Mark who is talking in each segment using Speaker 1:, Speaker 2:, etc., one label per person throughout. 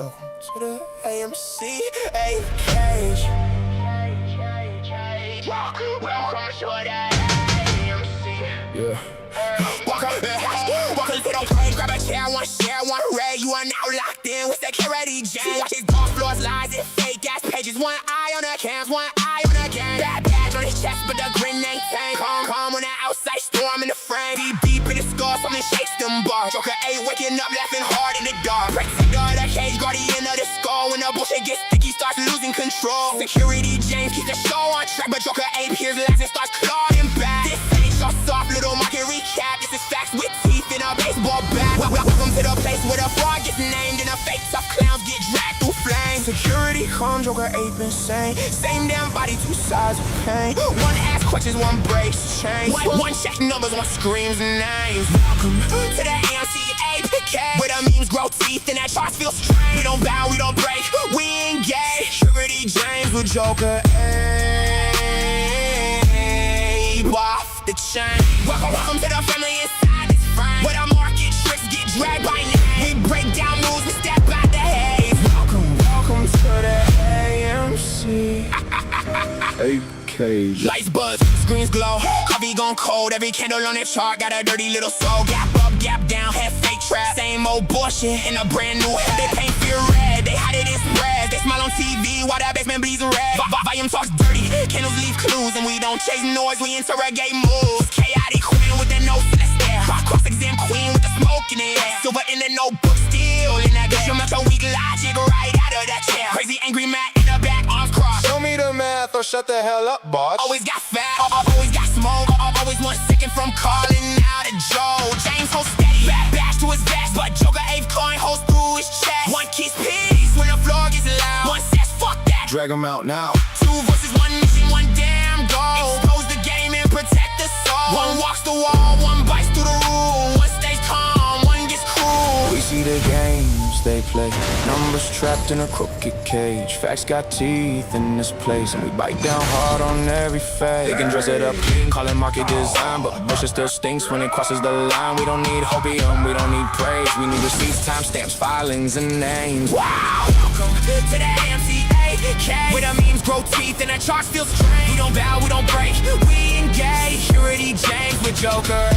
Speaker 1: Welcome to the AMC cage. Welcome to the AMC. Yeah. Welcome to the plane, grab a chair, one share, one ray. You are now locked in with security jam. Watch his golf floors, lies and fake ass pages. One eye on the cams, one eye on the game. Bad badge on his chest, but the grin ain't tame. Calm on the outside, storm in the frame. Deep in the skull, something shakes them bars. Joker ain't waking up, laughing hard in the dark. Protector of the cage, guardian of the skull. When the bullshit gets sticky, starts losing control. Security James keeps the show on track, but Joker ain't hears last and starts clawing back. This ain't your soft little market recap. This is facts with teeth in a baseball bat. Welcome to the place where the fraud gets named and the fake tough clowns get dragged through flames. Security calm, Joker ape insane. Same damn body, two sides of pain. One ask questions, one breaks chains. One check numbers, one screams names. Welcome to the AMC cage, where the memes grow teeth and that charts feel strange. We don't bow, we don't break, we engage. Security James with Joker ape off the chain. Welcome to the family inside this frame, where the market tricks get dragged by name. We break down moves, we step out the haze. Welcome to the AMC cage. Lights buzz, screens glow, coffee gone cold. Every candle on that chart got a dirty little soul. Gap up, gap down, head fake trap. Same old bullshit in a brand new head. They paint fear red, they hide it in spreads. They smile on TV while that basement bleeds red. Volume talks dirty, candles leave clues, and we don't chase noise, we interrogate moves. Chaotic queen with the nose to the stare. Cross-exam queen with the smoke in it. Silver in the notebook, still in that glare. You melt your weak logic right out of that chair. Crazy angry Matt in the back, arms crossed.
Speaker 2: Show me the math or shut the hell up, boss.
Speaker 1: Always got fat, always got smoke. Always 1 second from calling out a Joe. James holds steady, bash to his vest, but Joker Ape coin holds through his chest. One keeps peace when the floor gets loud. One says fuck that,
Speaker 2: Drag him out now.
Speaker 1: two versus one mission, one damn goal. Expose the game and protect the soul. One walks the wall, one bites through the rule. One stays calm, one gets cruel.
Speaker 2: We see the games they play, numbers trapped in a crooked cage. Facts got teeth in this place, and we bite down hard on every fake. They can dress it up clean, call it market design, but bullshit still stinks when it crosses the line. We don't need hopium, we don't need praise. We need receipts, timestamps, filings, and names.
Speaker 1: Wow, welcome to the AMC cage, where the memes grow teeth and the charts feel strange. We don't bow, we don't break, we engage. Security James with Joker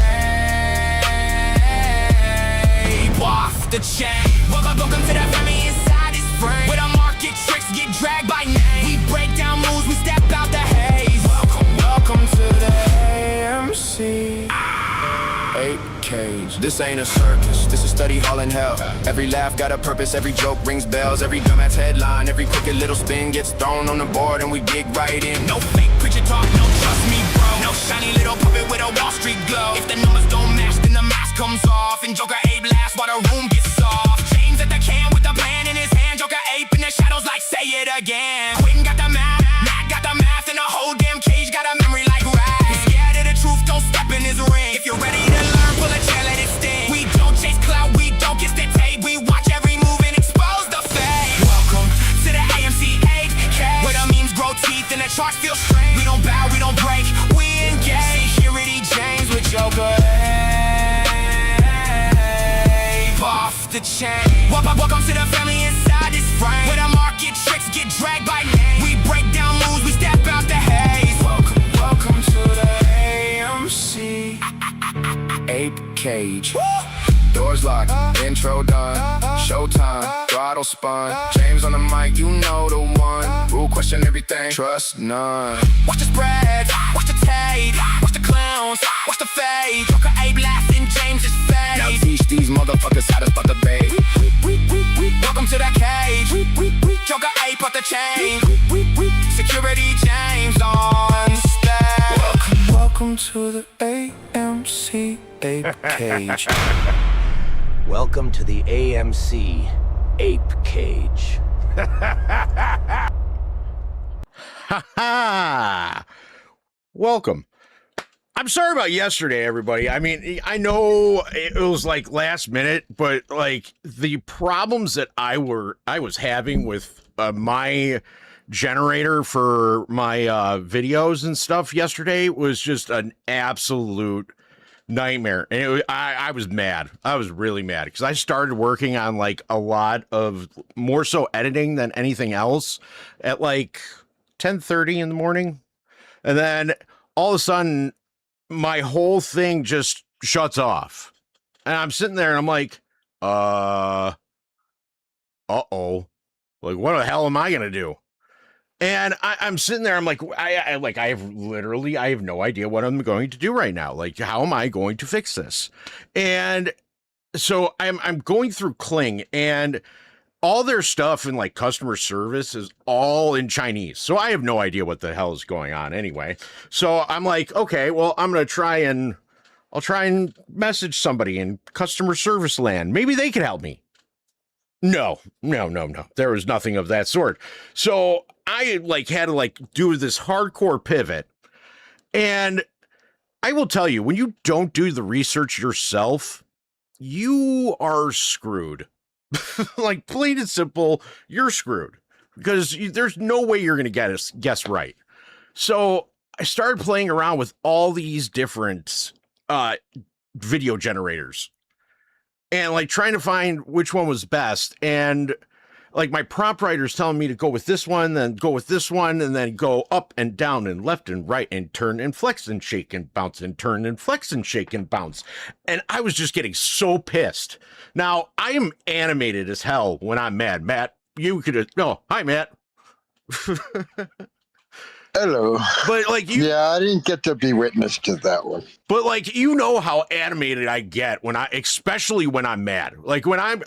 Speaker 1: ape off the chain. Welcome to the family inside this frame, where the market tricks get dragged by name. We break down moves, we step out the haze.
Speaker 2: Welcome to the AMC ape cage. This ain't a circus, this is study hall in hell. Every laugh got a purpose, every joke rings bells. Every dumbass headline, every crooked little spin gets thrown on the board, and we dig right in.
Speaker 1: No fake preacher talk, no trust me bro. No shiny little puppet with a Wall Street glow. If the numbers don't match, then the mask comes off, and Joker Ape laughs while the room gets soft. James at the can with the plan in his hand. Joker Ape in the shadows like say it again. Quinn got the math, Matt got the math, and the whole damn cage got a memory like rag. Who's scared of the truth, don't step in his ring. If you're ready to learn, pull a chair, let it sting. We don't chase clout, we don't kiss the tape. We watch every move and expose the fake. Welcome to the AMC cage, where the memes grow teeth and the charts feel strange. We don't bow, we don't break, we engage. Security James with Joker ape off the chain. Welcome to the family inside this frame, where the market tricks get dragged by name. We break down moves, we step out the haze.
Speaker 2: Welcome to the AMC ape cage. Doors locked, intro done, showtime, throttle spun. James on the mic, you know the one. Rule question everything, trust none.
Speaker 1: Watch the spreads, watch the tape, watch the clowns, watch the fade. Joker Ape laughing, James is fade.
Speaker 2: Now teach these motherfuckers how to spot the bait.
Speaker 1: Welcome to the cage, Joker Ape off the chain. Security James on stage.
Speaker 2: Welcome to the AMC ape cage.
Speaker 3: Welcome to the AMC Ape Cage.
Speaker 4: Welcome. I'm sorry about yesterday, everybody. I mean, I know it was like last minute, but like the problems that I was having with my generator for my videos and stuff yesterday was just an absolute nightmare. And I was mad. I was really mad because I started working on like a lot of more so editing than anything else at like 10:30 in the morning. And then all of a sudden my whole thing just shuts off. And I'm sitting there and I'm like, uh-oh. Like, what the hell am I going to do? And I'm sitting there. I'm like, I have no idea what I'm going to do right now. Like, how am I going to fix this? And so I'm going through Kling, and all their stuff in like customer service is all in Chinese. So I have no idea what the hell is going on anyway. So I'm like, okay, well, I'll try and message somebody in customer service land. Maybe they can help me. No. There was nothing of that sort. So I like had to like do this hardcore pivot. And I will tell you, when you don't do the research yourself, you are screwed. Like, plain and simple, you're screwed because there's no way you're going to guess right. So I started playing around with all these different video generators and like trying to find which one was best. And like my prompt writer's telling me to go with this one, then go with this one, and then go up and down and left and right and turn and flex and shake and bounce and turn and flex and shake and bounce. And I was just getting so pissed. Now, I am animated as hell when I'm mad. Matt, you could, oh, hi, Matt.
Speaker 5: Hello.
Speaker 4: But like you,
Speaker 5: yeah, I didn't get to be witness to that one.
Speaker 4: but like you know how animated I get when especially when I'm mad. Like when I'm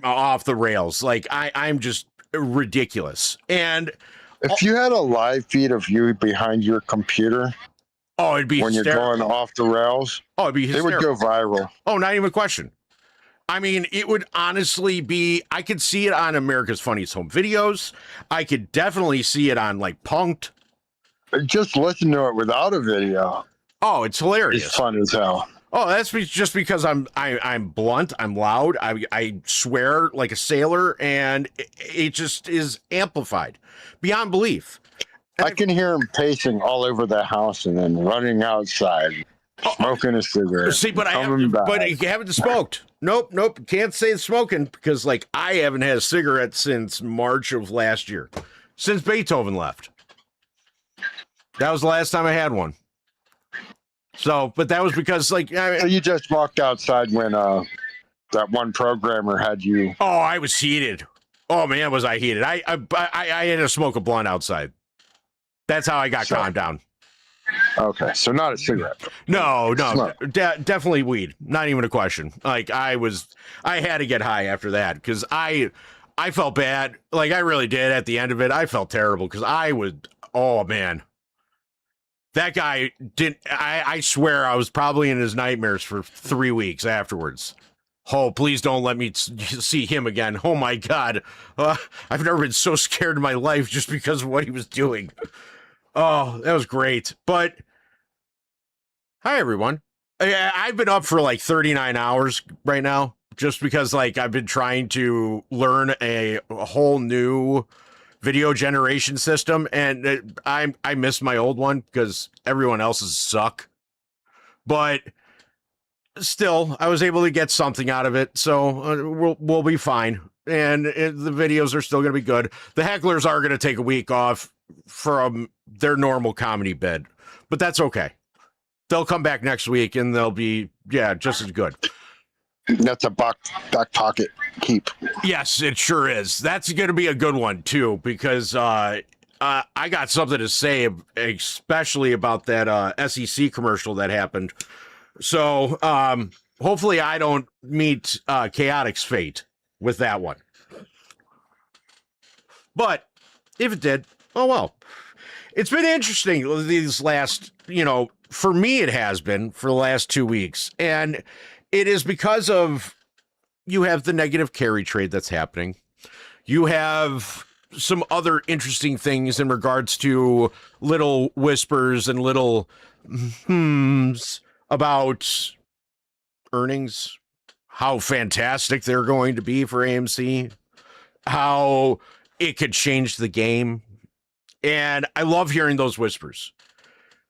Speaker 4: off the rails. Like I'm just ridiculous. And
Speaker 5: If you had a live feed of you behind your computer
Speaker 4: oh, it'd be
Speaker 5: when you're
Speaker 4: hysterical.
Speaker 5: going off the rails,
Speaker 4: Oh, it'd be
Speaker 5: they
Speaker 4: hysterical.
Speaker 5: would go viral.
Speaker 4: Oh, not even a question. I mean, it would honestly be, I could see it on America's Funniest Home Videos. I could definitely see it on like Punked.
Speaker 5: Just listen to it without a video.
Speaker 4: Oh, it's hilarious.
Speaker 5: It's fun as hell.
Speaker 4: Oh, that's just because I'm blunt, I'm loud, I swear like a sailor, and it just is amplified beyond belief.
Speaker 5: I can hear him pacing all over the house and then running outside, smoking a cigarette.
Speaker 4: See, but
Speaker 5: coming back.
Speaker 4: you haven't smoked. Nope. Can't say smoking because like I haven't had a cigarette since March of last year, since Beethoven left. That was the last time I had one. So, but that was because like
Speaker 5: So you just walked outside when that one programmer had you.
Speaker 4: oh, I was heated. Oh man, was I heated? I had to smoke a blunt outside. That's how I got calmed down.
Speaker 5: Okay, so not a cigarette.
Speaker 4: No,
Speaker 5: Smoke.
Speaker 4: definitely weed. Not even a question. Like I had to get high after that because I felt bad. Like I really did at the end of it. I felt terrible because oh man. That guy didn't, I swear I was probably in his nightmares for 3 weeks afterwards. Oh, please don't let me see him again. Oh my God. I've never been so scared in my life just because of what he was doing. Oh, that was great. But hi, everyone. I've been up for like 39 hours right now just because like I've been trying to learn a whole new video generation system, and I miss my old one because everyone else's suck. But still, I was able to get something out of it, so we'll be fine. And the videos are still going to be good. The hecklers are going to take a week off from their normal comedy bid, but that's okay. They'll come back next week, and they'll be just as good.
Speaker 5: That's a back pocket keep.
Speaker 4: Yes, it sure is. That's going to be a good one, too, because I got something to say, especially about that SEC commercial that happened. So hopefully I don't meet Chaotic's fate with that one. But if it did, oh well. It's been interesting these last, for me it has been for the last 2 weeks. And it is because of you have the negative carry trade that's happening. You have some other interesting things in regards to little whispers and little about earnings, how fantastic they're going to be for AMC, how it could change the game. And I love hearing those whispers.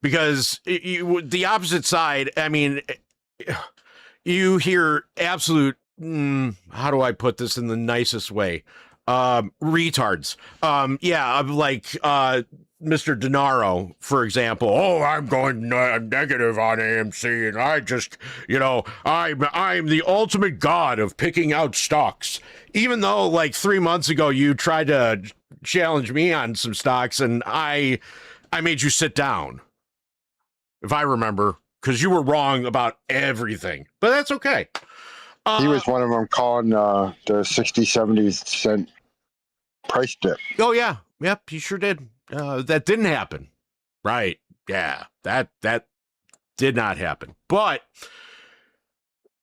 Speaker 4: because the opposite side, I mean, you hear absolute, how do I put this in the nicest way? Retards. Like Mr. Denaro, for example. Oh, I'm going negative on AMC, and I just, I'm the ultimate god of picking out stocks. Even though, like 3 months ago, you tried to challenge me on some stocks, and I made you sit down, if I remember, because you were wrong about everything. But that's okay.
Speaker 5: He was one of them calling the 60, 70 cent price dip.
Speaker 4: Oh, yeah. Yep, he sure did. That didn't happen. Right. Yeah, that did not happen. But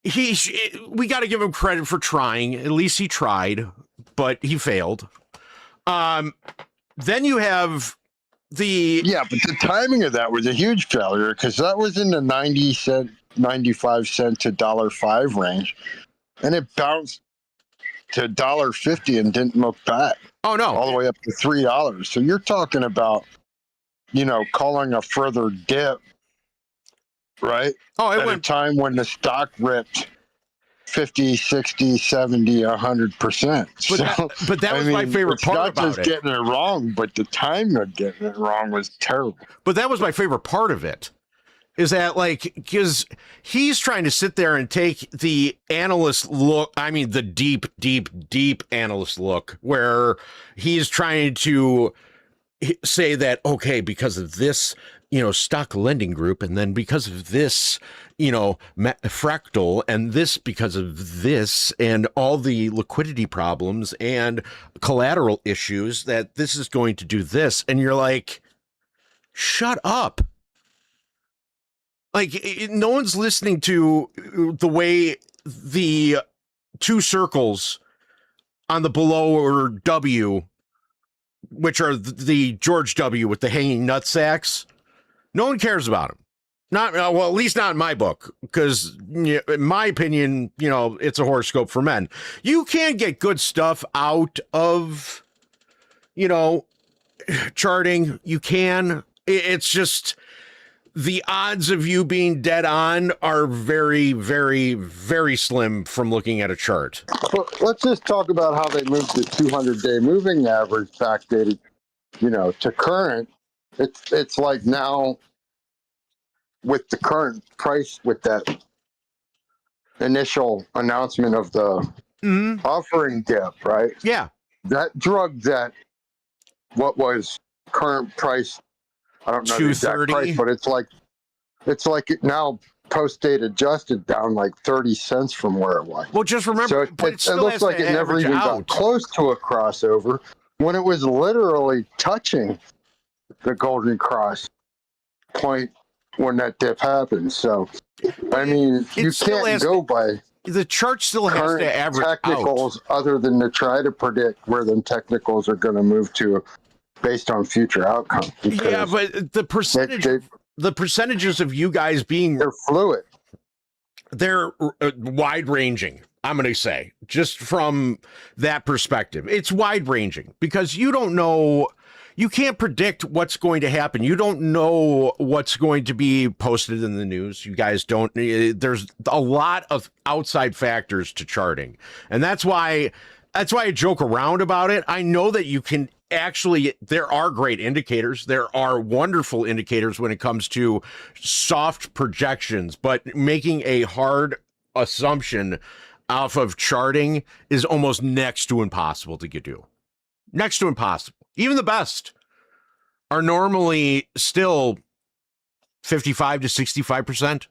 Speaker 4: we got to give him credit for trying. At least he tried, but he failed. Then you have but the timing of that was a huge failure, because that was in the 90 cent, 95 cent to $1.05 range, and it bounced to $1.50 and didn't look back. Oh no,
Speaker 5: all the way up to $3. So you're talking about, calling a further dip, right?
Speaker 4: Oh,
Speaker 5: at a time when the stock ripped 50, 60, 70, 100%.
Speaker 4: But that was my favorite part about it.
Speaker 5: Not just getting it wrong, but the time of getting it wrong was terrible.
Speaker 4: But that was my favorite part of it, is that, like, because he's trying to sit there and take the analyst look, I mean, the deep, deep, deep analyst look, where he's trying to say that, okay, because of this, stock lending group, and then because of this, fractal, and this because of this, and all the liquidity problems and collateral issues, that this is going to do this. And you're like, shut up. Like, no one's listening to the way the two circles on the below or W, which are the George W with the hanging nut sacks. No one cares about them. Well, at least not in my book, because in my opinion, it's a horoscope for men. You can get good stuff out of, charting. You can. It's just the odds of you being dead on are very, very, very slim from looking at a chart.
Speaker 5: Well, let's just talk about how they moved the 200-day moving average backdated, to current. It's like now with the current price, with that initial announcement of the offering dip, right?
Speaker 4: Yeah.
Speaker 5: That drug that, what was current price, I don't know the exact price, but it's like it now post-date adjusted down like 30 cents from where it was.
Speaker 4: Well, just remember,
Speaker 5: so it looks like it never even got close to a crossover, when it was literally touching the golden cross point when that dip happened. So, I mean, you can't go by
Speaker 4: the chart still has to average
Speaker 5: technicals out, other than to try to predict where them technicals are going to move to based on future outcomes.
Speaker 4: Yeah, but the percentages of you guys being,
Speaker 5: they're fluid.
Speaker 4: They're wide ranging. I'm going to say, just from that perspective, it's wide ranging, because you don't know, you can't predict what's going to happen. You don't know what's going to be posted in the news. You guys don't, there's a lot of outside factors to charting. And that's why I joke around about it. I know that you can actually, there are great indicators. There are wonderful indicators when it comes to soft projections, but making a hard assumption off of charting is almost next to impossible to do. Next to impossible. Even the best are normally still 55 to 65%.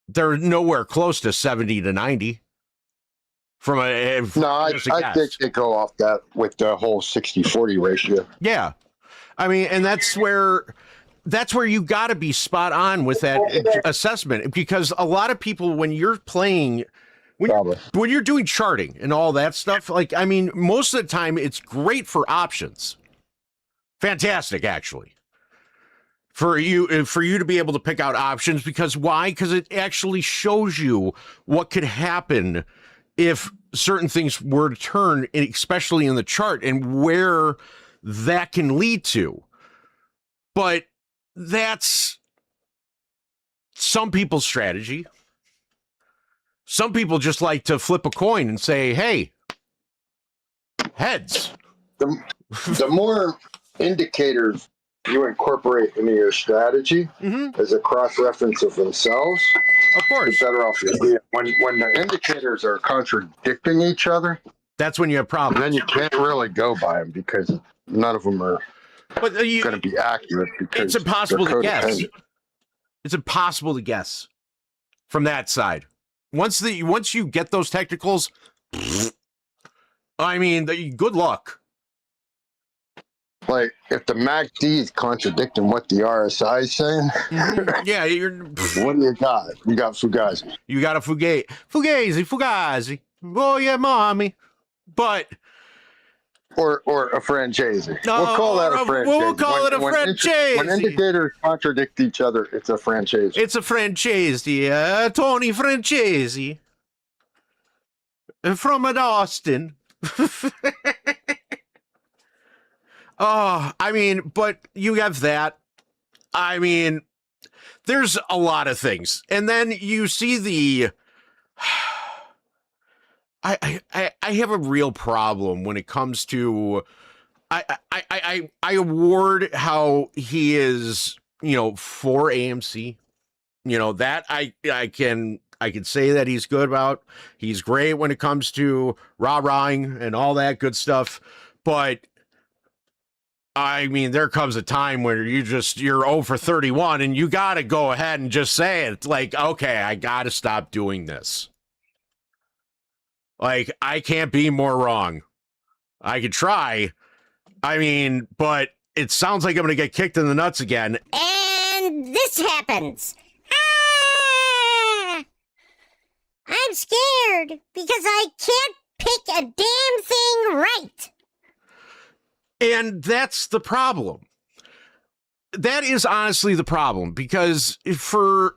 Speaker 4: They're nowhere close to 70 to 90. I
Speaker 5: think they go off that with the whole 60-40 ratio.
Speaker 4: Yeah. I mean, and that's where you got to be spot on with that assessment, because a lot of people, when you're playing, when you're doing charting and all that stuff, like, I mean, most of the time it's great for options. Fantastic, actually. For you to be able to pick out options, because why? Because it actually shows you what could happen if certain things were to turn, especially in the chart, and where that can lead to. But that's some people's strategy. Some people just like to flip a coin and say, hey, heads.
Speaker 5: The more indicators you incorporate into your strategy as a cross-reference of themselves,
Speaker 4: of course,
Speaker 5: the better off you'll be. When the indicators are contradicting each other,
Speaker 4: that's when you have problems.
Speaker 5: Then you can't really go by them because none of them are going to be accurate. Because
Speaker 4: it's impossible to guess. It's impossible to guess from that side. Once you get those technicals, I mean, good luck.
Speaker 5: Like if the MACD is contradicting what the RSI is saying,
Speaker 4: yeah,
Speaker 5: what do you got? You got Fugazi.
Speaker 4: You got a Fugazi. Oh yeah, mommy. But
Speaker 5: or a franchisee.
Speaker 4: No,
Speaker 5: we'll call that a franchisee.
Speaker 4: We'll call it a franchisee.
Speaker 5: When indicators contradict each other, it's a franchisee.
Speaker 4: It's a franchisee. Tony Franchisee from Austin. Oh, I mean, but you have that. I mean, there's a lot of things. And then you see the I have a real problem when it comes to I award how he is, for AMC. That I can say that he's good about. He's great when it comes to rah-rahing and all that good stuff. But I mean, there comes a time where you're 0 for 31 and you got to go ahead and just say it. Like, okay, I got to stop doing this. Like, I can't be more wrong. I could try. I mean, but it sounds like I'm going to get kicked in the nuts again.
Speaker 6: And this happens. Ah! I'm scared because I can't pick a damn thing right.
Speaker 4: And that's the problem. That is honestly the problem, because and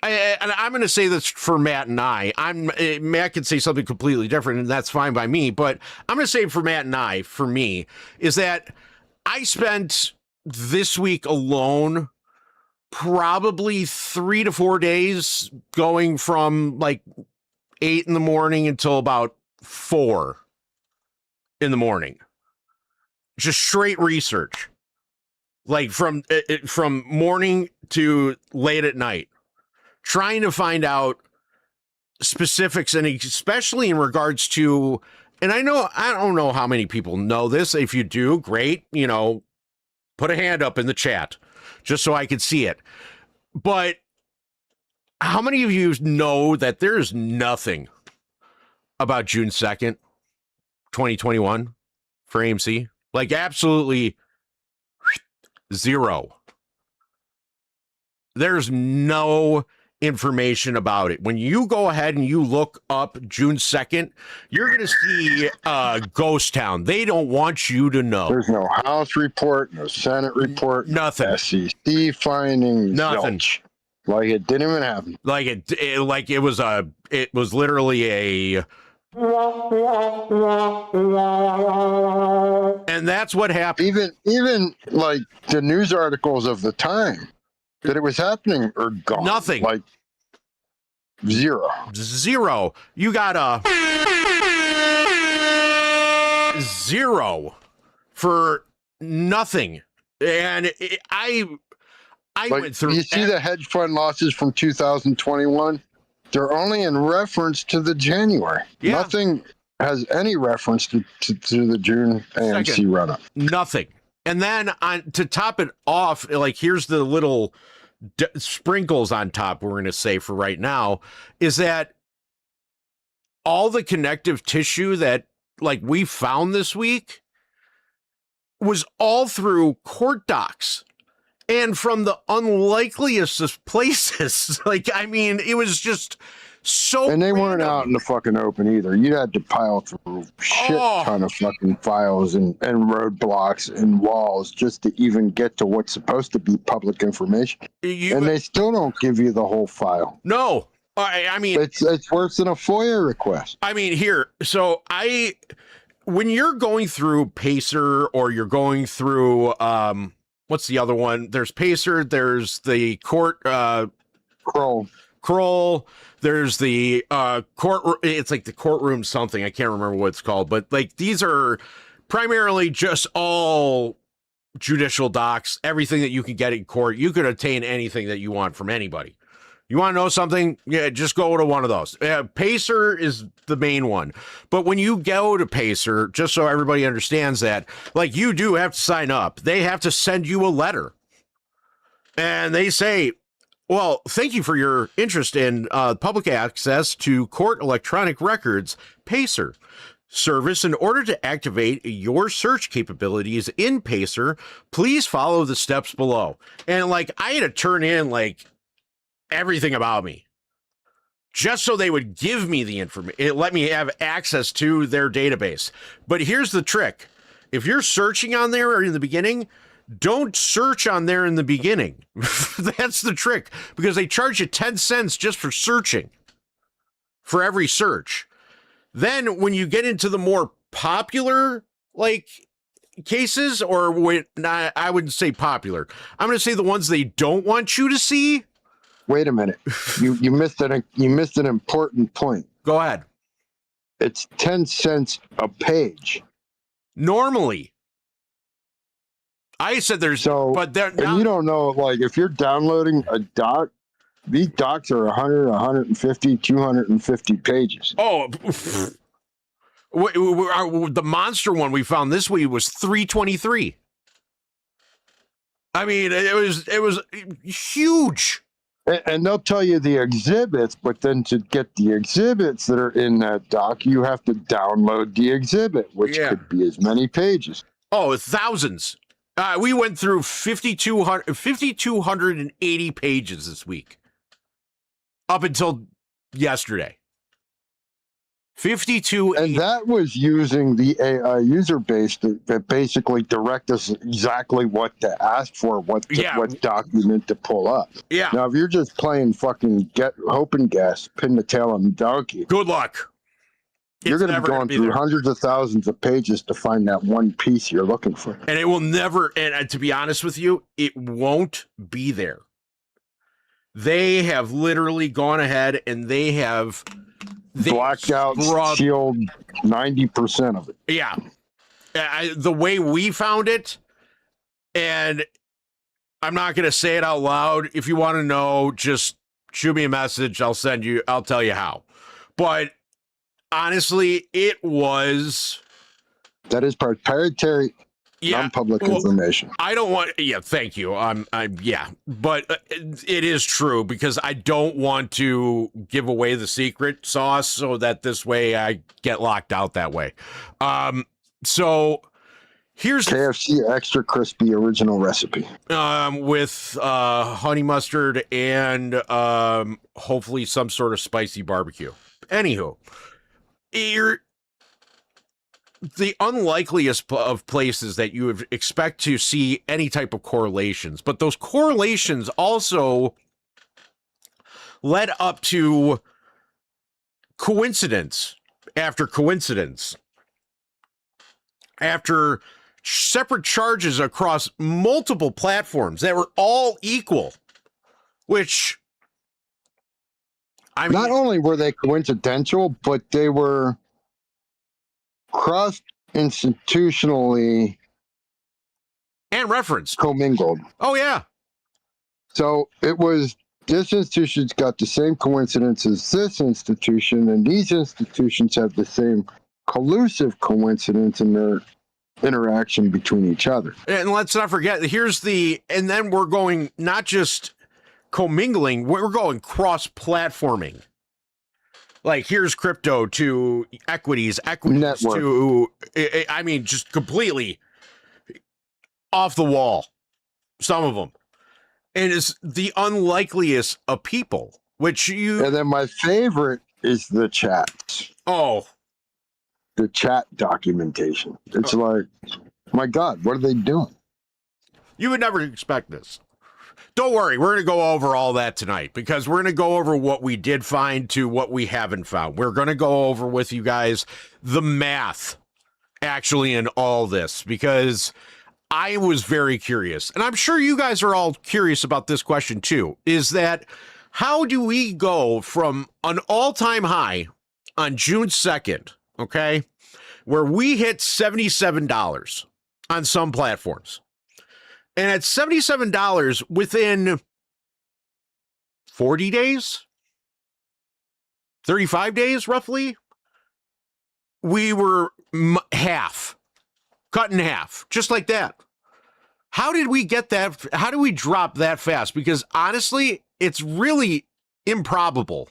Speaker 4: I'm going to say this for Matt and Matt can say something completely different, and that's fine by me, but I'm going to say for Matt and for me, is that I spent this week alone probably 3 to 4 days going from like 8 in the morning until about 4 in the morning. Just straight research, like from morning to late at night, trying to find out specifics, and especially in regards to, and I don't know how many people know this. If you do, great, put a hand up in the chat just so I can see it. But how many of you know that there's nothing about June 2nd, 2021 for AMC? Like, absolutely zero. There's no information about it. When you go ahead and you look up June 2nd, you're going to see Ghost Town. They don't want you to know.
Speaker 5: There's no House report, no Senate report,
Speaker 4: nothing.
Speaker 5: SEC findings,
Speaker 4: nothing.
Speaker 5: Zilch. Like it didn't even happen.
Speaker 4: Like it was literally a. And that's what happened.
Speaker 5: Even like the news articles of the time that it was happening are gone.
Speaker 4: Nothing.
Speaker 5: Like zero.
Speaker 4: You got a 0 for nothing. And I went through.
Speaker 5: You see the hedge fund losses from 2021? They're only in reference to the January. Yeah. Nothing has any reference to the June AMC run-up.
Speaker 4: Nothing. And then to top it off, like, here's the little sprinkles on top we're going to say for right now, is that all the connective tissue that, like, we found this week was all through court docs. And from the unlikeliest of places. Like, I mean, it was just so.
Speaker 5: And they
Speaker 4: random.
Speaker 5: weren't out in the fucking open either. You had to pile through shit ton of fucking files and roadblocks and walls just to even get to what's supposed to be public information. And they still don't give you the whole file.
Speaker 4: No. I mean.
Speaker 5: It's worse than a FOIA request.
Speaker 4: I mean, here. So when you're going through Pacer or you're going through what's the other one? There's Pacer. There's the court. Kroll. There's the court. It's like the courtroom something. I can't remember what it's called. But like these are primarily just all judicial docs. Everything that you can get in court. You can obtain anything that you want from anybody. You want to know something? Yeah, just go to one of those. Pacer is the main one. But when you go to Pacer, just so everybody understands that, like you do have to sign up. They have to send you a letter. And they say, well, thank you for your interest in public access to court electronic records, Pacer service. In order to activate your search capabilities in Pacer, please follow the steps below. And like I had to turn in like everything about me just so they would give me the information. Let me have access to their database. But here's the trick. If you're searching on there or in the beginning, don't search on there in the beginning. That's the trick, because they charge you 10 cents just for searching for every search. Then when you get into the more popular like cases, or when I wouldn't say popular, I'm going to say the ones they don't want you to see.
Speaker 5: Wait a minute. You missed an important point.
Speaker 4: Go ahead.
Speaker 5: It's 10 cents a page.
Speaker 4: Normally. I said there's but they're
Speaker 5: and you don't know, like if you're downloading a doc, these docs are 100, 150, 250 pages.
Speaker 4: Oh, the monster one we found this week was 323. I mean, it was huge.
Speaker 5: And they'll tell you the exhibits, but then to get the exhibits that are in that doc, you have to download the exhibit, which could be as many pages.
Speaker 4: Oh, thousands. We went through 5,280 pages this week. Up until yesterday. 5,280.
Speaker 5: And that was using the AI user base that basically direct us exactly what to ask for, what document to pull up.
Speaker 4: Yeah.
Speaker 5: Now, if you're just playing fucking hope and guess, pin the tail on the donkey.
Speaker 4: Good luck.
Speaker 5: You're going to be going through hundreds of thousands of pages to find that one piece you're looking for.
Speaker 4: And it will never, and to be honest with you, it won't be there. They have literally gone ahead and they have
Speaker 5: blacked out, sealed 90% of it.
Speaker 4: Yeah. The way we found it, and I'm not going to say it out loud. If you want to know, just shoot me a message. I'll tell you how. But honestly, it was.
Speaker 5: That is proprietary, non-public information.
Speaker 4: I don't want. Yeah, thank you. But it is true, because I don't want to give away the secret sauce so that this way I get locked out that way. So here's
Speaker 5: KFC extra crispy original recipe
Speaker 4: with honey mustard and hopefully some sort of spicy barbecue. Anywho. The unlikeliest of places that you would expect to see any type of correlations, but those correlations also led up to coincidence after coincidence after separate charges across multiple platforms that were all equal, which
Speaker 5: not only were they coincidental, but they were cross-institutionally
Speaker 4: and referenced,
Speaker 5: commingled.
Speaker 4: Oh, yeah.
Speaker 5: So it was, this institution's got the same coincidence as this institution, and these institutions have the same collusive coincidence in their interaction between each other.
Speaker 4: And let's not forget, and then we're going not just commingling, we're going cross-platforming. Like, here's crypto to equities network to, I mean, just completely off the wall, some of them. And it's the unlikeliest of people, which you...
Speaker 5: And then my favorite is the chats.
Speaker 4: Oh.
Speaker 5: The chat documentation. It's like, my God, what are they doing?
Speaker 4: You would never expect this. Don't worry, we're going to go over all that tonight, because we're going to go over what we did find to what we haven't found. We're going to go over with you guys the math actually in all this, because I was very curious, and I'm sure you guys are all curious about this question too, is that how do we go from an all-time high on June 2nd, okay, where we hit $77 on some platforms, and at $77 within 40 days, 35 days roughly, we were cut in half, just like that. How did we get that? How do we drop that fast? Because honestly, it's really improbable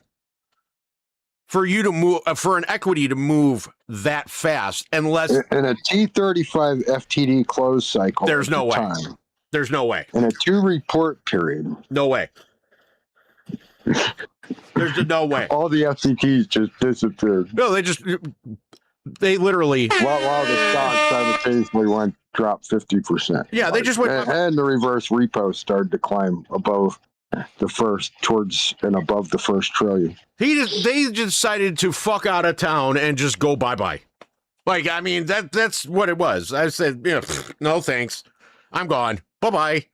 Speaker 4: for you to move, for an equity to move that fast, unless
Speaker 5: in a T35 FTD close cycle.
Speaker 4: There's no way. There's no way.
Speaker 5: In a 2 report period.
Speaker 4: No way. There's no way.
Speaker 5: All the FCTs just disappeared.
Speaker 4: No, they literally.
Speaker 5: While the stock simultaneously dropped 50%.
Speaker 4: Yeah, they just went.
Speaker 5: And the reverse repo started to climb above the first, towards and above the first trillion.
Speaker 4: They decided to fuck out of town and just go bye-bye. Like, I mean, that's what it was. I said, you know, no thanks. I'm gone. Bye-bye.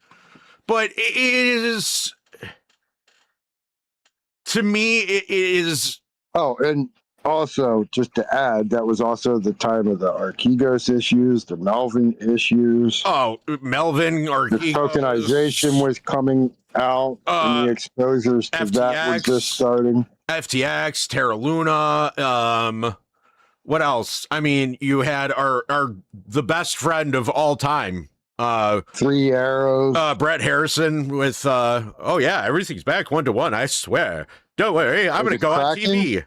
Speaker 4: But it is, to me, it is. Oh,
Speaker 5: and also, just to add, that was also the time of the Archegos issues, the Melvin issues.
Speaker 4: Oh, Melvin, Archegos.
Speaker 5: The tokenization was coming out, and the exposures to
Speaker 4: FTX,
Speaker 5: that was just starting.
Speaker 4: FTX, Terra Luna, what else? I mean, you had the best friend of all time.
Speaker 5: 3 Arrows.
Speaker 4: Brett Harrison with, oh yeah, everything's back 1-to-1, I swear. Don't worry, I'm going to go on TV.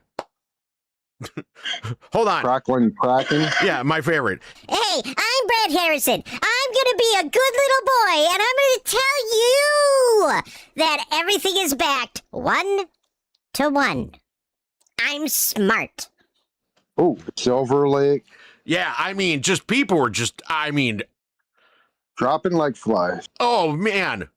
Speaker 4: Hold on.
Speaker 5: Cracklin' Kraken.
Speaker 4: Yeah, my favorite.
Speaker 6: Hey, I'm Brad Harrison. I'm going to be a good little boy, and I'm going to tell you that everything is backed 1-to-1. I'm smart.
Speaker 5: Oh, Silver Lake.
Speaker 4: Yeah, I mean, just people were just, I mean,
Speaker 5: dropping like flies.
Speaker 4: Oh, man.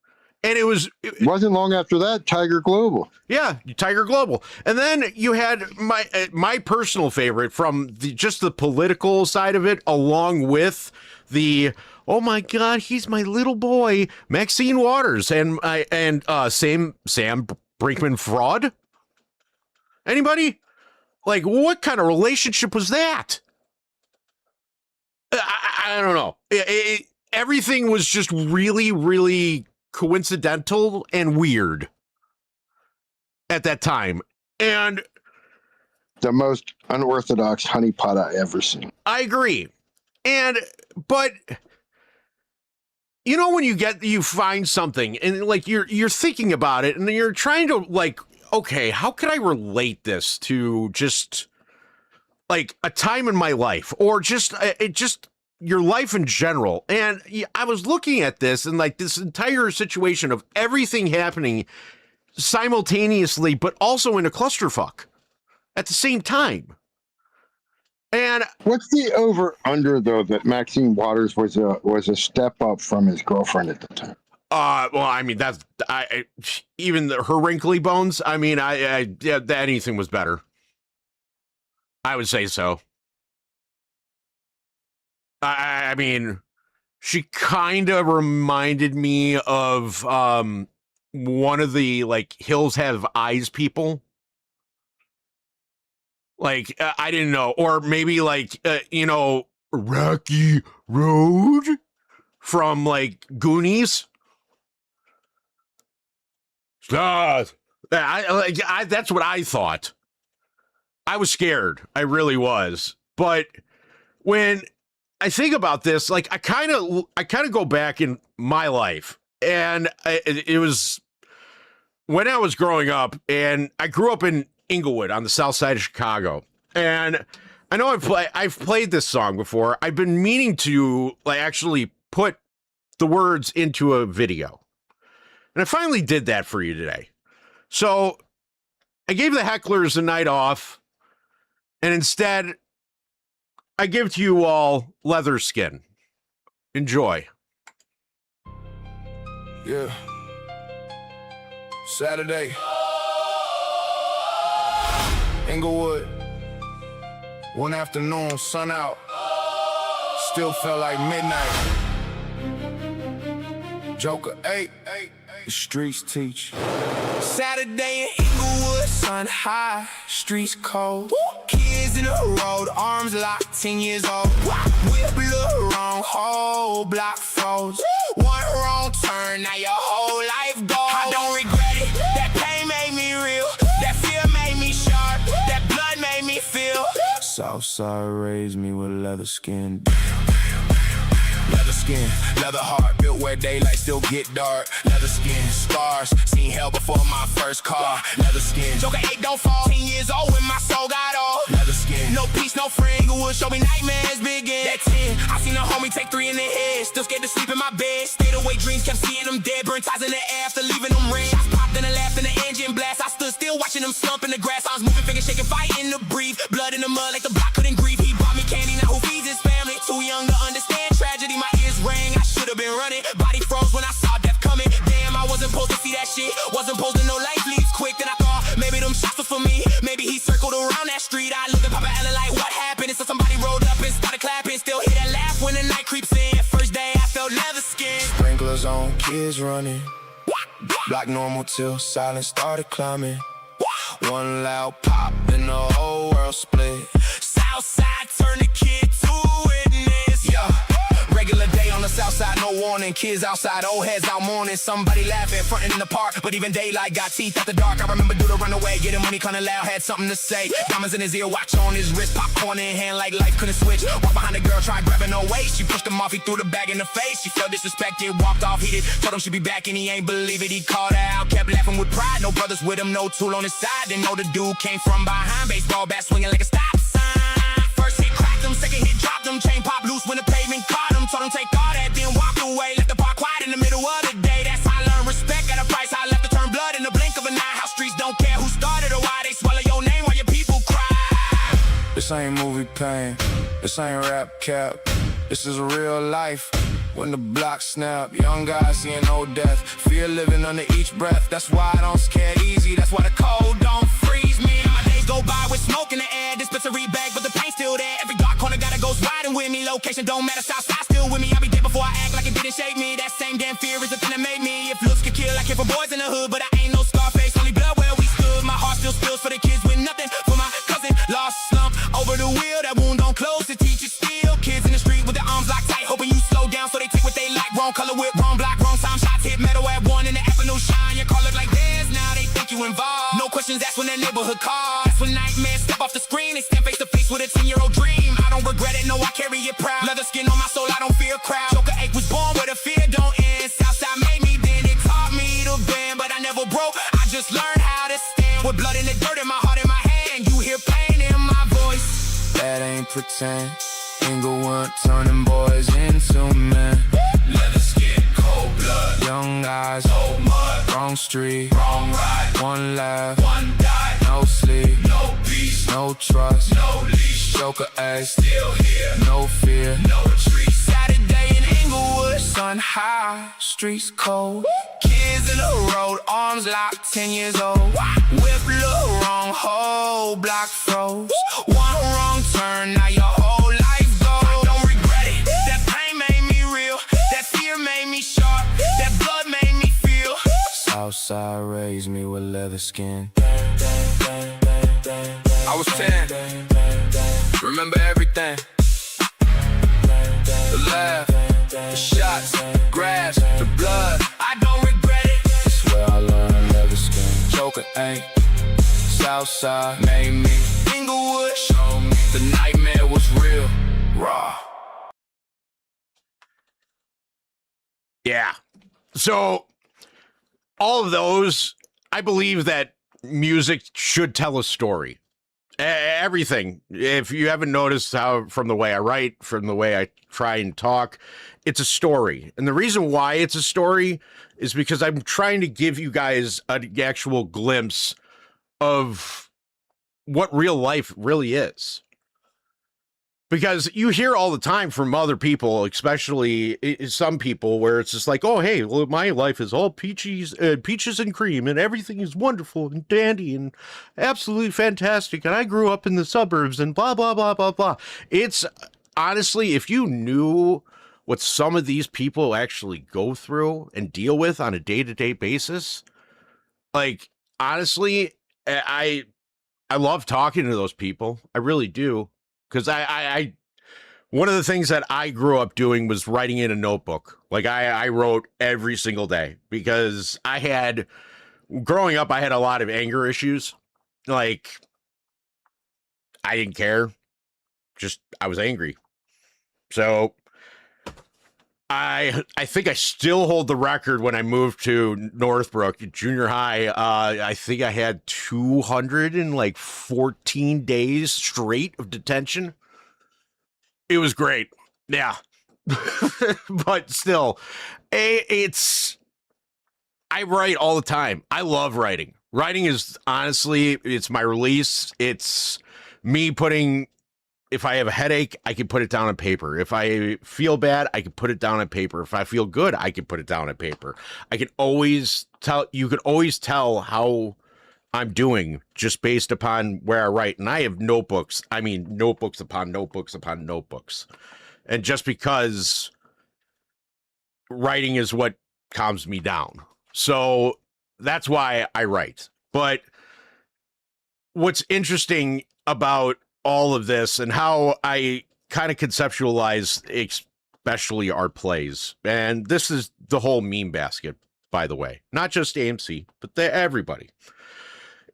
Speaker 4: And it
Speaker 5: wasn't long after that, Tiger Global.
Speaker 4: Yeah, Tiger Global. And then you had my personal favorite from just the political side of it, along with the, oh my God, he's my little boy, Maxine Waters and Sam Brinkman fraud. Anybody? Like, what kind of relationship was that? I don't know. Everything was just really, really coincidental and weird at that time. And
Speaker 5: the most unorthodox honeypot I ever seen.
Speaker 4: I agree. But you know, when you find something and like you're thinking about it and you're trying to like, okay, how can I relate this to just like a time in my life or just your life in general? And I was looking at this and like this entire situation of everything happening simultaneously, but also in a clusterfuck at the same time. And
Speaker 5: what's the over under though that Maxine Waters was a step up from his girlfriend at the time?
Speaker 4: Well, I mean, that's even her wrinkly bones. I mean, yeah, anything was better. I would say so. I mean, she kind of reminded me of one of the like Hills Have Eyes people. Like I didn't know, or maybe like Rocky Road from like Goonies. That's what I thought. I was scared. I really was. But when I think about this, like I kind of go back in my life, and it was when I was growing up, and I grew up in Inglewood on the south side of Chicago. And I know I've played this song before. I've been meaning to like actually put the words into a video. And I finally did that for you today. So I gave the hecklers a night off, and instead I give to you all Leather Skin. Enjoy.
Speaker 2: Yeah. Saturday. Inglewood. One afternoon, sun out. Still felt like midnight. Joker 8, the streets teach.
Speaker 1: Saturday in Inglewood,
Speaker 2: Sun high, streets cold.
Speaker 1: kids in the road, arms locked, 10 years old. Whip look wrong, whole block froze. One wrong turn, now your whole life goes. I don't regret it, that pain made me real. That fear made me sharp, that blood made me feel.
Speaker 2: Southside raised me with leather skin. Leather skin, leather heart, built where daylight still get dark. Leather skin, scars, seen hell before my first car. Leather skin,
Speaker 1: Joker 8 don't fall, 10 years old when my soul got off.
Speaker 2: leather skin.
Speaker 1: No peace, no friend, who would show me nightmares begin. That 10, I seen a homie take 3 in the head. Still scared to sleep in my bed. Stayed awake dreams, kept seeing them dead. Burnt ties in the air after leaving them red. Shots popped and I laughed in the engine blast. I stood still watching them slump in the grass. Arms moving, fingers shaking, fighting to breathe. Blood in the mud like the block couldn't grieve. He bought me candy, now who feeds his family? Too young to understand tragedy. My ears rang, I should have been running. Body froze when I saw death coming. Damn, I wasn't supposed to see that shit. Wasn't supposed to know life leaves quick. Then I thought maybe them shots were for me. Maybe he circled around that street. I looked at Papa Ellen like, what happened? And so somebody rolled up and started clapping. Still hear that laugh when the night creeps in. First day I felt leather skin.
Speaker 2: Sprinklers on, kids running. Block normal till silence started climbing. One loud pop and the whole world split.
Speaker 1: Southside turned the kid to witness.
Speaker 2: Yeah, regular day on the south side, no warning. Kids outside, old heads out mourning. Somebody laughing, frontin' in the park, but even daylight got teeth at the dark. I remember dude run away, getting money kinda loud, had something to say. Diamonds in his ear, watch on his wrist, popcorn in hand like life couldn't switch. Walk behind the girl, tried grabbing her waist. She pushed him off, he threw the bag in the face. She felt disrespected, walked off heated. Told him she'd be back and he ain't believe it. He called her out, kept laughing with pride. No brothers with him, no tool on his side. Didn't know the dude came from behind. Baseball bat swinging like a stop sign. First hit cracked him, second hit dropped him. Chain pop loose when the pavement caught him. Told him take all that, then walked away. Left the park quiet in the middle of the day. That's how I learned respect at a price. I left to turn blood in the blink of an eye. How streets don't care who started or why they swallow your name while your people cry. This ain't movie pain, this ain't rap cap. This is real life. When the block snap, young guys seeing no death. Fear living under each breath. That's why I don't scare easy. That's why the cold don't freeze me.
Speaker 1: My days go by with smoke in the air. Dispensary bag, but the pain's still there. Every dark corner got a ghost riding with me. Location don't matter, Southside still with me. I be dead before I act like it didn't shake me. That same damn fear is the thing that made me. If looks could kill, I care for boys in the hood, but I ain't no Scarface. Only blood where we stood. My heart still spills for the kids with nothing. For my cousin, lost slump over the wheel. That wound don't close, the teacher still. Kids in the street with their arms locked tight, hoping you slow down so they take what they like. Wrong color whip, wrong block, wrong time. Shots hit metal at 1 in the afternoon shine. Your car look like theirs, now they think you involved. No questions asked when that neighborhood calls. That's when nightmares step off the screen. They stand face to face with a 10-year-old dream. I don't regret it, no, I carry it proud. Leather skin on my soul, I don't fear a crowd. Joker 8 was born where the fear don't end. Southside made me, then it taught me to bend. But I never broke, I just learned how to stand. With blood in the dirt and my heart in my hand. You hear pain in my voice.
Speaker 2: That ain't pretend. Inglewood turning boys into men.
Speaker 1: Leather skin, cold blood,
Speaker 2: Young eyes,
Speaker 1: old mud,
Speaker 2: wrong street,
Speaker 1: wrong ride,
Speaker 2: one laugh,
Speaker 1: one die,
Speaker 2: no sleep,
Speaker 1: no peace,
Speaker 2: no trust,
Speaker 1: no leash,
Speaker 2: Joker 8,
Speaker 1: still here,
Speaker 2: no fear.
Speaker 1: no retreat.
Speaker 2: Saturday in Inglewood, sun high, streets cold. Kids in the road, arms locked, 10 years old. Whip look wrong, whole block froze. One wrong turn, now your whole life goes.
Speaker 1: I don't regret it, that pain made me real. That fear made me sharp, that blood made me feel.
Speaker 2: Southside raised me with leather skin.
Speaker 7: I was 10, remember everything. The laugh, the shots, grabs, the blood.
Speaker 1: I don't regret it.
Speaker 2: That's where I learned leather skin. Joker 8, Southside made me.
Speaker 1: Inglewood,
Speaker 2: Show me the nightmare was real. Raw.
Speaker 4: Yeah. So all of those, I believe that music should tell a story. Everything. If you haven't noticed how, from the way I write, from the way I try and talk, it's a story. And the reason why it's a story is because I'm trying to give you guys an actual glimpse of what real life really is. Because you hear all the time from other people, especially some people, where it's just like, oh, hey, well, my life is all peaches and cream, and everything is wonderful and dandy and absolutely fantastic, and I grew up in the suburbs and blah, blah, blah, blah, blah. It's honestly, if you knew what some of these people actually go through and deal with on a day-to-day basis, like, honestly, I love talking to those people. I really do. Because I one of the things that I grew up doing was writing in a notebook. Like, I wrote every single day because growing up, I had a lot of anger issues. Like, I didn't care. Just, I was angry. So I think I still hold the record when I moved to Northbrook junior high. I think I had 214 days straight of detention. It was great. Yeah. But still, I write all the time. I love writing. Writing is honestly, it's my release. It's me if I have a headache, I can put it down on paper. If I feel bad, I can put it down on paper. If I feel good, I can put it down on paper. You can always tell how I'm doing just based upon where I write. And I have notebooks. I mean, notebooks upon notebooks upon notebooks. And just because writing is what calms me down. So that's why I write. But what's interesting about all of this and how I kind of conceptualize, especially our plays, and this is the whole meme basket, by the way, not just AMC, but everybody,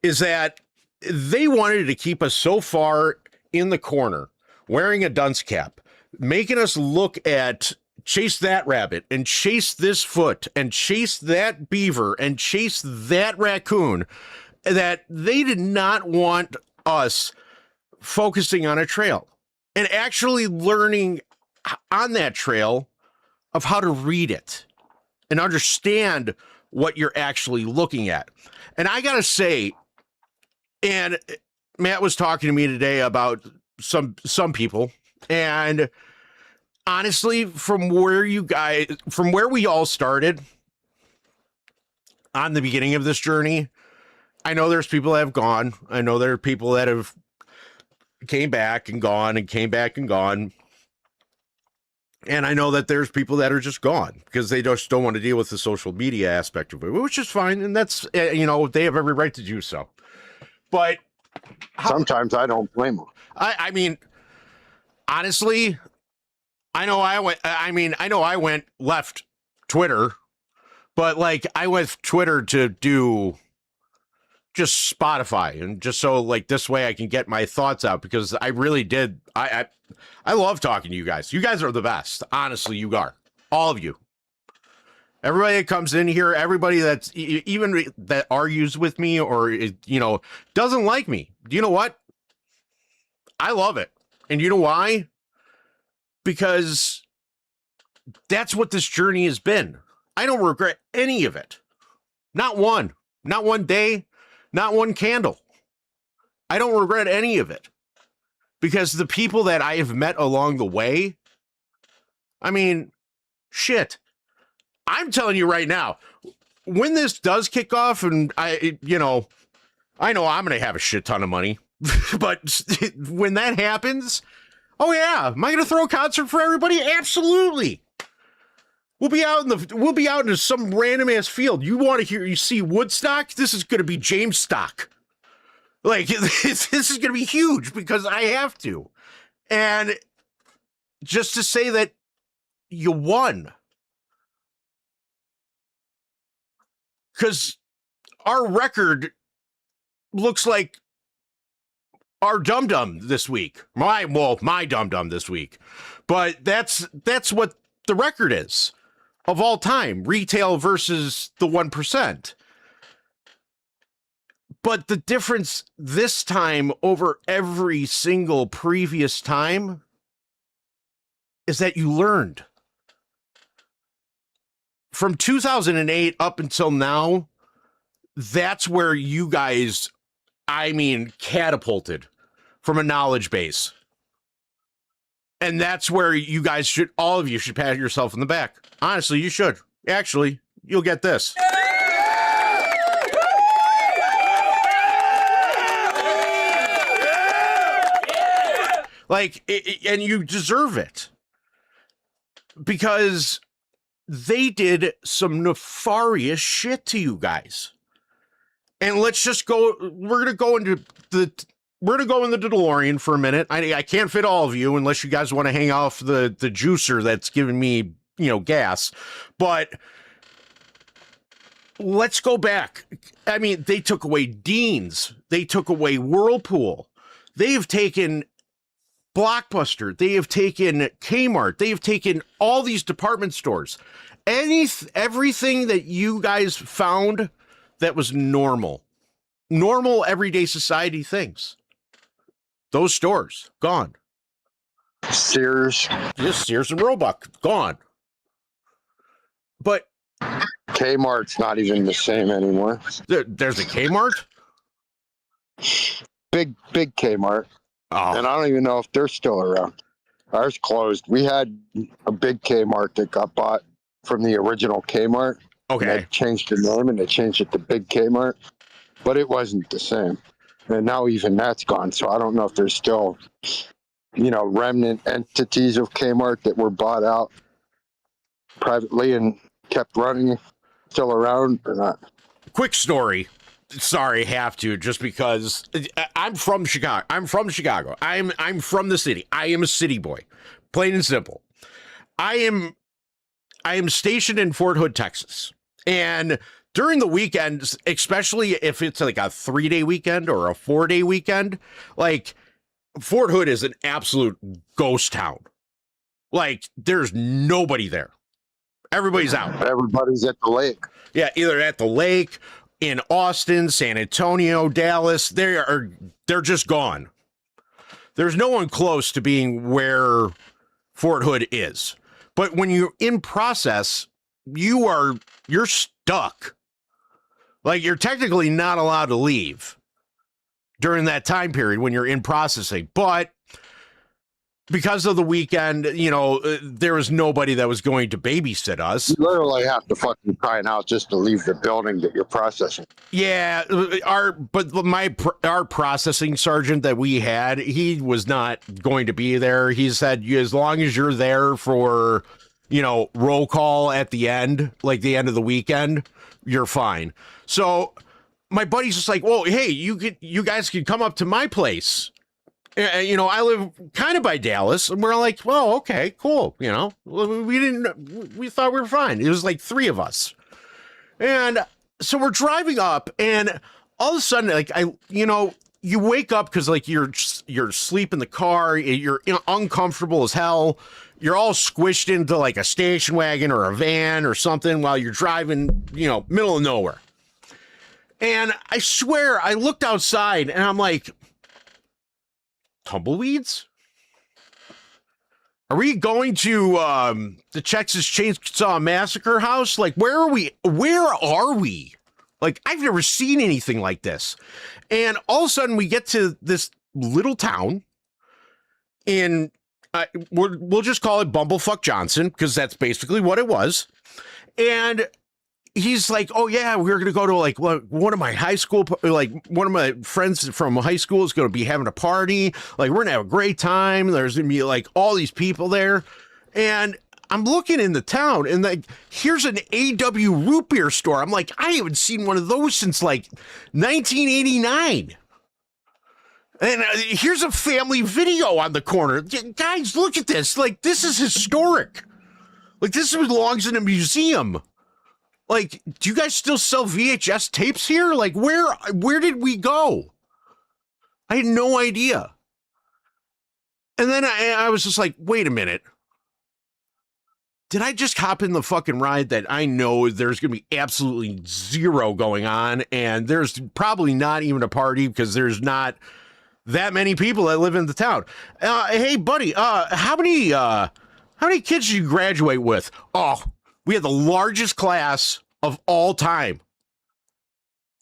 Speaker 4: is that they wanted to keep us so far in the corner, wearing a dunce cap, making us look at chase that rabbit and chase this foot and chase that beaver and chase that raccoon, that they did not want us focusing on a trail and actually learning on that trail of how to read it and understand what you're actually looking at. And I gotta say, and Matt was talking to me today about some people, and honestly, from where we all started on the beginning of this journey, I know there's people that have gone. I know there are people that have came back and gone and came back and gone. And I know that there's people that are just gone because they just don't want to deal with the social media aspect of it, which is fine. And that's, they have every right to do so. But
Speaker 5: sometimes I don't blame them.
Speaker 4: I mean, honestly, I know I went left Twitter, but like I went Twitter to do just Spotify, and just so like this way I can get my thoughts out, because I really did. I love talking to you guys. You guys are the best. Honestly, you are. All of you. Everybody that comes in here, everybody that's even that argues with me or, doesn't like me. Do you know what? I love it. And you know why? Because that's what this journey has been. I don't regret any of it. Not one. Not one day. Not one candle. I don't regret any of it. Because the people that I have met along the way, I mean, shit. I'm telling you right now, when this does kick off, and I know I'm going to have a shit ton of money, but when that happens, oh yeah, am I going to throw a concert for everybody? Absolutely. We'll be out in some random ass field. You see Woodstock? This is going to be James Stock. Like, this is going to be huge because I have to. And just to say that you won. Because our record looks like our dum-dum this week. My dum-dum this week. But that's what the record is of all time. Retail versus the 1%. But the difference this time over every single previous time is that you learned. From 2008 up until now, that's where you guys, catapulted from a knowledge base. And that's where you guys all of you should pat yourself in the back. Honestly, you should. Actually, you'll get this. And you deserve it. because they did some nefarious shit to you guys. And let's just go. We're gonna go into the DeLorean for a minute. I can't fit all of you unless you guys want to hang off the juicer that's giving me, gas. But let's go back. I mean, they took away Dean's. They took away Whirlpool. They have taken Blockbuster. They have taken Kmart. They have taken all these department stores. Everything that you guys found that was normal, everyday society things. Those stores, gone.
Speaker 5: Sears.
Speaker 4: Just Sears and Roebuck, gone. But
Speaker 5: Kmart's not even the same anymore.
Speaker 4: There's a Kmart?
Speaker 5: Big Kmart.
Speaker 4: Oh.
Speaker 5: And I don't even know if they're still around. Ours closed. We had a big Kmart that got bought from the original Kmart.
Speaker 4: Okay.
Speaker 5: They changed the name and they changed it to Big Kmart. But it wasn't the same. And now even that's gone. So I don't know if there's still, remnant entities of Kmart that were bought out privately and kept running, still around or not.
Speaker 4: Quick story. Sorry, have to, just because I'm from Chicago. I'm from the city. I am a city boy. Plain and simple. I am stationed in Fort Hood, Texas. And during the weekends, especially if it's like a 3-day weekend or a 4-day weekend, like Fort Hood is an absolute ghost town. Like there's nobody there. Everybody's out.
Speaker 5: Everybody's at the lake.
Speaker 4: Yeah, either at the lake, in Austin, San Antonio, Dallas. They're just gone. There's no one close to being where Fort Hood is. But when you're in process, you're stuck. Like you're technically not allowed to leave during that time period when you're in processing. But because of the weekend, there was nobody that was going to babysit us.
Speaker 5: You literally have to fucking cry out just to leave the building that you're processing.
Speaker 4: Yeah, our processing sergeant that we had, he was not going to be there. He said, as long as you're there for, roll call at the end, like the end of the weekend, you're fine. So my buddy's just like, well, hey, you guys could come up to my place. I live kind of by Dallas, and we're like, well, okay, cool. We thought we were fine. It was like 3 of us. And so we're driving up, and all of a sudden, like, you wake up because like you're asleep in the car, you're uncomfortable as hell. You're all squished into like a station wagon or a van or something while you're driving, middle of nowhere. And I swear I looked outside and I'm like, tumbleweeds? Are we going to the Texas Chainsaw Massacre house? Like, where are we? Like, I've never seen anything like this. And all of a sudden we get to this little town in, we'll just call it Bumblefuck Johnson, because that's basically what it was. And he's like, oh yeah, we're going to go to like one of my high school, like one of my friends from high school is going to be having a party. Like we're going to have a great time. There's going to be like all these people there. And I'm looking in the town and like, here's an AW root beer store. I'm like, I haven't seen one of those since like 1989. And here's a family video on the corner. Guys, look at this. Like, this is historic. Like, this belongs in a museum. Like, do you guys still sell VHS tapes here? Like, where did we go? I had no idea. And then I was just like, wait a minute. Did I just hop in the fucking ride that I know there's going to be absolutely zero going on, and there's probably not even a party because there's not that many people that live in the town? Hey, buddy, how many kids did you graduate with? Oh, we had the largest class of all time.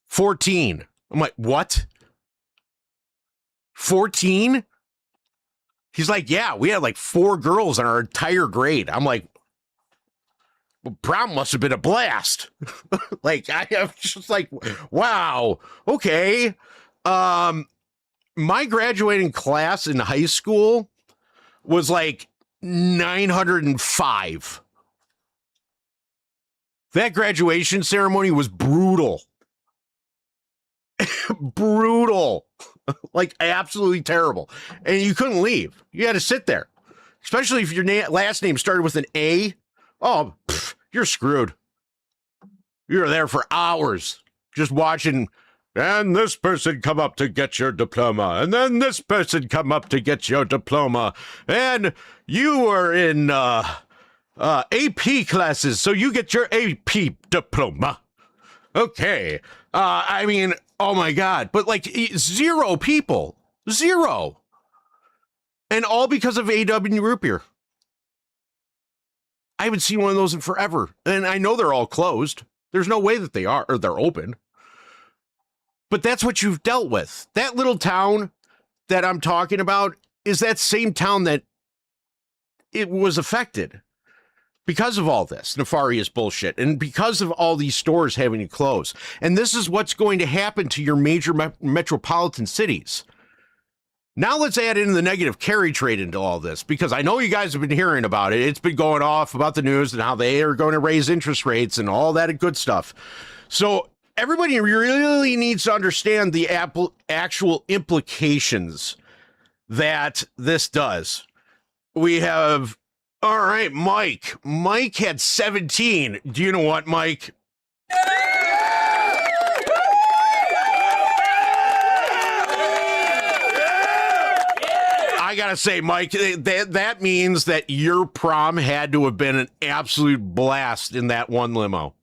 Speaker 4: 14. I'm like, what? 14? He's like, yeah, we had like 4 girls in our entire grade. I'm like, well, prom must have been a blast. Like, I was just like, wow, okay. My graduating class in high school was like 905. That graduation ceremony was brutal. Brutal. Like, absolutely terrible. And you couldn't leave. You had to sit there. Especially if your last name started with an A. Oh, you're screwed. You're there for hours just watching, and this person come up to get your diploma, and then this person come up to get your diploma, and you were in AP classes, so you get your AP diploma. Okay. I mean, oh my God. But like 0 people. 0. And all because of AW root beer. I haven't seen one of those in forever. And I know they're all closed. There's no way that they are, or they're open. But that's what you've dealt with. That little town that I'm talking about is that same town that it was affected because of all this nefarious bullshit and because of all these stores having to close. And this is what's going to happen to your major metropolitan cities. Now let's add in the negative carry trade into all this, because I know you guys have been hearing about it. It's been going off about the news and how they are going to raise interest rates and all that good stuff. So everybody really needs to understand the actual implications that this does. We have, all right, Mike. Mike had 17. Do you know what, Mike? I gotta say, Mike, that means that your prom had to have been an absolute blast in that one limo.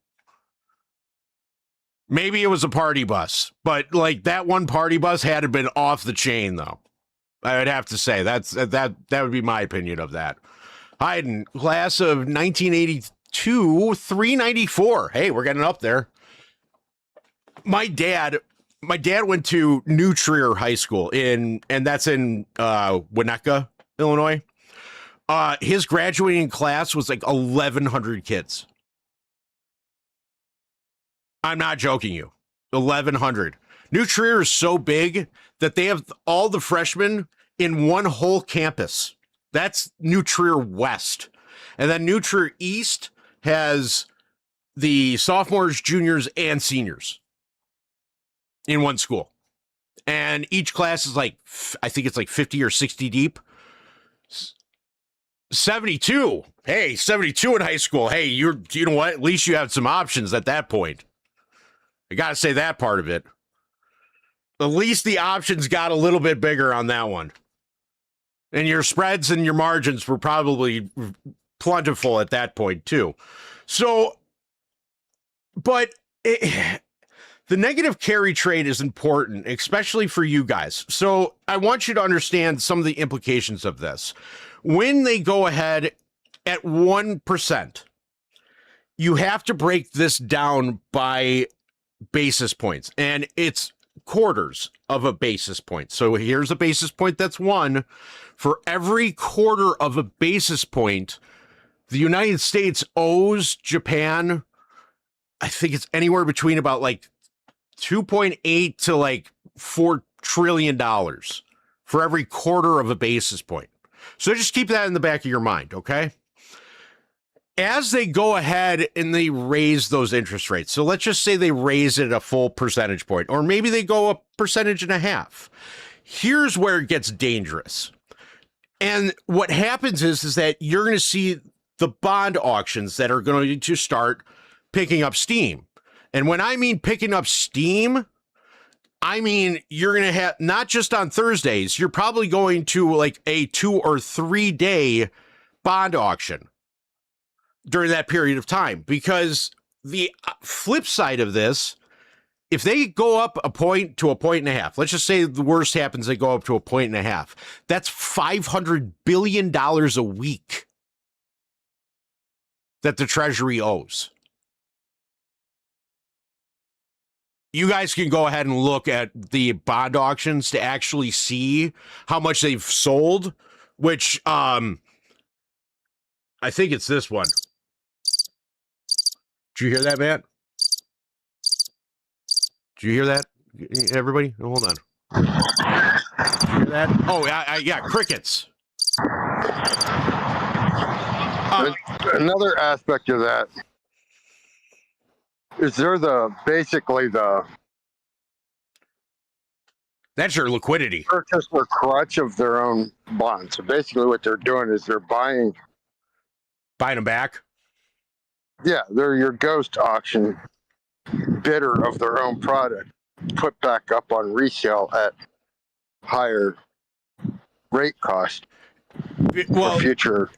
Speaker 4: Maybe it was a party bus, but like that one party bus had to have been off the chain, though. I would have to say that would be my opinion of that. Hayden, class of 1982, 394. Hey, we're getting up there. My dad went to New Trier High School and that's in Winnetka, Illinois. His graduating class was like 1,100 kids. I'm not joking you. 1,100. New Trier is so big that they have all the freshmen in one whole campus. That's New Trier West. And then New Trier East has the sophomores, juniors, and seniors in one school. And each class is like, I think it's like 50 or 60 deep. 72. Hey, 72 in high school. Hey, you know what? At least you have some options at that point. I got to say that part of it. At least the options got a little bit bigger on that one. And your spreads and your margins were probably plentiful at that point too. So, but the negative carry trade is important, especially for you guys. So I want you to understand some of the implications of this. When they go ahead at 1%, you have to break this down by basis points, and it's quarters of a basis point. So here's a basis point that's 1. For every quarter of a basis point, the United States owes Japan, I think it's anywhere between about like 2.8 to like $4 trillion for every quarter of a basis point. So just keep that in the back of your mind, okay? As they go ahead and they raise those interest rates, so let's just say they raise it a full percentage point, or maybe they go 1.5%. Here's where it gets dangerous. And what happens is that you're going to see the bond auctions that are going to start picking up steam. And when I mean picking up steam, I mean you're going to have, not just on Thursdays, you're probably going to like a 2 or 3 day bond auction during that period of time, because the flip side of this, if they go up a point to 1.5, let's just say the worst happens, they go up to 1.5, that's $500 billion a week that the Treasury owes. You guys can go ahead and look at the bond auctions to actually see how much they've sold, which I think it's this one. Did you hear that, Matt? Did you hear that, everybody? Hold on. Did you hear that? Oh, yeah, crickets.
Speaker 5: Another aspect of that is they're basically the
Speaker 4: that's your liquidity.
Speaker 5: purchase or crutch of their own bonds. So basically what they're doing is they're buying
Speaker 4: them back.
Speaker 5: Yeah, they're your ghost auction bidder of their own product, put back up on resale at higher rate cost for future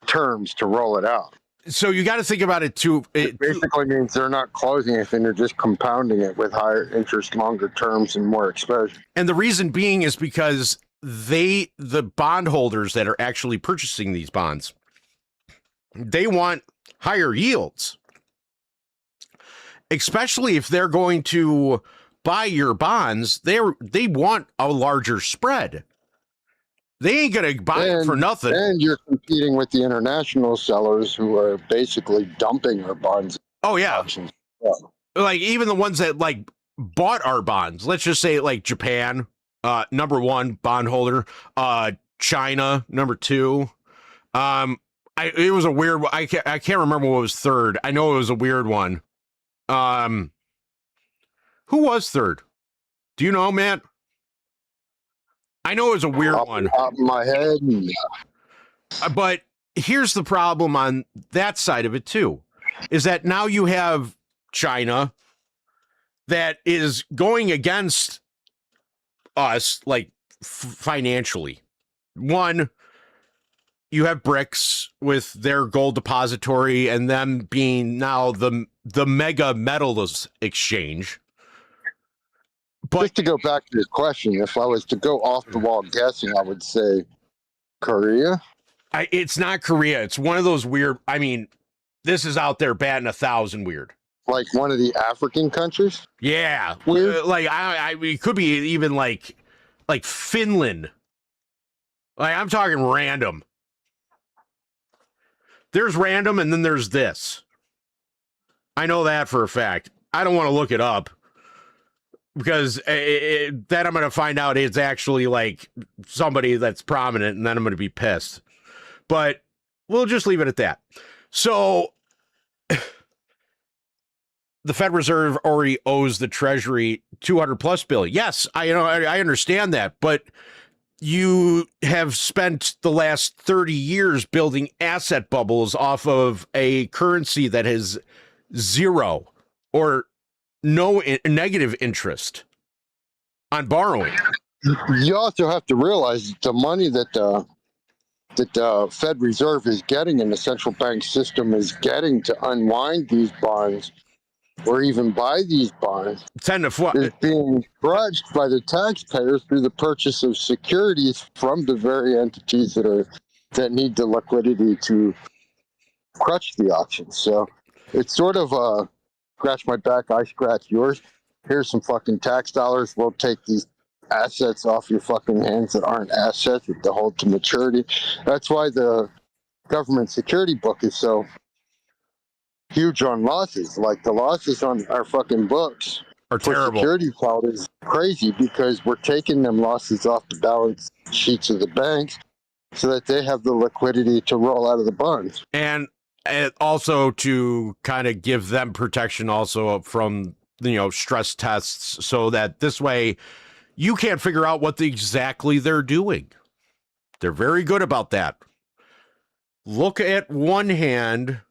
Speaker 5: terms to roll it out.
Speaker 4: So you got to think about it too.
Speaker 5: It basically means they're not closing anything; they're just compounding it with higher interest, longer terms, and more exposure.
Speaker 4: And the reason being is because the bondholders that are actually purchasing these bonds, they want higher yields, especially if they're going to buy your bonds. They want a larger spread. They ain't gonna buy it for nothing.
Speaker 5: And you're competing with the international sellers who are basically dumping our bonds.
Speaker 4: Oh yeah, like even the ones that like bought our bonds. Let's just say like Japan, number one bondholder, China, number two. It was a weird one. I can't remember what was third. I know it was a weird one. Who was third? Do you know, Matt? I know it was a weird one.
Speaker 5: Top of my head.
Speaker 4: But here's the problem on that side of it too, is that now you have China that is going against us, like financially. One, you have BRICS with their gold depository and them being now the mega metals exchange. But
Speaker 5: just to go back to your question, if I was to go off the wall guessing, I would say Korea.
Speaker 4: It's not Korea. It's one of those weird. I mean, this is out there batting 1,000 weird.
Speaker 5: Like one of the African countries.
Speaker 4: Yeah,
Speaker 5: weird.
Speaker 4: Like it could be even like Finland. Like I'm talking random. There's random, and then there's this. I know that for a fact. I don't want to look it up. Because that I'm going to find out it's actually like somebody that's prominent, and then I'm going to be pissed. But we'll just leave it at that. So the Fed Reserve already owes the Treasury $200+ billion. Yes, I understand that, but you have spent the last 30 years building asset bubbles off of a currency that has zero or no negative interest on borrowing.
Speaker 5: You also have to realize the money that the Fed Reserve is getting and the central bank system is getting to unwind these bonds or even buy these bonds
Speaker 4: 10 to 4
Speaker 5: is being grudged by the taxpayers through the purchase of securities from the very entities that need the liquidity to crutch the auction. So it's sort of a scratch my back, I scratch yours. Here's some fucking tax dollars. We'll take these assets off your fucking hands that aren't assets that hold to maturity. That's why the government security book is so huge on losses. Like the losses on our fucking books
Speaker 4: are terrible.
Speaker 5: Security fraud is crazy because we're taking them losses off the balance sheets of the banks so that they have the liquidity to roll out of the bonds.
Speaker 4: And also to kind of give them protection also from, stress tests so that this way you can't figure out what exactly they're doing. They're very good about that. Look at one hand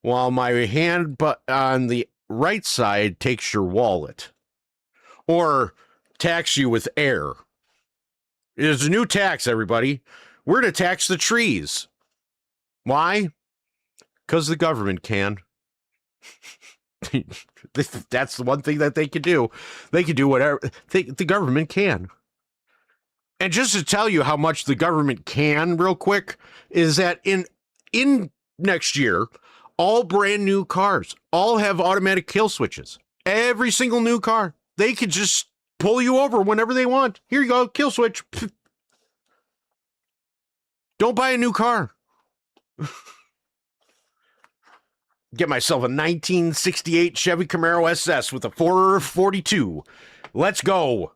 Speaker 4: while my hand on the right side takes your wallet or tax you with air. There's a new tax, everybody. We're to tax the trees. Why? Because the government can. That's the one thing that they can do. They can do whatever the government can. And just to tell you how much the government can real quick is that in next year, all brand new cars all have automatic kill switches. Every single new car. They could just pull you over whenever they want. Here you go, kill switch. Don't buy a new car. Get myself a 1968 Chevy Camaro SS with a 442. Let's go.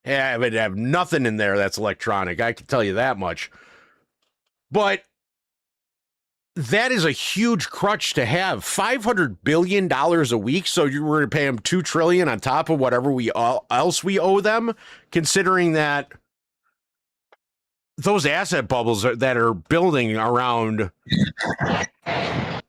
Speaker 4: Yeah, I would have nothing in there that's electronic. I can tell you that much. But that is a huge crutch to have. $500 billion a week. So you were going to pay them $2 trillion on top of whatever else we owe them, considering that those asset bubbles that are building around.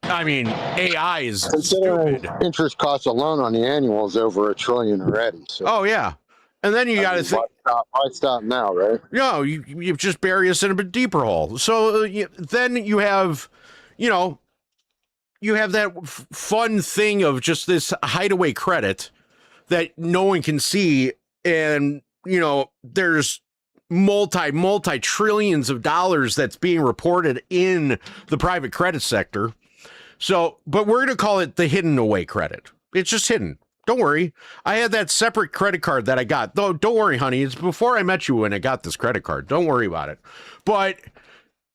Speaker 4: I mean, AI is stupid.
Speaker 5: Interest cost alone on the annual is over $1 trillion already. So.
Speaker 4: Oh yeah, and then you got to think.
Speaker 5: Why stop now, right?
Speaker 4: No, you just bury us in a bit deeper hole. So then you have, you have that fun thing of just this hideaway credit that no one can see, and there's multi trillions of dollars that's being reported in the private credit sector. So, but we're going to call it the hidden away credit. It's just hidden. Don't worry. I had that separate credit card that I got. Don't worry, honey. It's before I met you when I got this credit card. Don't worry about it. But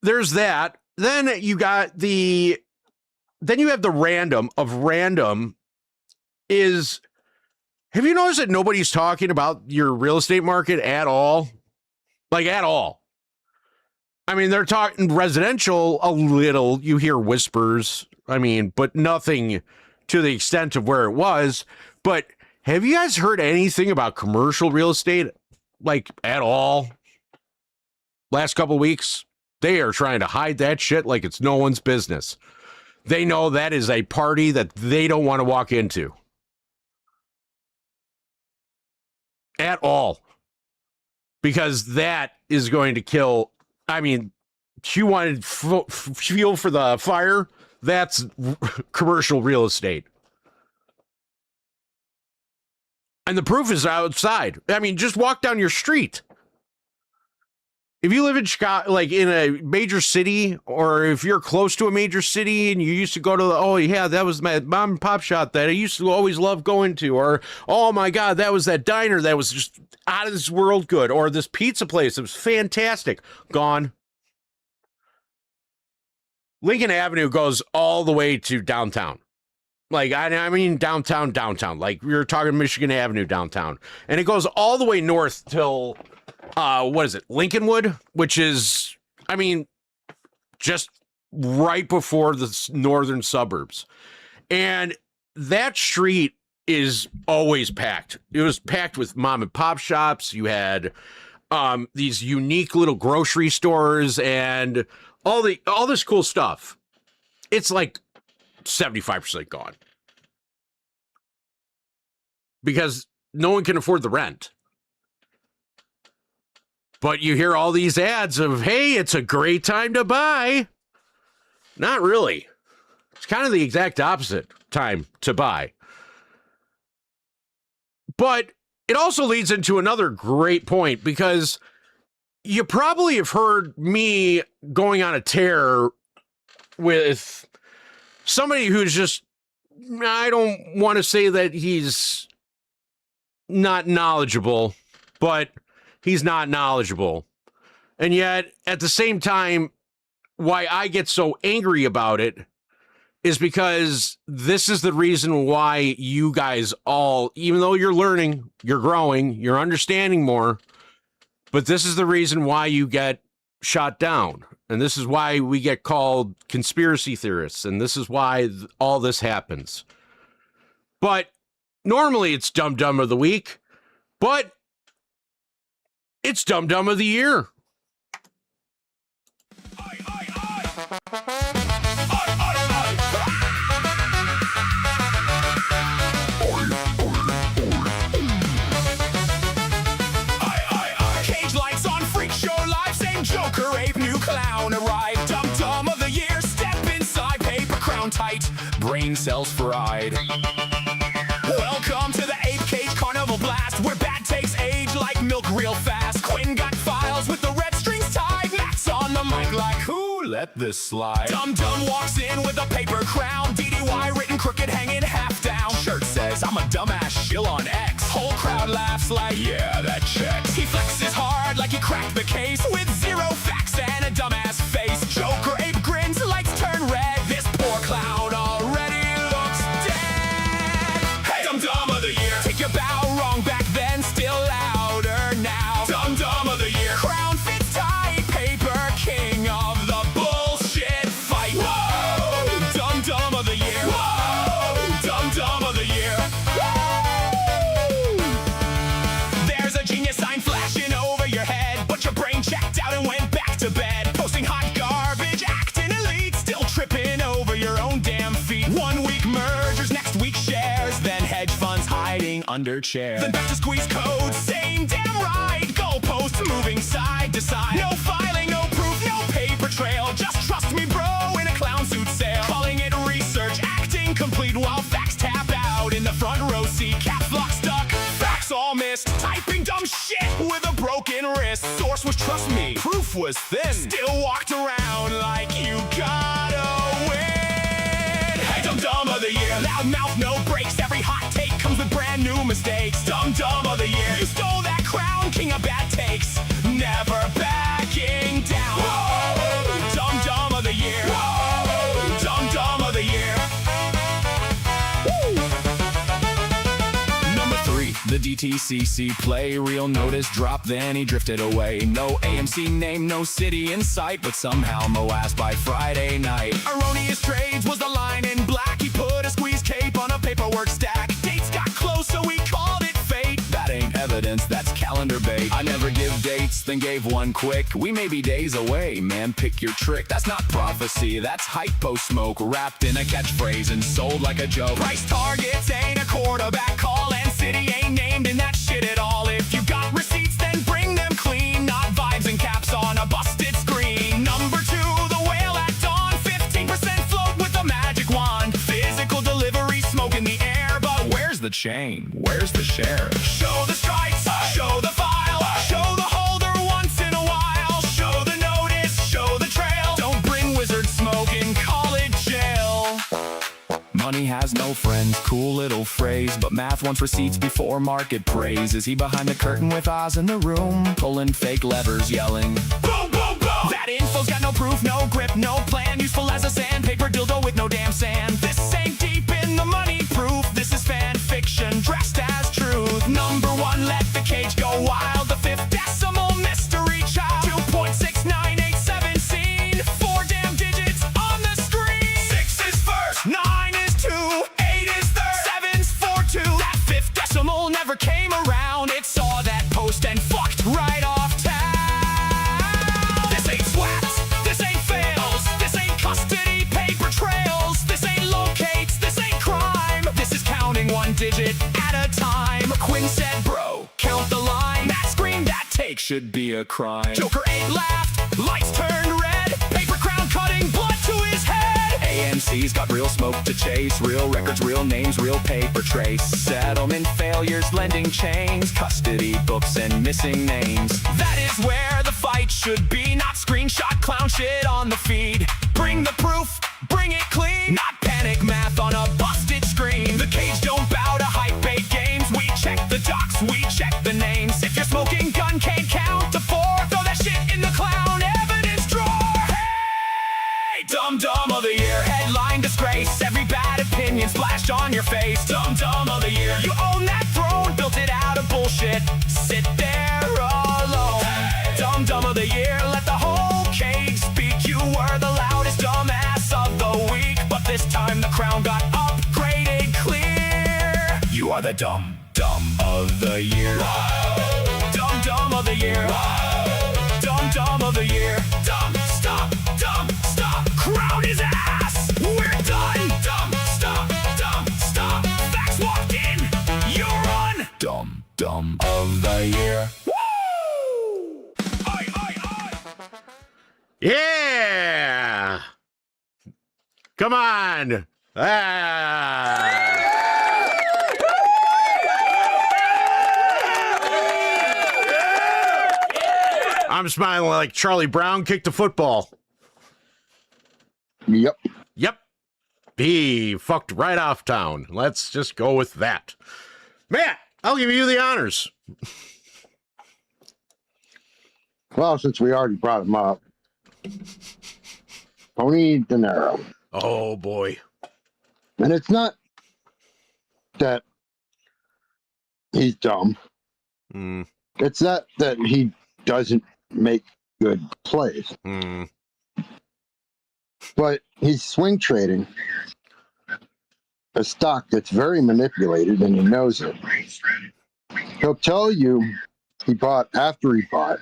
Speaker 4: there's that. Then you have the random of random is, have you noticed that nobody's talking about your real estate market at all? Like at all. I mean, they're talking residential a little. You hear whispers. I mean, but nothing to the extent of where it was. But have you guys heard anything about commercial real estate, like at all? Last couple of weeks, they are trying to hide that shit like it's no one's business. They know that is a party that they don't want to walk into. At all. Because that is going to kill. I mean, you wanted fuel for the fire? That's commercial real estate. And the proof is outside. I mean, just walk down your street. If you live in Chicago, like in a major city, or if you're close to a major city and you used to go to, that was my mom and pop shop that I used to always love going to, or, oh my God, that was that diner that was just out of this world good, or this pizza place that was fantastic. Gone. Lincoln Avenue goes all the way to downtown. Like, I mean, downtown. Like, we were talking Michigan Avenue downtown. And it goes all the way north till, Lincolnwood? Which is, I mean, just right before the northern suburbs. And that street is always packed. It was packed with mom and pop shops. You had these unique little grocery stores and all this cool stuff. It's like 75% gone because no one can afford the rent. But you hear all these ads of, hey, it's a great time to buy. Not really. It's kind of the exact opposite time to buy. But it also leads into another great point, because you probably have heard me going on a tear with somebody who's just, I don't want to say that he's not knowledgeable, but he's not knowledgeable. And yet, at the same time, why I get so angry about it is because this is the reason why you guys all, even though you're learning, you're growing, you're understanding more, but this is the reason why you get shot down. And this is why we get called conspiracy theorists. And this is why all this happens. But normally it's Dum Dum of the Week, but it's Dum Dum of the Year.
Speaker 1: Cage lights on, freak show live, same Joker, ape, new clown arrived. Dum Dum of the Year, step inside, paper crown tight, brain cells fried. Welcome to the Ape Cage Carnival Blast, where bad takes age like milk real fast. Quinn got files with the red strings tied, Matt's on the mic like, who let this slide? Dum Dum walks in with a paper crown, DDY written crooked hanging half down. Shirt says, I'm a dumbass shill on X. Whole crowd laughs like, yeah, that checks. He flexes hard like he cracked the case with zero facts and a dumbass face. Joker ape grins, lights turn red. This poor clown already looks dead. Hey, Dum Dum of the Year. Take your bow, wrong back then, still louder now. Dum Dum of the Year. Crown fits tight, paper king of the book.
Speaker 8: under chair.
Speaker 9: Then back to squeeze code, same damn right. Goalposts moving side to side. No filing, no proof, no paper trail. Just trust me, bro, in a clown suit sale. Calling it research, acting complete while facts tap out. In the front row seat, caps lock stuck, facts all missed. Typing dumb shit with a broken wrist. Source was trust me, proof was thin. Still walked around like you gotta win. Hey, dumb of the year, loud mouth, no breaks. Every hot take comes with brand new mistakes. Dumb of the year, you stole that crown, king of bad takes. Never backing down. Whoa. Dumb of the year. Whoa. Dumb of the year. Woo.
Speaker 8: Number 3, the DTCC play. Real notice drop, then he drifted away. No AMC name, no city in sight, but somehow Mo asked by Friday night.
Speaker 9: Erroneous trades was the line in black. He put a squeeze cape on a paperwork stack. Dates got close, so we called it fate.
Speaker 8: That ain't evidence, that's calendar bait. I never give dates, then gave one quick. We may be days away, man, pick your trick. That's not prophecy, that's hypo smoke, wrapped in a catchphrase and sold like a joke.
Speaker 9: Price targets ain't a quarterback call, and city ain't named in that shit at all. If you got receipts, then bring them clean, not vibes and caps on a busted screen. Number 2, the whale at dawn, 15% float with a magic wand. Physical delivery, smoke in the air, but
Speaker 8: Where's the chain? Where's the share?
Speaker 9: show the stripes, show the file, show the holder once in a while, show the notice, show the trail. Don't bring wizard smoke and call it jail.
Speaker 8: Money has no friends, cool little phrase, but math wants receipts before market praise. Is he behind the curtain with Oz in the room, pulling fake levers, yelling,
Speaker 9: Boom, boom, boom! That info's got no proof, no grip, no plan. Useful as a sandpaper dildo with no damn sand. This ain't deep in the money proof. This is fan fiction dressed as truth. Number 1, let the cage go wild. The 5th decimal mystery child. 2.6987 scene. 4 damn digits on the screen. 6 is first, 9 is 2, 8 is third, 7's 4-2. That 5th decimal never came around. It saw that post and fucked right off town. This ain't swaps, this ain't fails, this ain't custody paper trails, this ain't locates, this ain't crime. This is counting 1 digit at a time. Quinn said, bro, count the line. Matt screamed, that take should be a crime. Joker 8 laughed, lights turned red, paper crown cutting blood to his head.
Speaker 8: AMC's got real smoke to chase, real records, real names, real paper trace. Settlement failures, lending chains, custody books, and missing names.
Speaker 9: That is where the fight should be, not screenshot clown shit on the feed. Bring the proof, bring it clean, not panic math on a busted screen. The cage don't bow to hype bait games. We check the docs, we check the names. If your smoking gun can't count to 4, throw that shit in the clown evidence drawer. Hey, dumb of the year, headline disgrace. Every bad opinion splashed on your face. Dumb of the year, you own that throne, built it out of bullshit. Sit there alone. Hey. Dumb of the year, let the whole cage speak. You were the loudest dumbass of the week, but this time the crown got upgraded clear.
Speaker 8: You are the dumb of the year.
Speaker 9: Whoa. Dumb of the year. Whoa. Dumb of the year. Dumb stop. Crown his ass. We're done. Dumb stop. Facts walked in. You run.
Speaker 8: Dumb of the year.
Speaker 9: Woo! Aye.
Speaker 4: Yeah! Come on! I'm smiling like Charlie Brown kicked the football.
Speaker 5: Yep.
Speaker 4: Yep. He fucked right off town. Let's just go with that. Matt, I'll give you the honors.
Speaker 5: Well, since we already brought him up, Tony De Niro.
Speaker 4: Oh, boy.
Speaker 5: And it's not that he's dumb. It's not that he doesn't make good plays. But he's swing trading a stock that's very manipulated, and he knows it. He'll tell you he bought after he bought,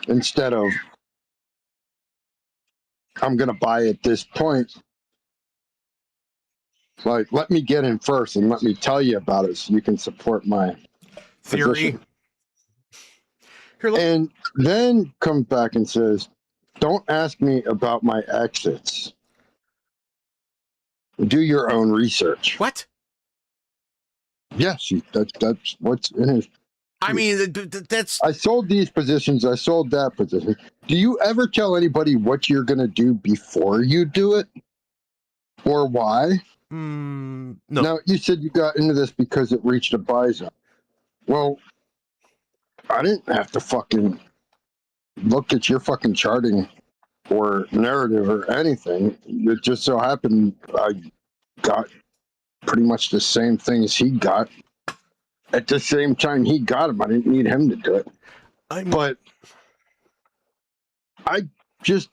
Speaker 5: instead of, I'm going to buy at this point Like, let me get in first and let me tell you about it so you can support my
Speaker 4: theory.
Speaker 5: Here, and then comes back and says, don't ask me about my exits. Do your own research.
Speaker 4: What?
Speaker 5: Yes, that's what's in his.
Speaker 4: I mean, that's.
Speaker 5: I sold these positions. I sold that position. Do you ever tell anybody what you're going to do before you do it? Or why?
Speaker 4: No.
Speaker 5: Now, you said you got into this because it reached a buy zone. Well, I didn't have to fucking look at your fucking charting or narrative or anything. It just so happened I got pretty much the same thing as he got at the same time he got him. I didn't need him to do it. But I just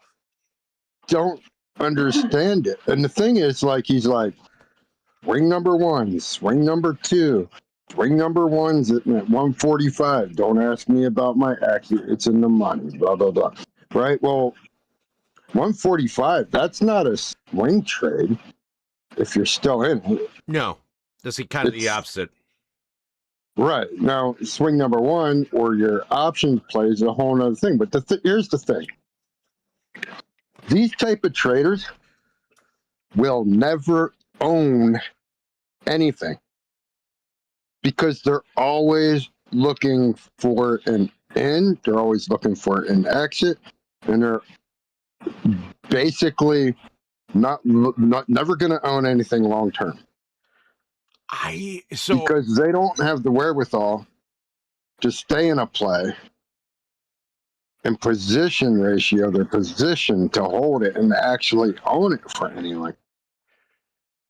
Speaker 5: don't understand it. And the thing is, like, he's like, swing number one, swing number two, swing number one's at 145. Don't ask me about my exit. It's in the money, blah, blah, blah. Right? Well, 145, that's not a swing trade if you're still in it.
Speaker 4: No, that's kind of the opposite.
Speaker 5: Right. Now, swing number one or your options play is a whole other thing. But here's the thing. These type of traders will never own anything because they're always looking for an in, they're always looking for an exit, and they're basically never going to own anything long term. Because they don't have the wherewithal to stay in a play and position ratio their position to hold it and actually own it for any length.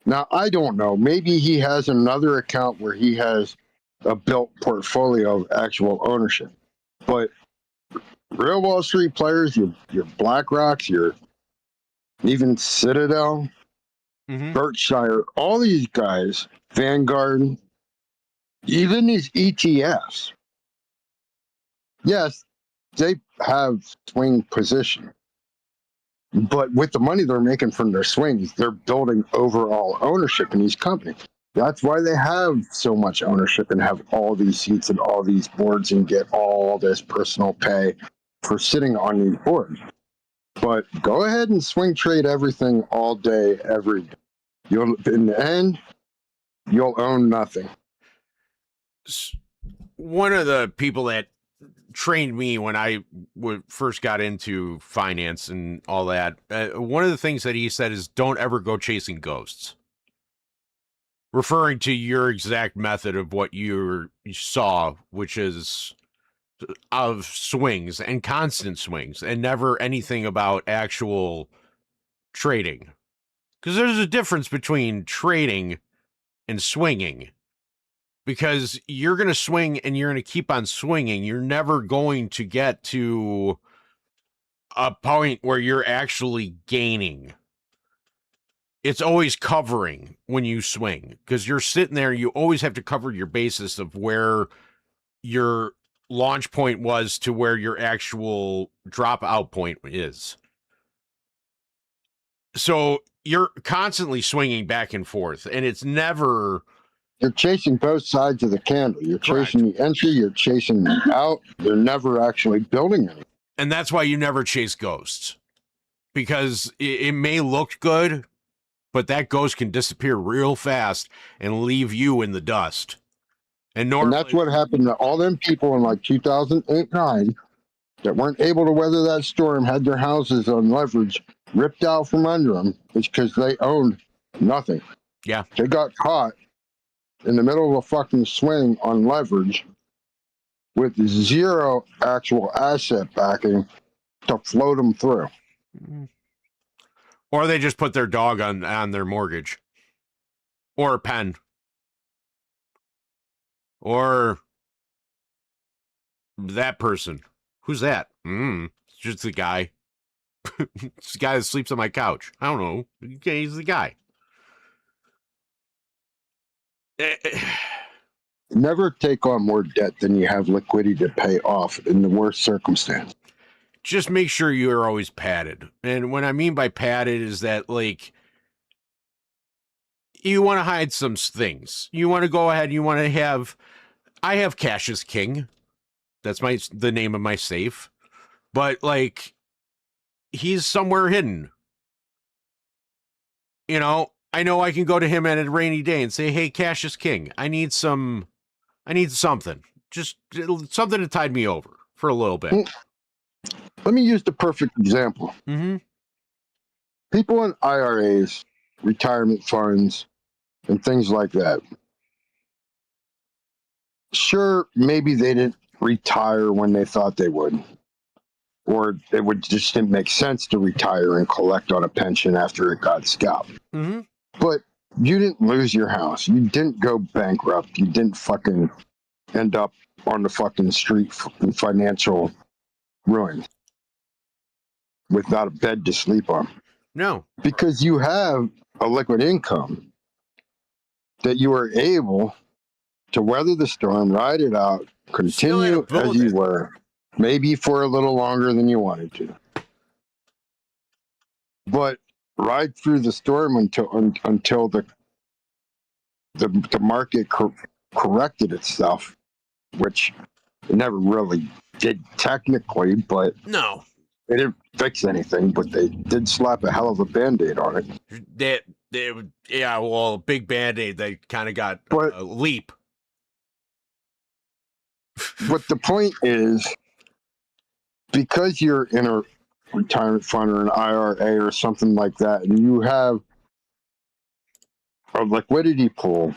Speaker 5: Now, I don't know. Maybe he has another account where he has a built portfolio of actual ownership. But real Wall Street players, your BlackRocks, your even Citadel, Berkshire, all these guys, Vanguard, even these ETFs, yes, they have swing position. But with the money they're making from their swings, they're building overall ownership in these companies. That's why they have so much ownership and have all these seats and all these boards and get all this personal pay for sitting on these boards. But go ahead and swing trade everything all day, every day. In the end, you'll own nothing.
Speaker 4: One of the people that trained me when I first got into finance and all that, one of the things that he said is don't ever go chasing ghosts. Referring to your exact method of what you saw, which is of swings and constant swings and never anything about actual trading. Because there's a difference between trading and swinging. Because you're going to swing and you're going to keep on swinging. You're never going to get to a point where you're actually gaining. It's always covering when you swing. Because you're sitting there, you always have to cover your basis of where your launch point was to where your actual drop out point is. So you're constantly swinging back and forth, and it's never...
Speaker 5: You're chasing both sides of the candle. You're chasing the entry, you're chasing the out. You're never actually building anything.
Speaker 4: And that's why you never chase ghosts. Because it may look good, but that ghost can disappear real fast and leave you in the dust. And
Speaker 5: that's what happened to all them people in like 2008-9 that weren't able to weather that storm, had their houses on leverage ripped out from under them. It's because they owned nothing.
Speaker 4: Yeah.
Speaker 5: They got caught in the middle of a fucking swing on leverage with zero actual asset backing to float them through.
Speaker 4: Or they just put their dog on their mortgage. Or a pen. Or that person. Who's that? It's just the guy. It's the guy that sleeps on my couch. I don't know. He's the guy.
Speaker 5: Never take on more debt than you have liquidity to pay off in the worst circumstance.
Speaker 4: Just make sure you're always padded. And what I mean by padded is that, like, you want to hide some things. You want to go ahead. You want to have. I have cash is king. That's the name of my safe. But like, he's somewhere hidden. You know I can go to him at a rainy day and say, "Hey, cash is king. I need something. Just something to tide me over for a little bit."
Speaker 5: Let me use the perfect example.
Speaker 4: Mm-hmm.
Speaker 5: People in IRAs, retirement funds, and things like that. Sure, maybe they didn't retire when they thought they would. Or it just didn't make sense to retire and collect on a pension after it got scalped.
Speaker 4: Mm-hmm.
Speaker 5: But you didn't lose your house. You didn't go bankrupt. You didn't fucking end up on the fucking street in financial ruin without a bed to sleep on.
Speaker 4: No.
Speaker 5: Because you have a liquid income that you are able to weather the storm, ride it out, continue as you were, maybe for a little longer than you wanted to. But ride through the storm until the market corrected itself, which it never really did technically, but
Speaker 4: No.
Speaker 5: they didn't fix anything, but they did slap a hell of a Band-Aid on it.
Speaker 4: Yeah, well, a big Band-Aid, they kind of got a leap.
Speaker 5: But the point is, because you're in a retirement fund or an IRA or something like that, and you have a liquidity pool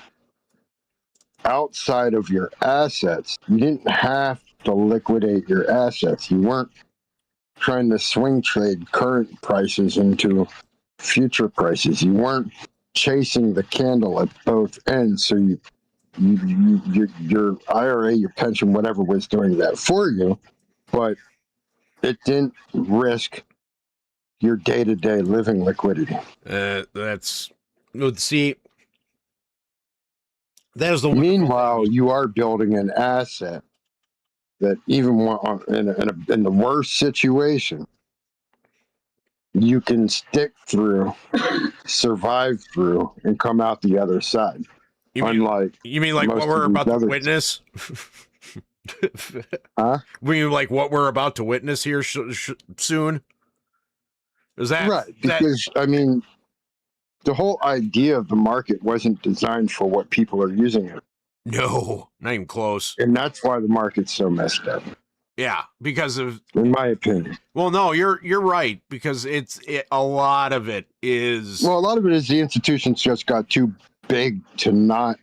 Speaker 5: outside of your assets, you didn't have to liquidate your assets. You weren't trying to swing trade current prices into future prices. You weren't chasing the candle at both ends. So your IRA, your pension, whatever was doing that for you, but it didn't risk your day-to-day living liquidity.
Speaker 4: Let's see. That is the
Speaker 5: Meanwhile, you are building an asset that even in the worst situation, you can stick through, survive through, and come out the other side.
Speaker 4: You mean like what we're about to witness?
Speaker 5: Huh?
Speaker 4: We mean like what we're about to witness here soon? Is that
Speaker 5: right? Because I mean, the whole idea of the market wasn't designed for what people are using it.
Speaker 4: No, not even close.
Speaker 5: And that's why the market's so messed up.
Speaker 4: Yeah, because of,
Speaker 5: in my opinion.
Speaker 4: Well, no, you're right, because a lot of it is.
Speaker 5: Well, a lot of it is the institutions just got too big to not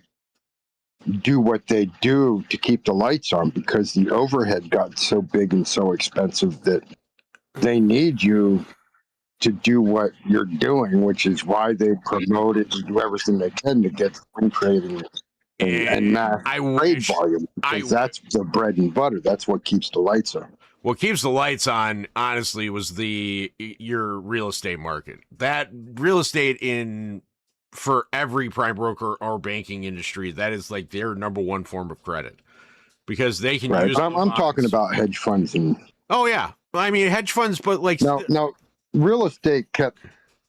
Speaker 5: do what they do to keep the lights on, because the overhead got so big and so expensive that they need you to do what you're doing, which is why they promote it and do everything they can to get swing trading and mass trade volume, because that's the bread and butter. That's what keeps the lights on.
Speaker 4: What keeps the lights on, honestly, was your real estate market. That real estate for every prime broker or banking industry, that is like their number one form of credit, because they can use.
Speaker 5: I'm talking about hedge funds and.
Speaker 4: Oh yeah, I mean hedge funds, but like
Speaker 5: no, real estate kept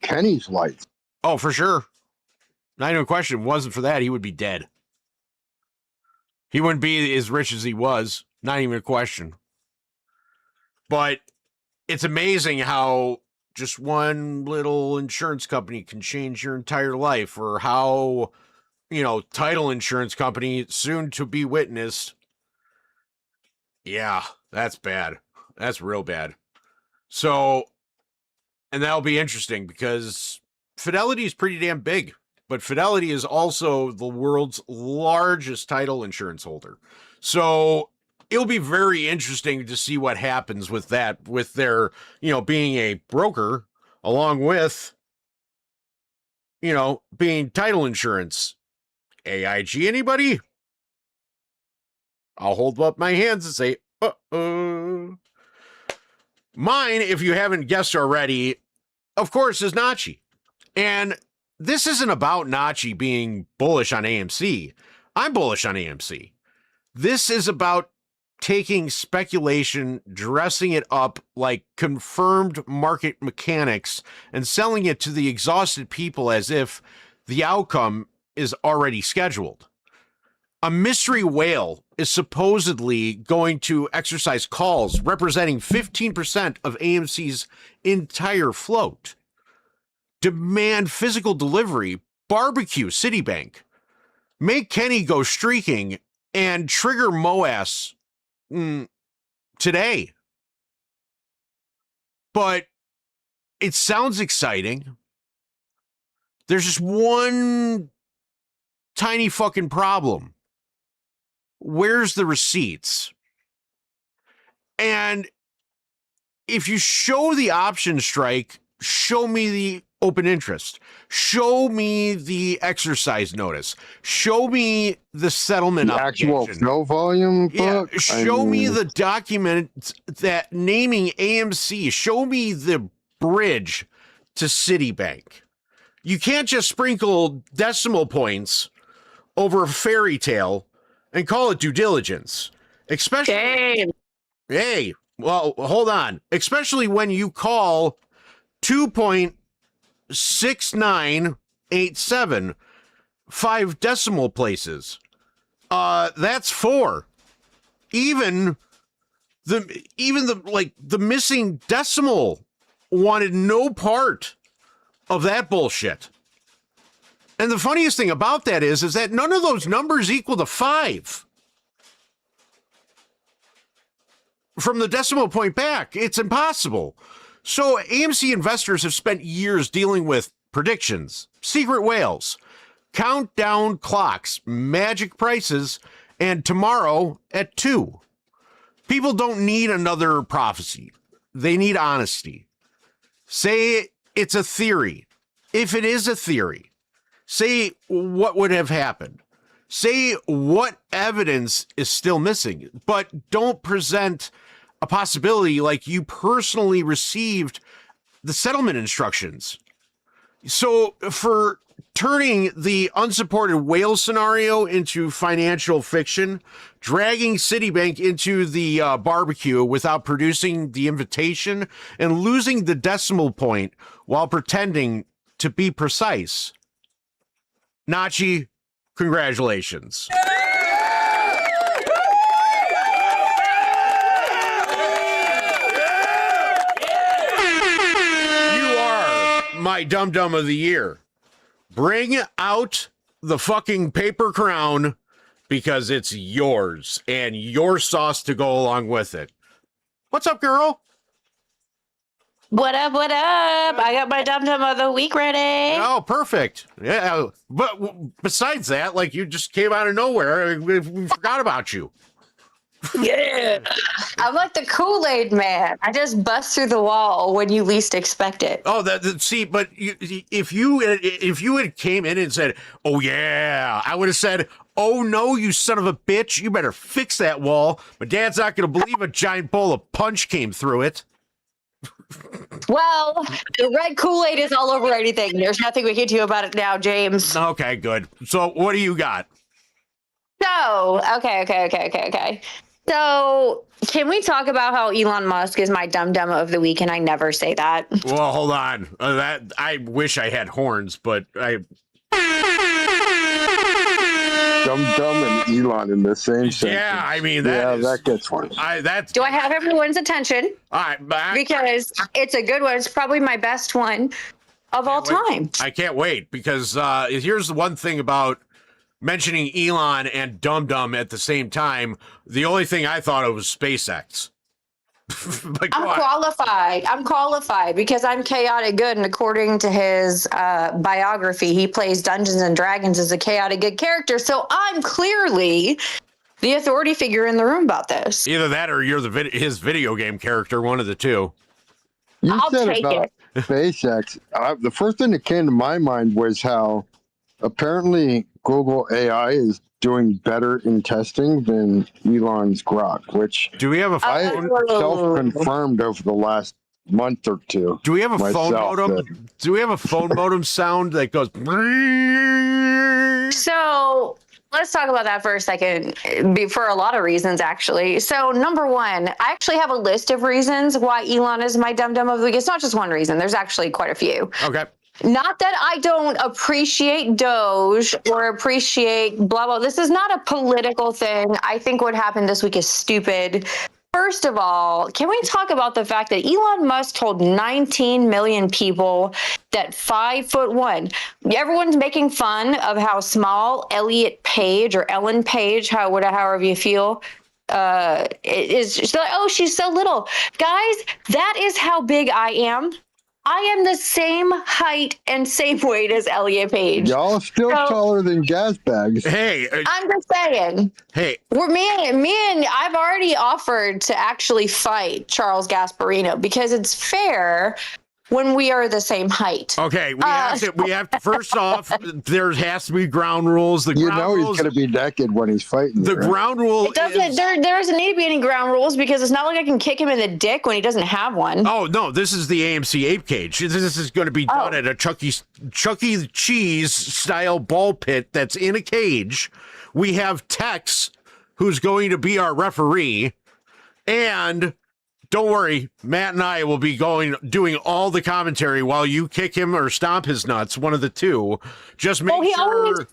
Speaker 5: Kenny's lights.
Speaker 4: Oh, for sure. Not even a question. If it wasn't for that, he would be dead. He wouldn't be as rich as he was. Not even a question. But it's amazing how just one little insurance company can change your entire life, or how, title insurance company soon to be witnessed. Yeah, that's bad. That's real bad. So, and that'll be interesting because Fidelity is pretty damn big. But Fidelity is also the world's largest title insurance holder. So it'll be very interesting to see what happens with that, with their, being a broker, along with, being title insurance. AIG, anybody? I'll hold up my hands and say, uh-oh. Mine, if you haven't guessed already, of course, is Nachi. And this isn't about Nachi being bullish on AMC. I'm bullish on AMC. This is about taking speculation, dressing it up like confirmed market mechanics, and selling it to the exhausted people as if the outcome is already scheduled. A mystery whale is supposedly going to exercise calls representing 15% of AMC's entire float. Demand physical delivery, barbecue Citibank, make Kenny go streaking, and trigger MOAS today. But it sounds exciting. There's just one tiny fucking problem. Where's the receipts? And if you show the option strike, show me the open interest. Show me the exercise notice. Show me the settlement
Speaker 5: the actual
Speaker 4: obligation.
Speaker 5: no volume book.
Speaker 4: Yeah, show me the document that naming AMC. Show me the bridge to Citibank. You can't just sprinkle decimal points over a fairy tale and call it due diligence. Especially, hey, well, hold on. Especially when you call 2.6987 5 decimal places. That's 4. Even the missing decimal wanted no part of that bullshit. And the funniest thing about that is that none of those numbers equal to 5. From the decimal point back, it's impossible. So AMC investors have spent years dealing with predictions, secret whales, countdown clocks, magic prices, and tomorrow at 2. People don't need another prophecy. They need honesty. Say it's a theory. If it is a theory, say what would have happened. Say what evidence is still missing, but don't present a possibility like you personally received the settlement instructions. So for turning the unsupported whale scenario into financial fiction, dragging Citibank into the barbecue without producing the invitation, and losing the decimal point while pretending to be precise. Nachi, congratulations. You are my dum-dum of the year. Bring out the fucking paper crown because it's yours and your sauce to go along with it. What's up, girl?
Speaker 10: What up, what up? I got my dum-dum of the week ready.
Speaker 4: Oh, perfect. Yeah, but besides that, like, you just came out of nowhere. We forgot about you.
Speaker 10: Yeah. I'm like the Kool-Aid man. I just bust through the wall when you least expect it.
Speaker 4: Oh, see, but if you had came in and said, "Oh yeah," I would have said, "Oh no, you son of a bitch! You better fix that wall." My dad's not going to believe a giant bowl of punch came through it.
Speaker 10: Well, the red Kool-Aid is all over anything. There's nothing we can do about it now, James.
Speaker 4: Okay, good. So what do you got?
Speaker 10: So, okay. So, can we talk about how Elon Musk is my dum-dum of the week, and I never say that?
Speaker 4: Well, hold on. That I wish I had horns, but I...
Speaker 5: Dum-dum and Elon in the same sentence.
Speaker 4: Yeah, I mean,
Speaker 5: that gets one.
Speaker 10: Do I have everyone's attention?
Speaker 4: All right,
Speaker 10: because it's a good one. It's probably my best one of all time.
Speaker 4: I can't wait, because here's the one thing about mentioning Elon and Dum-Dum at the same time. The only thing I thought of was SpaceX.
Speaker 10: I'm qualified because I'm chaotic good, and according to his biography, he plays Dungeons and Dragons as a chaotic good character. So I'm clearly the authority figure in the room about this.
Speaker 4: Either that or you're his video game character, one of the two.
Speaker 10: I'll take it.
Speaker 5: SpaceX. The first thing that came to my mind was how apparently Google AI is doing better in testing than Elon's Grok, which
Speaker 4: do we have a
Speaker 5: I self-confirmed over the last month or two.
Speaker 4: Do we have a phone modem? Do we have a phone modem sound that goes?
Speaker 10: So let's talk about that for a second, for a lot of reasons, actually. So number one, I actually have a list of reasons why Elon is my dum-dum of the week. It's not just one reason. There's actually quite a few.
Speaker 4: Okay.
Speaker 10: Not that I don't appreciate Doge or appreciate blah, blah. This is not a political thing. I think what happened this week is stupid. First of all, can we talk about the fact that Elon Musk told 19 million people that 5'1", everyone's making fun of how small Elliot Page or Ellen Page, however you feel, is. She's like, oh, she's so little. Guys, that is how big I am. I am the same height and same weight as Elliot Page.
Speaker 5: Y'all are still taller than gas bags.
Speaker 4: Hey,
Speaker 10: I'm just saying.
Speaker 4: Hey,
Speaker 10: Me and I've already offered to actually fight Charles Gasparino because it's fair when we are the same height.
Speaker 4: okay, we have to first off, there has to be ground rules.
Speaker 5: He's going to be naked when he's fighting.
Speaker 4: The ground rule
Speaker 10: There doesn't need to be any ground rules because it's not like I can kick him in the dick when he doesn't have one.
Speaker 4: Oh, no, this is the AMC Ape Cage. This is going to be done at a Chuck E. Cheese style ball pit that's in a cage. We have Tex, who's going to be our referee, and don't worry, Matt and I will be doing all the commentary while you kick him or stomp his nuts, one of the two. Just make sure.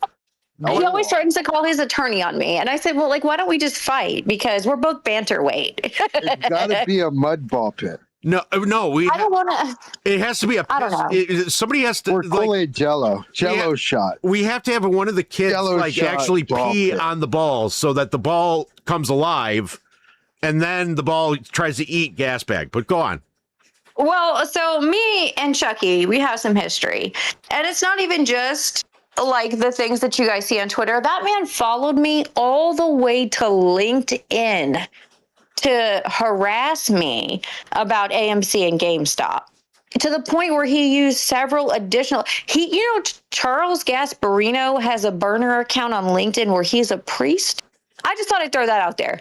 Speaker 10: He always threatens to call his attorney on me. And I said, well, why don't we just fight? Because we're both banterweight.
Speaker 5: It's got to be a mud ball pit.
Speaker 4: No,
Speaker 10: I don't want to.
Speaker 4: It has to be
Speaker 10: I don't know.
Speaker 4: Somebody has to.
Speaker 5: Or Kool-Aid Jello shot.
Speaker 4: We have to have one of the kids actually pee
Speaker 5: pit
Speaker 4: on the ball so that the ball comes alive. And then the ball tries to eat gas bag. But go on.
Speaker 10: Well, so me and Chucky, we have some history. And it's not even just like the things that you guys see on Twitter. That man followed me all the way to LinkedIn to harass me about AMC and GameStop. To the point where he used several additional. Charles Gasparino has a burner account on LinkedIn where he's a priest. I just thought I'd throw that out there.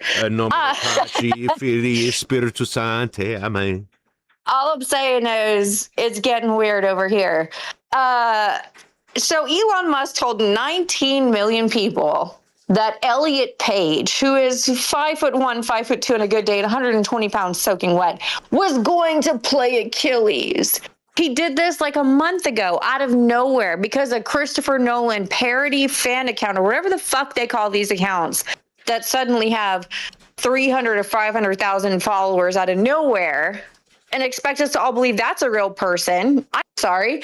Speaker 10: All I'm saying is it's getting weird over here. So Elon Musk told 19 million people that Elliot Page, who is 5'1", 5'2" on a good day, and 120 pounds soaking wet, was going to play Achilles. He did this like a month ago out of nowhere because a Christopher Nolan parody fan account or whatever the fuck they call these accounts that suddenly have 300 or 500,000 followers out of nowhere and expect us to all believe that's a real person. I'm sorry.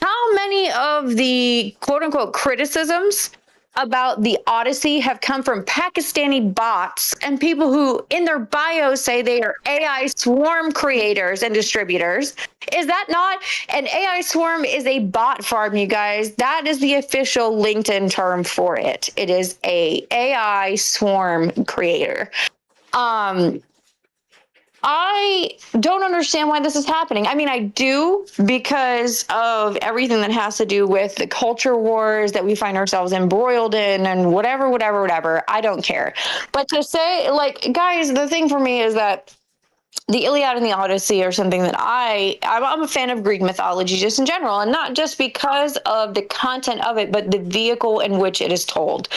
Speaker 10: How many of the quote unquote criticisms about the Odyssey have come from Pakistani bots and people who in their bio say they are AI swarm creators and distributors? Is that not an AI swarm? Is a bot farm, you guys. That is the official LinkedIn term for it. It is a AI swarm creator. I don't understand why this is happening. I mean, I do because of everything that has to do with the culture wars that we find ourselves embroiled in and whatever. I don't care. But to say, guys, the thing for me is that the Iliad and the Odyssey are something that I'm a fan of Greek mythology just in general, and not just because of the content of it, but the vehicle in which it is told.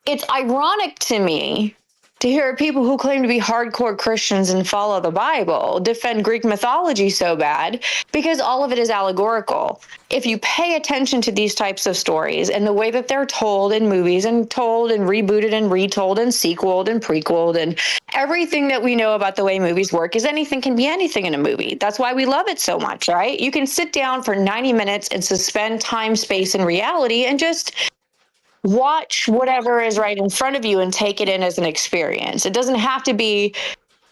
Speaker 10: It's ironic to me to hear people who claim to be hardcore Christians and follow the Bible defend Greek mythology so bad because all of it is allegorical. If you pay attention to these types of stories and the way that they're told in movies and told and rebooted and retold and sequeled and prequeled and everything that we know about the way movies work is anything can be anything in a movie. That's why we love it so much, right? You can sit down for 90 minutes and suspend time, space, and reality and just watch whatever is right in front of you and take it in as an experience. It doesn't have to be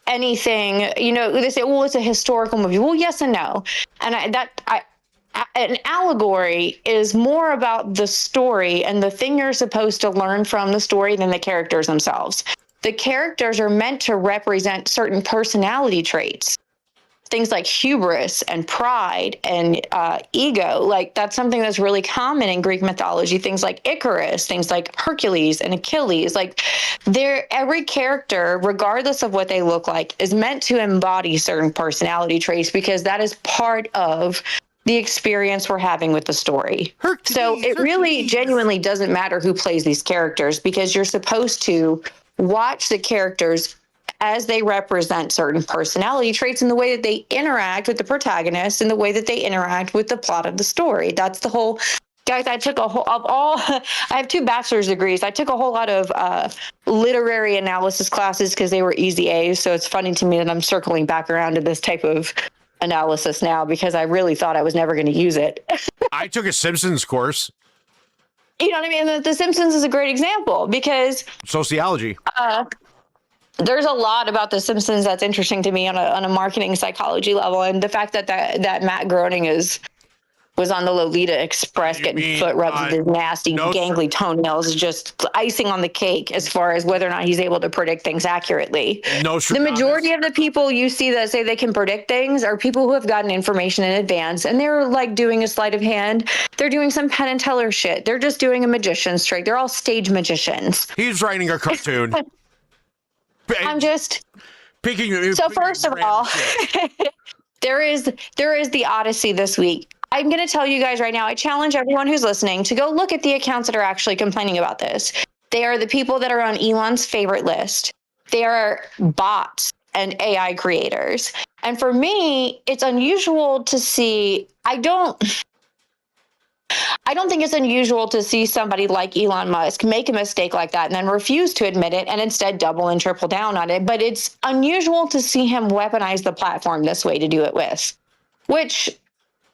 Speaker 10: anything, they say, well, it's a historical movie. Well, yes and no. And an allegory is more about the story and the thing you're supposed to learn from the story than the characters themselves. The characters are meant to represent certain personality traits. Things like hubris and pride and ego, that's something that's really common in Greek mythology. Things like Icarus, things like Hercules and Achilles, every character, regardless of what they look like, is meant to embody certain personality traits because that is part of the experience we're having with the story. So it really genuinely doesn't matter who plays these characters because you're supposed to watch the characters as they represent certain personality traits in the way that they interact with the protagonist and the way that they interact with the plot of the story. That's the whole. Guys, I took I have 2 bachelor's degrees. I took a whole lot of literary analysis classes because they were easy A's. So it's funny to me that I'm circling back around to this type of analysis now because I really thought I was never going to use it.
Speaker 4: I took a Simpsons course.
Speaker 10: You know what I mean? The Simpsons is a great example because
Speaker 4: Sociology.
Speaker 10: There's a lot about The Simpsons that's interesting to me on a marketing psychology level. And the fact that Matt Groening was on the Lolita Express getting foot rubs with his nasty, gangly toenails is just icing on the cake as far as whether or not he's able to predict things accurately. The majority of the people you see that say they can predict things are people who have gotten information in advance and they're like doing a sleight of hand. They're doing some Penn and Teller shit. They're just doing a magician's trick. They're all stage magicians.
Speaker 4: He's writing a cartoon.
Speaker 10: I'm just
Speaker 4: picking.
Speaker 10: So first of all, there is the Odyssey this week. I'm going to tell you guys right now, I challenge everyone who's listening to go look at the accounts that are actually complaining about this. They are the people that are on Elon's favorite list. They are bots and AI creators. And for me, it's unusual to see, I don't think it's unusual to see somebody like Elon Musk make a mistake like that and then refuse to admit it and instead double and triple down on it. But it's unusual to see him weaponize the platform this way to do it with, which...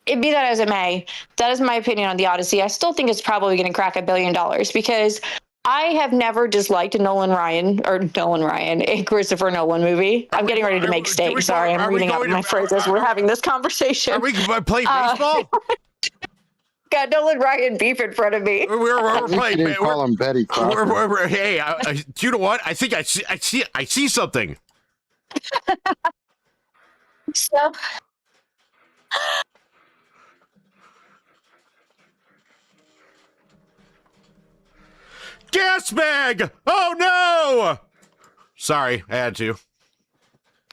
Speaker 10: It be that as it may, that is my opinion on the Odyssey. I still think it's probably going to crack $1 billion because I have never disliked a a Christopher Nolan movie. I'm getting ready to make steak. Sorry, I'm reading up my phrases. We're having this conversation.
Speaker 4: Are we playing baseball?
Speaker 10: Got Nolan Ryan beef in front of me.
Speaker 5: We're playing. Call him Betty Crocker.
Speaker 4: Hey, do you know what? I think I see something.
Speaker 10: So.
Speaker 4: Gas bag! Oh no! Sorry, I had to.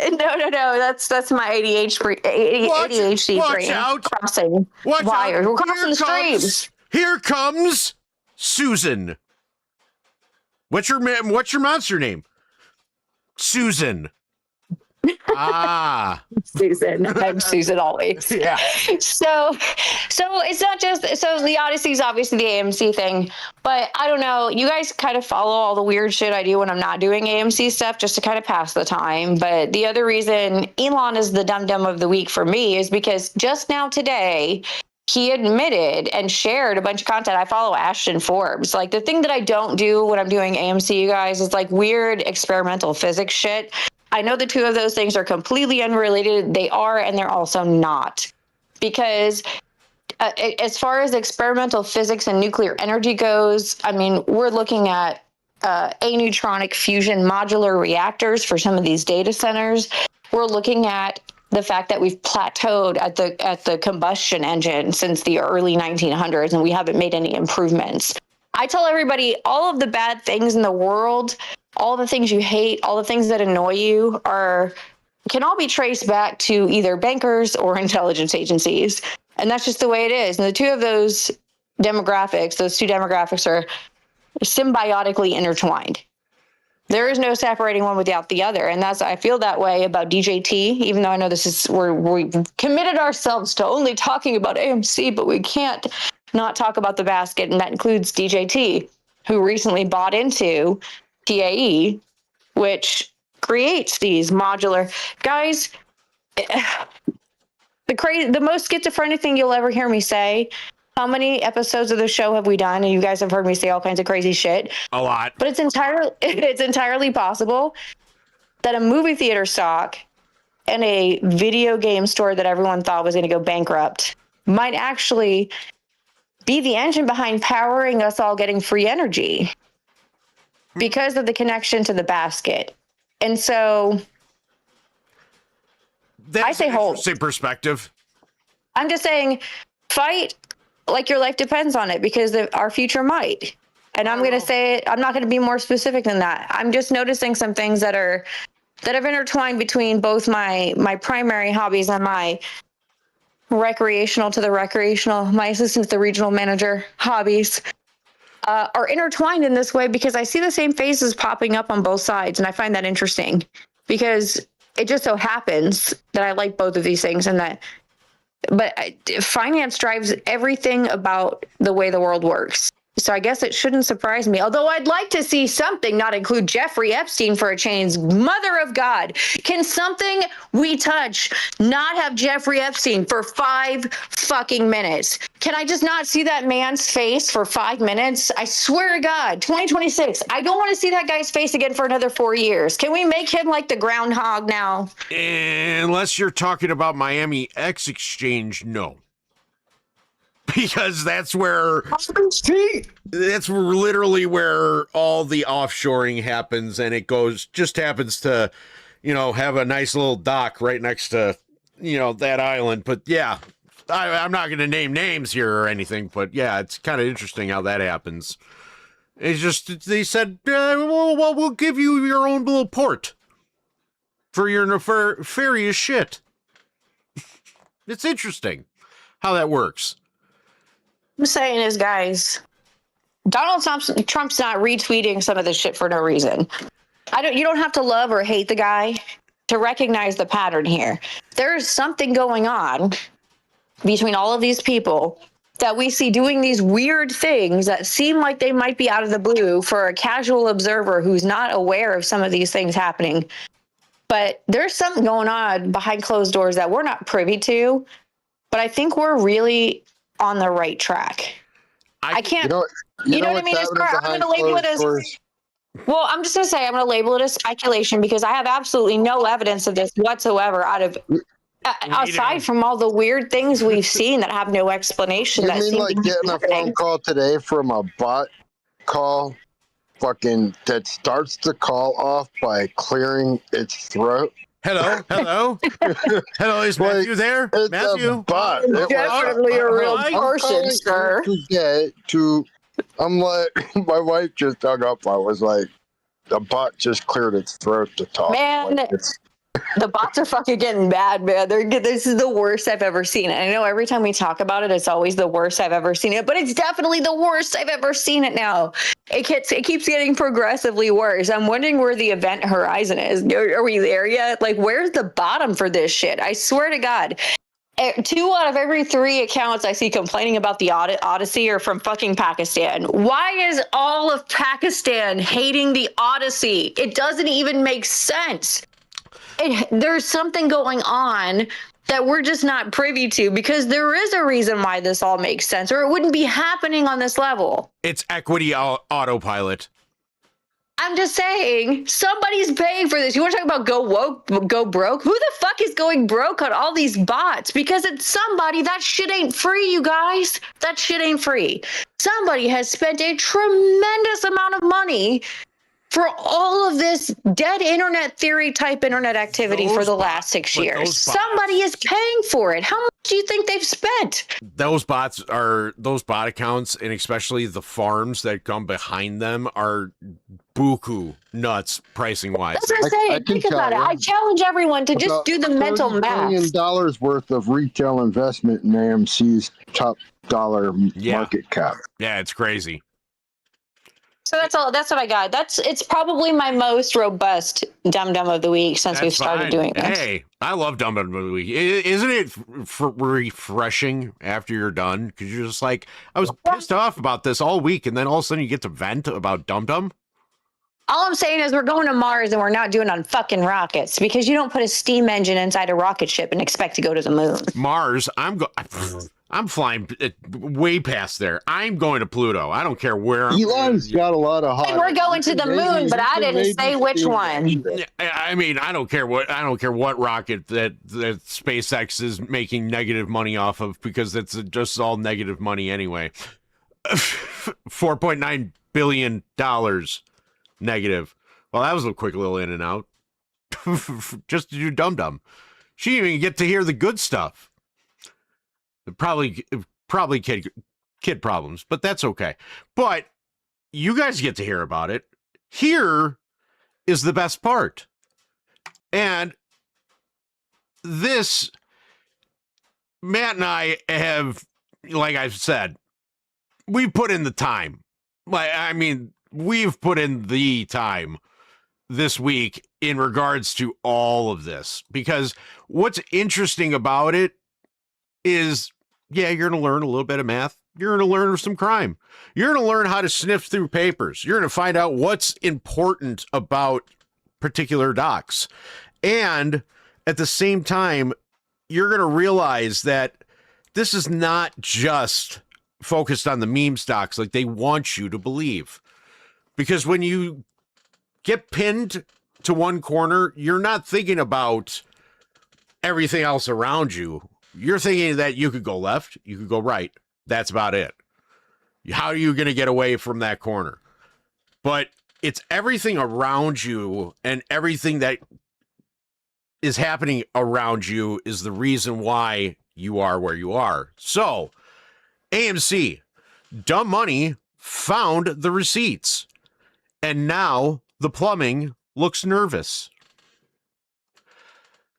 Speaker 10: No. That's my ADHD
Speaker 4: Watch out!
Speaker 10: Crossing wires. We're crossing the streams.
Speaker 4: Here comes Susan. What's your monster name? Susan.
Speaker 10: Susan. I'm Susan always.
Speaker 4: Yeah.
Speaker 10: So it's not just the Odyssey is obviously the AMC thing, but I don't know. You guys kind of follow all the weird shit I do when I'm not doing AMC stuff just to kind of pass the time. But the other reason Elon is the dum-dum of the week for me is because just now today he admitted and shared a bunch of content. I follow Ashton Forbes. Like the thing that I don't do when I'm doing AMC, you guys, is like weird experimental physics shit. I know the 2 of those things are completely unrelated. They are, and they're also not. Because as far as experimental physics and nuclear energy goes, I mean, we're looking at aneutronic fusion modular reactors for some of these data centers. We're looking at the fact that we've plateaued at the combustion engine since the early 1900s, and we haven't made any improvements. I tell everybody all of the bad things in the world, all the things you hate, all the things that annoy you can all be traced back to either bankers or intelligence agencies. And that's just the way it is. And the 2 of those demographics are symbiotically intertwined. There is no separating one without the other. And I feel that way about DJT, even though I know we committed ourselves to only talking about AMC, but we can't not talk about the basket. And that includes DJT, who recently bought into TAE, which creates these modular guys. The most schizophrenic thing you'll ever hear me say. How many episodes of the show have we done? And you guys have heard me say all kinds of crazy shit.
Speaker 4: A lot.
Speaker 10: But it's entirely possible that a movie theater stock and a video game store that everyone thought was going to go bankrupt might actually be the engine behind powering us all getting free energy because of the connection to the basket. And so
Speaker 4: that's
Speaker 10: I say hold.
Speaker 4: Same perspective.
Speaker 10: I'm just saying fight like your life depends on it because our future might. And I'm going to say it. I'm not going to be more specific than that. I'm just noticing some things that have intertwined between both my primary hobbies and my recreational, my assistant to the regional manager hobbies are intertwined in this way because I see the same faces popping up on both sides. And I find that interesting. because it just so happens that I like both of these things, and that, finance drives everything about the way the world works. So I guess it shouldn't surprise me. Although I'd like to see something not include Jeffrey Epstein for a change. Mother of God. Can something we touch not have Jeffrey Epstein for 5 fucking minutes? Can I just not see that man's face for 5 minutes? I swear to God, 2026, I don't want to see that guy's face again for another 4 years. Can we make him like the groundhog now?
Speaker 4: Unless you're talking about Miami X Exchange, no. Because that's literally where all the offshoring happens, and it just happens to, have a nice little dock right next to, that island. But yeah, I'm not going to name names here or anything, but yeah, it's kind of interesting how that happens. It's just, they said, well, we'll give you your own little port for your nefarious shit. It's interesting how that works.
Speaker 10: I'm saying is, guys, Donald Trump's not retweeting some of this shit for no reason. You don't have to love or hate the guy to recognize the pattern here. There's something going on between all of these people that we see doing these weird things that seem like they might be out of the blue for a casual observer who's not aware of some of these things happening. But there's something going on behind closed doors that we're not privy to. But I think we're really on the right track. I can't, you know what I mean? I'm going to label it as, well, I'm just going to say, I'm going to label it as speculation because I have absolutely no evidence of this whatsoever aside from all the weird things we've seen that have no explanation.
Speaker 5: You mean like getting a phone call today from a bot call that starts the call off by clearing its throat?
Speaker 4: Hello. Hello, is Matthew there?
Speaker 5: It's
Speaker 4: Matthew?
Speaker 5: A bot.
Speaker 10: Definitely a real person, sir.
Speaker 5: I'm like, my wife just hung up. I was like, the bot just cleared its throat to talk.
Speaker 10: Man, the bots are fucking getting bad, man. This is the worst I've ever seen it. I know every time we talk about it, it's always the worst I've ever seen it, but it's definitely the worst I've ever seen it now. It keeps getting progressively worse. I'm wondering where the event horizon is. Are we there yet? Like, where's the bottom for this shit? I swear to God. 2 out of every 3 accounts I see complaining about the Odyssey are from fucking Pakistan. Why is all of Pakistan hating the Odyssey? It doesn't even make sense. There's something going on that we're just not privy to because there is a reason why this all makes sense, or it wouldn't be happening on this level.
Speaker 4: It's equity autopilot.
Speaker 10: I'm just saying, somebody's paying for this. You want to talk about go woke, go broke? Who the fuck is going broke on all these bots? Because it's somebody. That shit ain't free, you guys. That shit ain't free. Somebody has spent a tremendous amount of money for all of this dead internet theory type internet activity for the last 6 years. Somebody is paying for it. How much do you think they've spent?
Speaker 4: Those bot accounts, and especially the farms that come behind them, are buku nuts pricing wise.
Speaker 10: That's what I'm saying. Think about it. I challenge everyone to just do the mental math.
Speaker 5: $1 billion worth of retail investment in AMC's top dollar market cap.
Speaker 4: Yeah, it's crazy.
Speaker 10: So that's all. That's what I got. It's probably my most robust Dum Dum of the Week since we've started doing this.
Speaker 4: Hey, I love Dum Dum of the Week. Isn't it refreshing after you're done? Because you're just like, I was pissed off about this all week, and then all of a sudden you get to vent about Dum Dum.
Speaker 10: All I'm saying is we're going to Mars and we're not doing it on fucking rockets because you don't put a steam engine inside a rocket ship and expect to go to the moon.
Speaker 4: Mars, I'm flying way past there. I'm going to Pluto. I don't care where.
Speaker 5: Elon's got a lot of hot.
Speaker 10: We're going to the moon, but I didn't say which one.
Speaker 4: I mean, I don't care what rocket that SpaceX is making negative money off of because it's just all negative money anyway. $4.9 billion negative. Well, that was a quick little in and out. Just to do Dum Dum. She didn't even get to hear the good stuff. Probably kid problems, but that's okay. But you guys get to hear about it. Here is the best part. And this, Matt and I have, like I've said, we put in the time. I mean, we've put in the time this week in regards to all of this, because what's interesting about it is, yeah, you're going to learn a little bit of math. You're going to learn some crime. You're going to learn how to sniff through papers. You're going to find out what's important about particular docs. And at the same time, you're going to realize that this is not just focused on the meme stocks like they want you to believe. Because when you get pinned to one corner, you're not thinking about everything else around you. You're thinking that you could go left, you could go right. That's about it. How are you going to get away from that corner? But it's everything around you, and everything that is happening around you is the reason why you are where you are. So, AMC, dumb money, found the receipts. And now the plumbing looks nervous.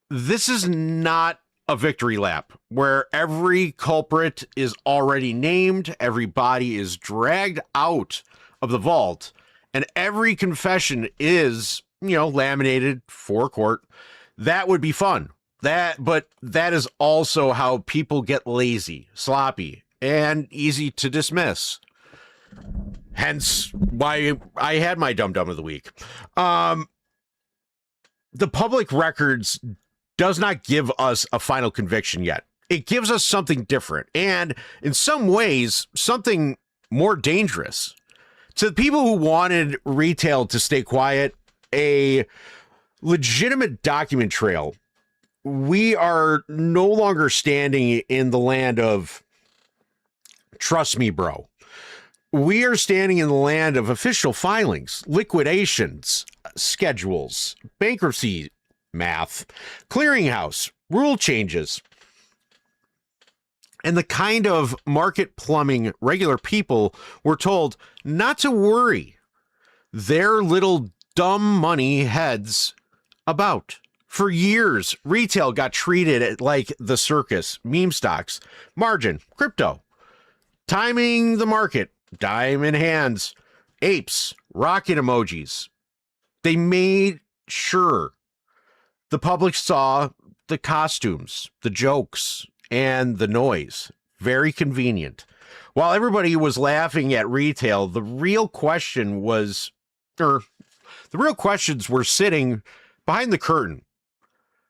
Speaker 4: This is not a victory lap where every culprit is already named, every body is dragged out of the vault, and every confession is, laminated for court. That would be fun. But that is also how people get lazy, sloppy, and easy to dismiss. Hence why I had my dum of the week. The public records does not give us a final conviction yet. It gives us something different, and in some ways, something more dangerous. To the people who wanted retail to stay quiet, a legitimate document trail, we are no longer standing in the land of trust me, bro. We are standing in the land of official filings, liquidations, schedules, bankruptcy math, clearinghouse, rule changes, and the kind of market plumbing regular people were told not to worry their little dumb money heads about. For years, retail got treated like the circus, meme stocks, margin, crypto, timing the market, dime in hands, apes, rocket emojis. They made sure the public saw the costumes, the jokes, and the noise. Very convenient. While everybody was laughing at retail, the real questions were sitting behind the curtain.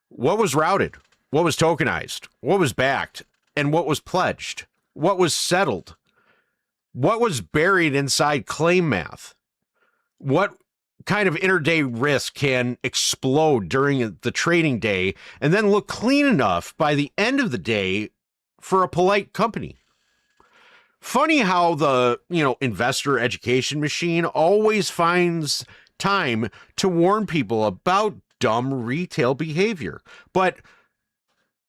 Speaker 4: What was routed? What was tokenized? What was backed? And what was pledged? What was settled? What was buried inside claim math? What kind of intraday risk can explode during the trading day and then look clean enough by the end of the day for a polite company? Funny how the, investor education machine always finds time to warn people about dumb retail behavior, but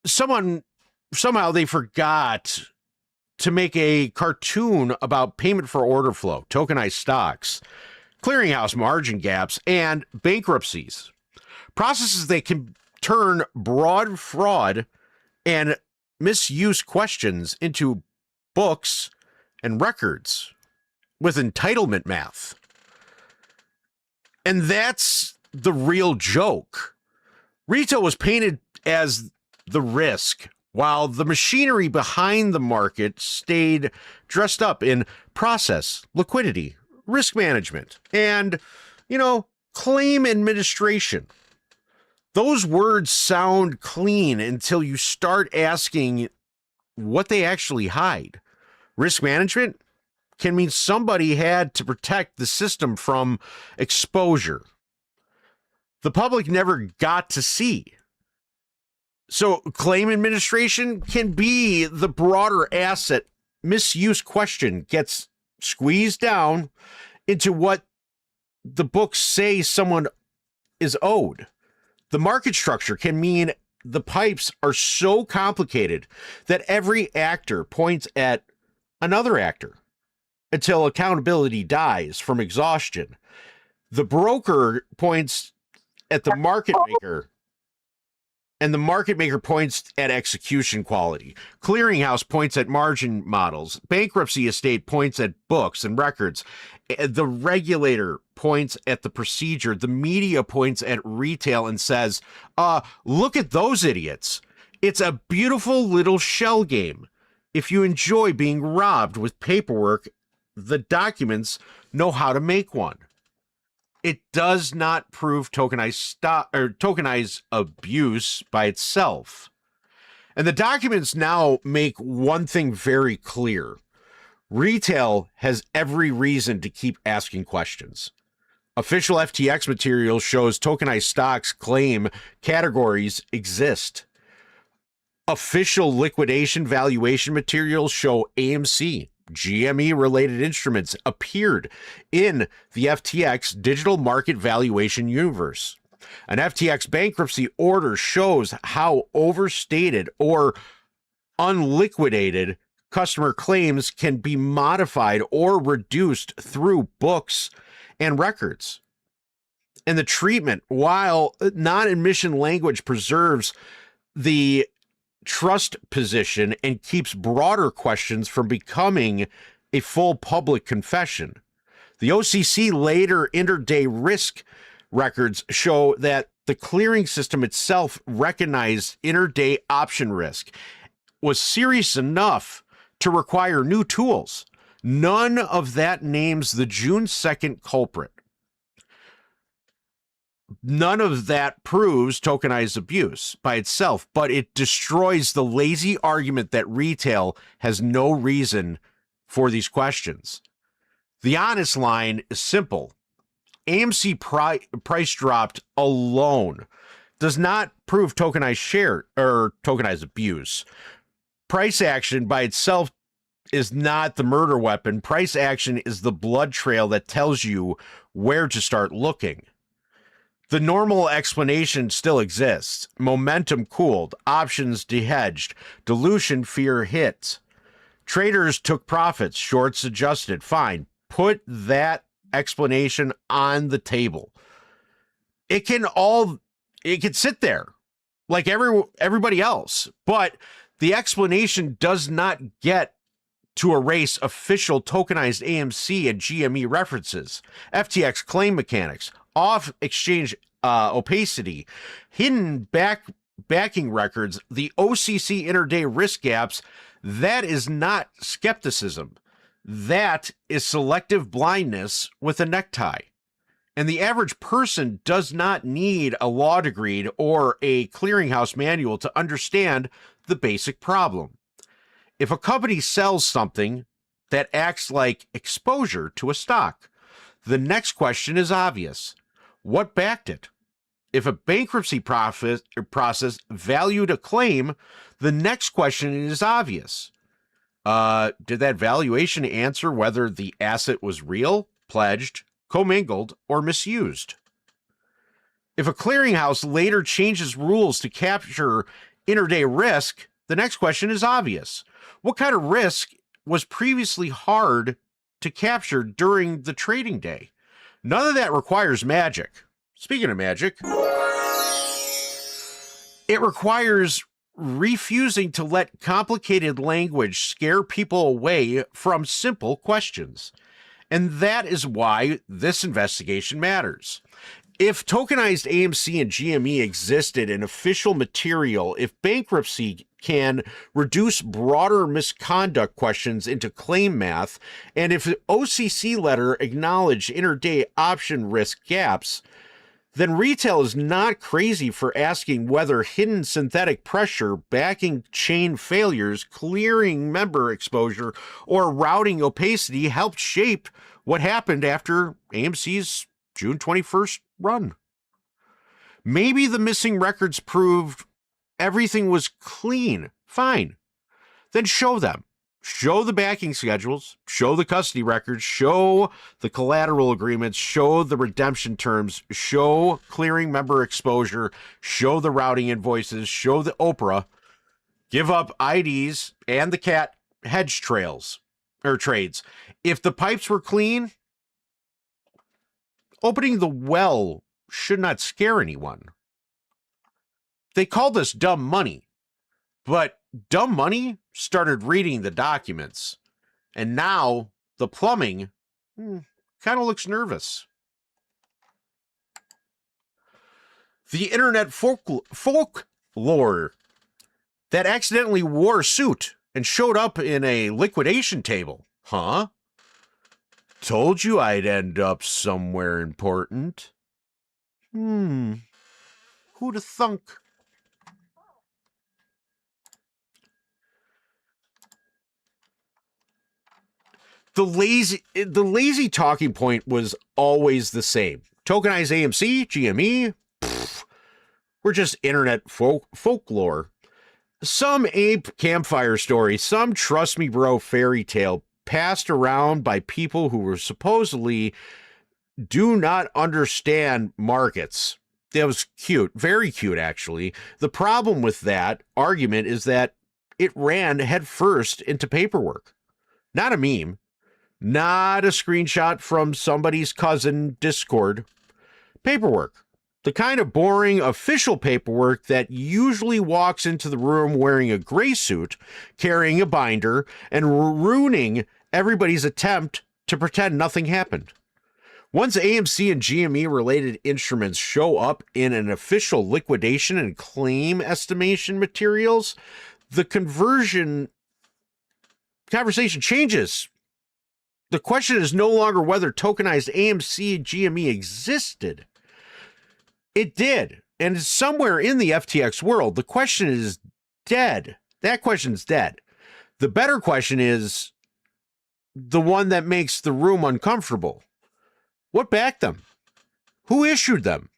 Speaker 4: somehow they forgot to make a cartoon about payment for order flow, tokenized stocks, clearinghouse margin gaps, and bankruptcies. Processes that can turn broad fraud and misuse questions into books and records with entitlement math. And that's the real joke. Retail was painted as the risk, while the machinery behind the market stayed dressed up in process, liquidity, risk management, and, claim administration. Those words sound clean until you start asking what they actually hide. Risk management can mean somebody had to protect the system from exposure the public never got to see. So claim administration can be the broader asset misuse question gets squeezed down into what the books say someone is owed. The market structure can mean the pipes are so complicated that every actor points at another actor until accountability dies from exhaustion. The broker points at the market maker, and the market maker points at execution quality. Clearinghouse points at margin models. Bankruptcy estate points at books and records. The regulator points at the procedure, the media points at retail and says, look at those idiots. It's a beautiful little shell game. If you enjoy being robbed with paperwork, the documents know how to make one. It does not prove tokenized abuse by itself. And the documents now make one thing very clear. Retail has every reason to keep asking questions. Official FTX material shows tokenized stocks claim categories exist. Official liquidation valuation materials show AMC, GME related instruments appeared in the FTX digital market valuation universe. An FTX bankruptcy order shows how overstated or unliquidated customer claims can be modified or reduced through books and records. And the treatment, while non-admission language preserves the trust position and keeps broader questions from becoming a full public confession. The OCC later intraday risk records show that the clearing system itself recognized intraday option risk was serious enough to require new tools. None of that names the June 2nd culprit. None of that proves tokenized abuse by itself, but it destroys the lazy argument that retail has no reason for these questions. The honest line is simple. AMC price dropped alone does not prove tokenized abuse. Price action by itself is not the murder weapon. Price action is the blood trail that tells you where to start looking. The normal explanation still exists. Momentum cooled, options dehedged, dilution fear hit. Traders took profits, shorts adjusted. Fine. Put that explanation on the table. It can sit there like everybody else, but the explanation does not get to erase official tokenized AMC and GME references, FTX claim mechanics, off-exchange opacity, hidden backing records, the OCC intraday risk gaps. That is not skepticism. That is selective blindness with a necktie. And the average person does not need a law degree or a clearinghouse manual to understand the basic problem. If a company sells something that acts like exposure to a stock, the next question is obvious. What backed it? If a bankruptcy process valued a claim, the next question is obvious. Did that valuation answer whether the asset was real, pledged, commingled, or misused? If a clearinghouse later changes rules to capture intraday risk, the next question is obvious. What kind of risk was previously hard to capture during the trading day? None of that requires magic. Speaking of magic, it requires refusing to let complicated language scare people away from simple questions. And that is why this investigation matters. If tokenized AMC and GME existed in official material, if bankruptcy can reduce broader misconduct questions into claim math, and if the OCC letter acknowledged intraday option risk gaps, then retail is not crazy for asking whether hidden synthetic pressure, backing chain failures, clearing member exposure, or routing opacity helped shape what happened after AMC's June 21st run. Maybe the missing records proved everything was clean. Fine. Then show them. Show the backing schedules, show the custody records, show the collateral agreements, show the redemption terms, show clearing member exposure, show the routing invoices, show the OPRA, give up IDs and the cat hedge trades. If the pipes were clean, opening the well should not scare anyone. They called this dumb money, but dumb money started reading the documents, and now the plumbing kind of looks nervous. The internet folklore that accidentally wore a suit and showed up in a liquidation table. Huh? Told you I'd end up somewhere important. Who'da thunk? The lazy talking point was always the same. Tokenized AMC, GME, we're just internet folklore. Some ape campfire story, some trust me bro fairy tale passed around by people who were supposedly do not understand markets. That was cute, very cute actually. The problem with that argument is that it ran headfirst into paperwork. Not a meme, not a screenshot from somebody's cousin Discord. Paperwork. The kind of boring official paperwork that usually walks into the room wearing a gray suit, carrying a binder, and ruining everybody's attempt to pretend nothing happened. Once AMC and GME related instruments show up in an official liquidation and claim estimation materials, the conversation changes. The question is no longer whether tokenized AMC and GME existed. It did, and it's somewhere in the FTX world. The question is dead. That question's dead. The better question is the one that makes the room uncomfortable. What backed them? Who issued them?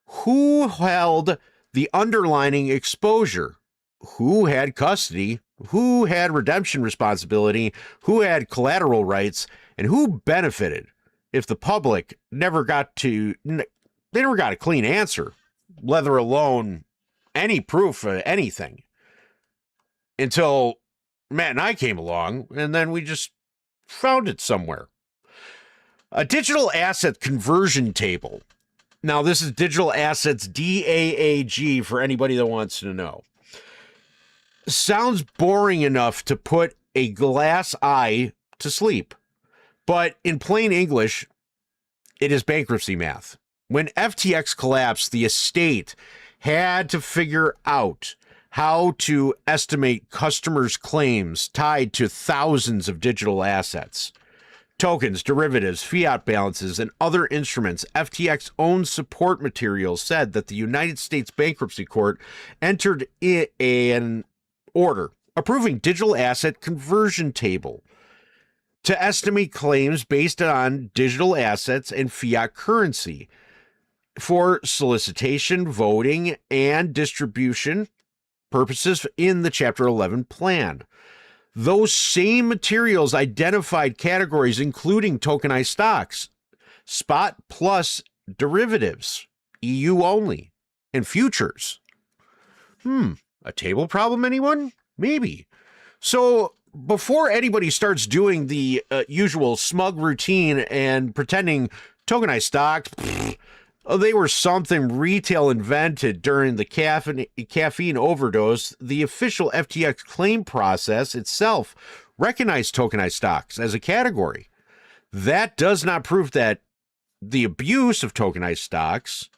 Speaker 4: Who held the underlying exposure? Who had custody? Who had redemption responsibility? Who had collateral rights? And who benefited if the public never got a clean answer, let alone any proof of anything, until Matt and I came along, and then we just found it somewhere. A digital asset conversion table. Now, this is digital assets DAAG for anybody that wants to know. Sounds boring enough to put a glass eye to sleep, but in plain English, it is bankruptcy math. When FTX collapsed, the estate had to figure out how to estimate customers' claims tied to thousands of digital assets. Tokens, derivatives, fiat balances, and other instruments. FTX's own support materials said that the United States Bankruptcy Court entered an order approving digital asset conversion table to estimate claims based on digital assets and fiat currency for solicitation, voting, and distribution purposes in the Chapter 11 plan. Those same materials identified categories including tokenized stocks, spot plus derivatives, EU only, and futures. A table problem, anyone? Maybe. So before anybody starts doing the usual smug routine and pretending tokenized stocks, they were something retail invented during the caffeine overdose, the official FTX claim process itself recognized tokenized stocks as a category. That does not prove that the abuse of tokenized stocks,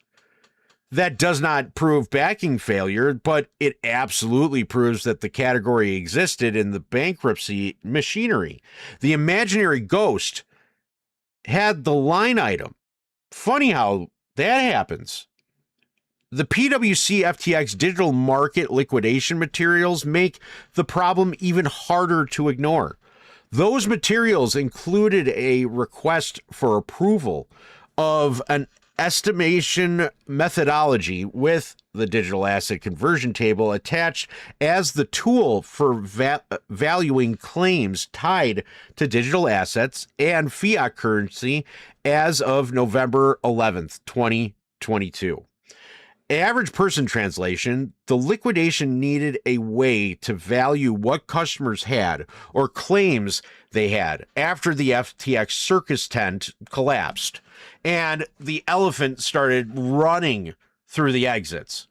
Speaker 4: that does not prove backing failure, but it absolutely proves that the category existed in the bankruptcy machinery. The imaginary ghost had the line item. Funny how that happens. The PwC FTX digital market liquidation materials make the problem even harder to ignore. Those materials included a request for approval of an estimation methodology with the digital asset conversion table attached as the tool for valuing claims tied to digital assets and fiat currency as of November 11th, 2022. Average person translation, the liquidation needed a way to value what customers had or claims they had after the FTX circus tent collapsed and the elephant started running through the exits.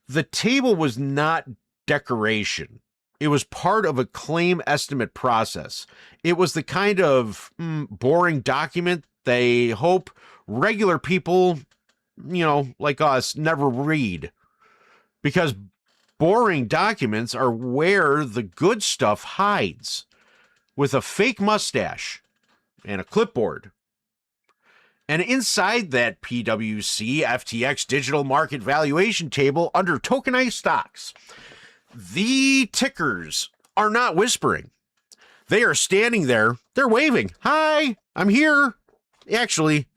Speaker 4: The table was not decoration. It was part of a claim estimate process. It was the kind of boring document they hope regular people like us, never read. Because boring documents are where the good stuff hides, with a fake mustache and a clipboard. And inside that PwC FTX digital market valuation table under tokenized stocks, the tickers are not whispering. They are standing there. They're waving. Hi, I'm here. Actually.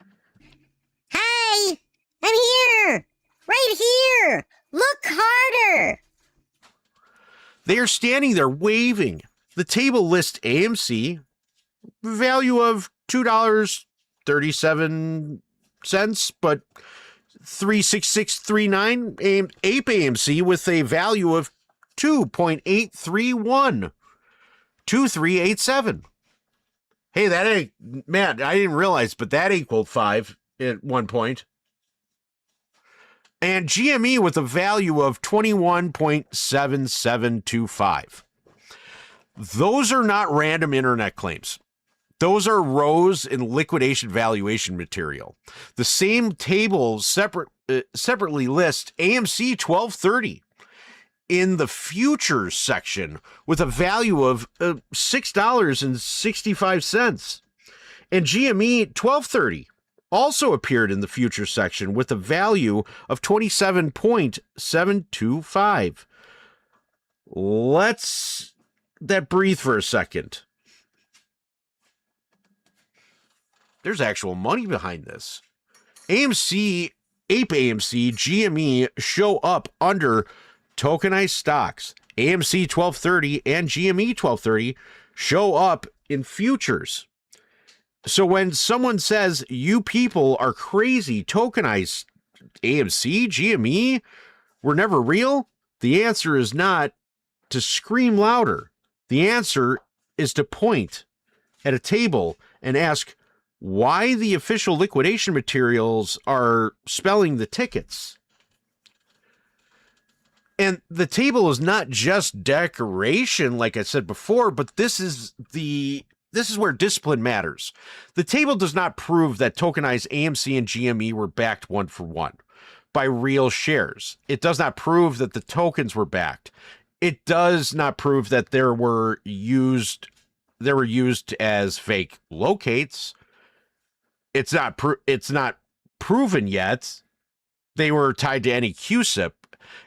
Speaker 6: Hi, I'm here. Right here. Look harder.
Speaker 4: They are standing there waving. The table lists AMC, value of $2.37, but 36639, Ape AMC with a value of 2.831, 2387. Hey, that ain't, man, I didn't realize, but that equaled 5 at one point. And GME with a value of 21.7725. Those are not random internet claims. Those are rows in liquidation valuation material. The same table separately lists AMC 1230 in the futures section with a value of $6.65. And GME 1230 also appeared in the futures section with a value of 27.725. Let's that breathe for a second. There's actual money behind this. AMC, Ape AMC, GME show up under tokenized stocks. AMC 1230 and GME 1230 show up in futures. So when someone says you people are crazy, tokenized AMC, GME were never real, the answer is not to scream louder. The answer is to point at a table and ask why the official liquidation materials are spelling the tickets. And the table is not just decoration, like I said before, but this is where discipline matters. The table does not prove that tokenized AMC and GME were backed 1-for-1 by real shares. It does not prove that the tokens were backed. It does not prove that they were used as fake locates. It's not proven yet. They were tied to any QSIP.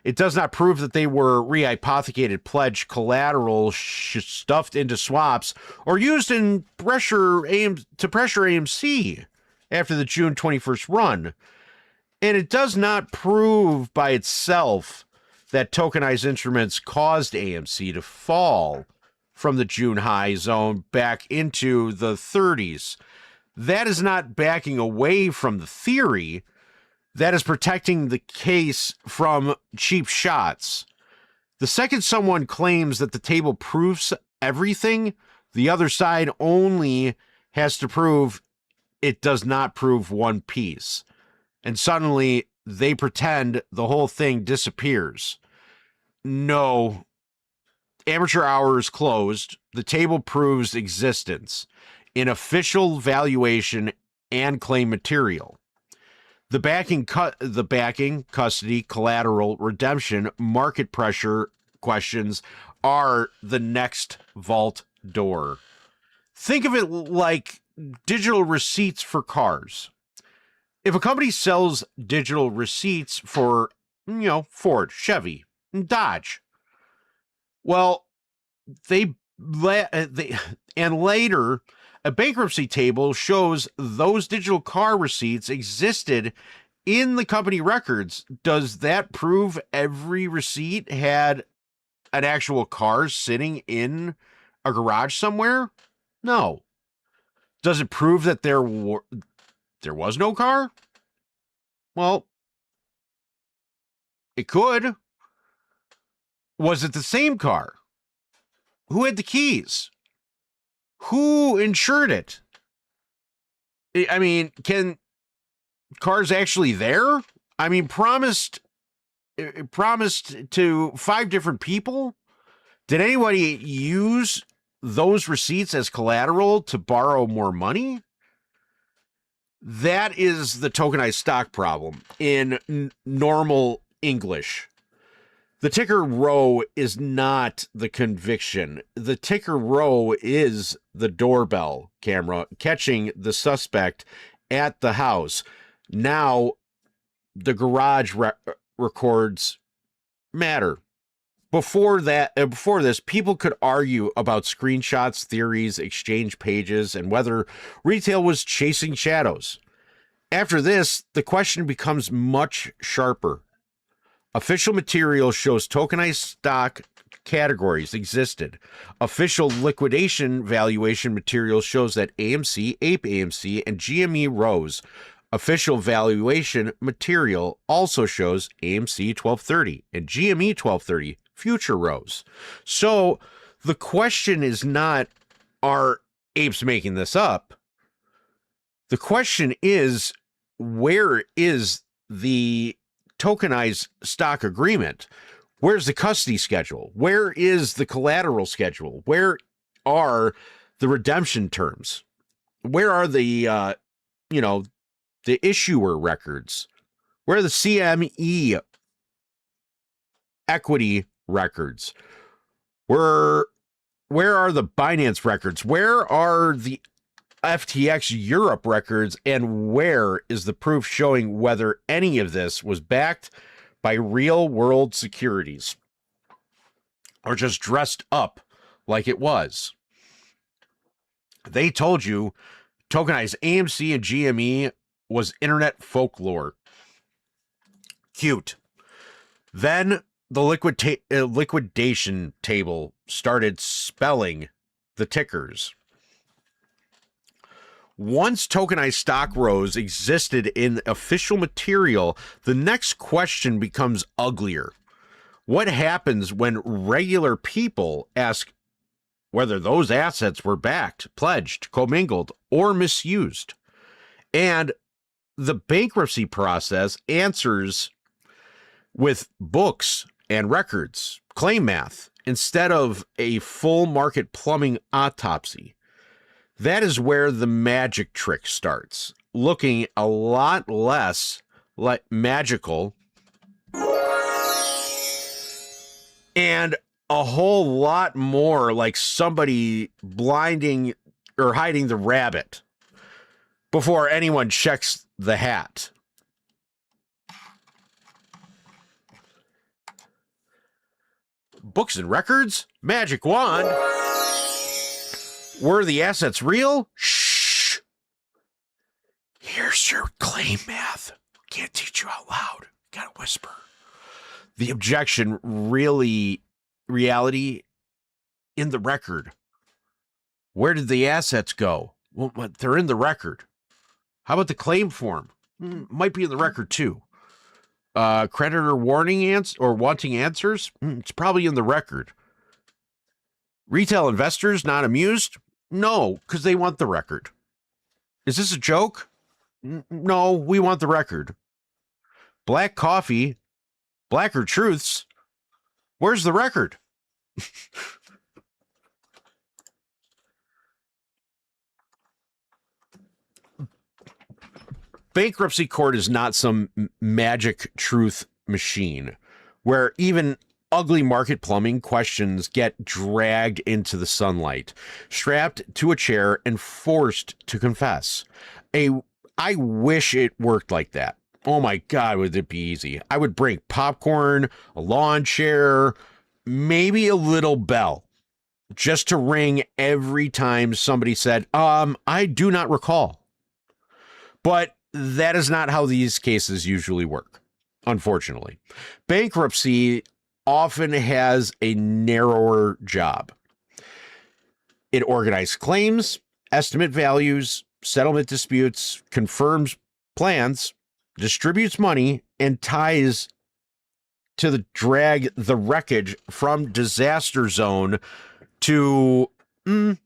Speaker 4: It does not prove that they were rehypothecated pledge collateral stuffed into swaps or used to pressure AMC after the June 21st run. And it does not prove by itself that tokenized instruments caused AMC to fall from the June high zone back into the 30s. That is not backing away from the theory. That is protecting the case from cheap shots. The second someone claims that the table proves everything, the other side only has to prove it does not prove one piece. And suddenly they pretend the whole thing disappears. No. Amateur hour is closed. The table proves existence in official valuation and claim material. The backing, custody, collateral, redemption, market pressure questions are the next vault door. Think of it like digital receipts for cars. If a company sells digital receipts for, Ford, Chevy, Dodge, well, and later, a bankruptcy table shows those digital car receipts existed in the company records. Does that prove every receipt had an actual car sitting in a garage somewhere? No. Does it prove that there was no car? Well, it could. Was it the same car? Who had the keys? Who insured it? I mean, can cars actually there? I mean, promised to 5 different people? Did anybody use those receipts as collateral to borrow more money? That is the tokenized stock problem in normal English. The ticker row is not the conviction. The ticker row is the doorbell camera catching the suspect at the house. Now, the garage records matter. Before this, people could argue about screenshots, theories, exchange pages, and whether retail was chasing shadows. After this, the question becomes much sharper. Official material shows tokenized stock categories existed. Official liquidation valuation material shows that AMC, Ape AMC, and GME rose. Official valuation material also shows AMC 1230 and GME 1230 future rose. So the question is not, are apes making this up? The question is, where is the tokenized stock agreement? Where's the custody schedule? Where is the collateral schedule? Where are the redemption terms? Where are the the issuer records? Where are the CME equity records? Where are the Binance records? Where are the FTX Europe records? And where is the proof showing whether any of this was backed by real world securities or just dressed up like it was? They told you tokenized AMC and GME was internet folklore. Cute. Then the liquidation table started spelling the tickers. Once tokenized stock rows existed in official material, the next question becomes uglier. What happens when regular people ask whether those assets were backed, pledged, commingled, or misused? And the bankruptcy process answers with books and records, claim math, instead of a full market plumbing autopsy. That is where the magic trick starts, looking a lot less like magical and a whole lot more like somebody blinding or hiding the rabbit before anyone checks the hat. Books and records? Magic wand? Were the assets real? Shh. Here's your claim math. Can't teach you out loud. Gotta whisper. The objection, reality in the record. Where did the assets go? Well, they're in the record. How about the claim form? Might be in the record too. Creditor warning wanting answers? It's probably in the record. Retail investors not amused? No, because they want the record. Is this a joke? No, we want the record. Black coffee, blacker truths. Where's the record? Bankruptcy court is not some magic truth machine where even ugly market plumbing questions get dragged into the sunlight, strapped to a chair, and forced to confess. I wish it worked like that. Oh my God, would it be easy? I would bring popcorn, a lawn chair, maybe a little bell, just to ring every time somebody said, I do not recall. But that is not how these cases usually work, unfortunately. Bankruptcy often has a narrower job. It organizes claims, estimate values, settlement disputes, confirms plans, distributes money, and ties to drag the wreckage from disaster zone to,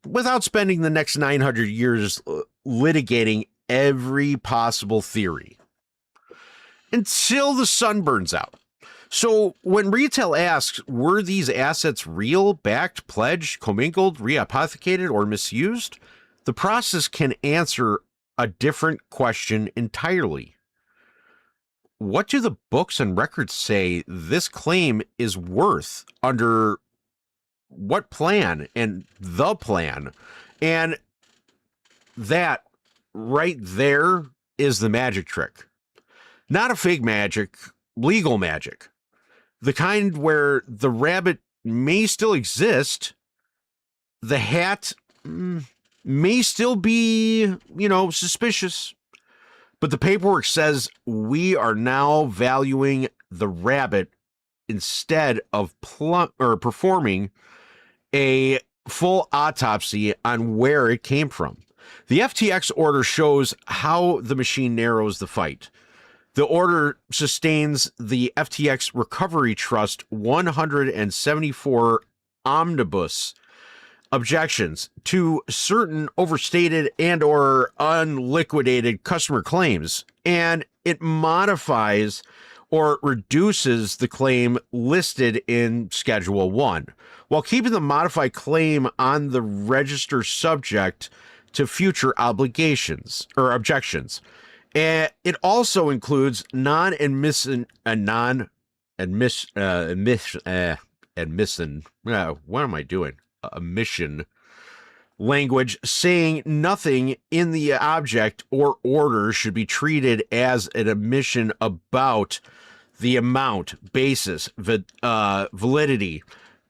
Speaker 4: without spending the next 900 years litigating every possible theory until the sun burns out. So when retail asks, were these assets real, backed, pledged, commingled, rehypothecated, or misused? The process can answer a different question entirely. What do the books and records say this claim is worth under what plan and the plan? And that right there is the magic trick. Not a fake magic, legal magic. The kind where the rabbit may still exist, the hat may still be, suspicious, but the paperwork says we are now valuing the rabbit instead of performing a full autopsy on where it came from. The FTX order shows how the machine narrows the fight. The order sustains the FTX Recovery Trust 174 omnibus objections to certain overstated and or unliquidated customer claims, and it modifies or reduces the claim listed in Schedule 1, while keeping the modified claim on the register subject to future obligations or objections. And it also includes non-admission language saying nothing in the object or order should be treated as an admission about the amount, basis, validity,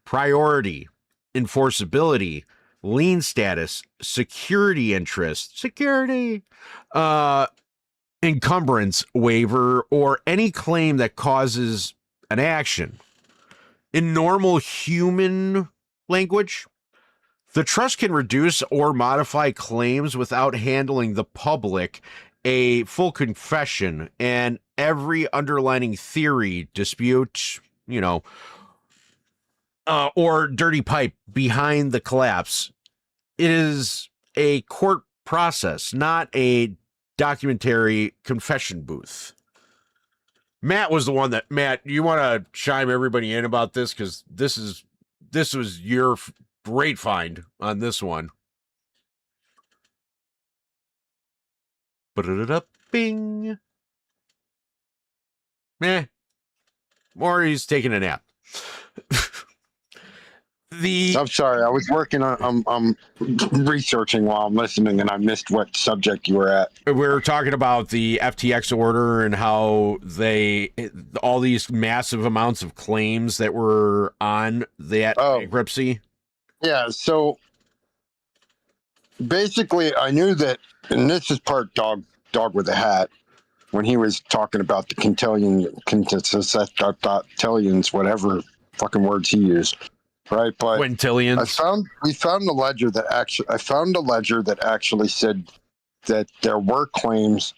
Speaker 4: priority, enforceability, lien status, security interest, encumbrance waiver, or any claim that causes an action. In normal human language, the trust can reduce or modify claims without handling the public a full confession and every underlying theory, dispute, or dirty pipe behind the collapse. It is a court process, not a documentary confession booth. Matt was the one that, Matt, you want to chime everybody in about this? Because this was your great find on this one. Bing. Or he's taking a nap.
Speaker 5: I'm sorry, I was working on I'm researching while I'm listening, and I missed what subject you were at.
Speaker 4: We were talking about the FTX order and how all these massive amounts of claims that were on that bankruptcy.
Speaker 5: Yeah, so basically I knew that, and this is part dog with a hat, when he was talking about the quintillions, whatever fucking words he used. Right, but
Speaker 4: quintillions.
Speaker 5: We found a ledger that actually said that there were claims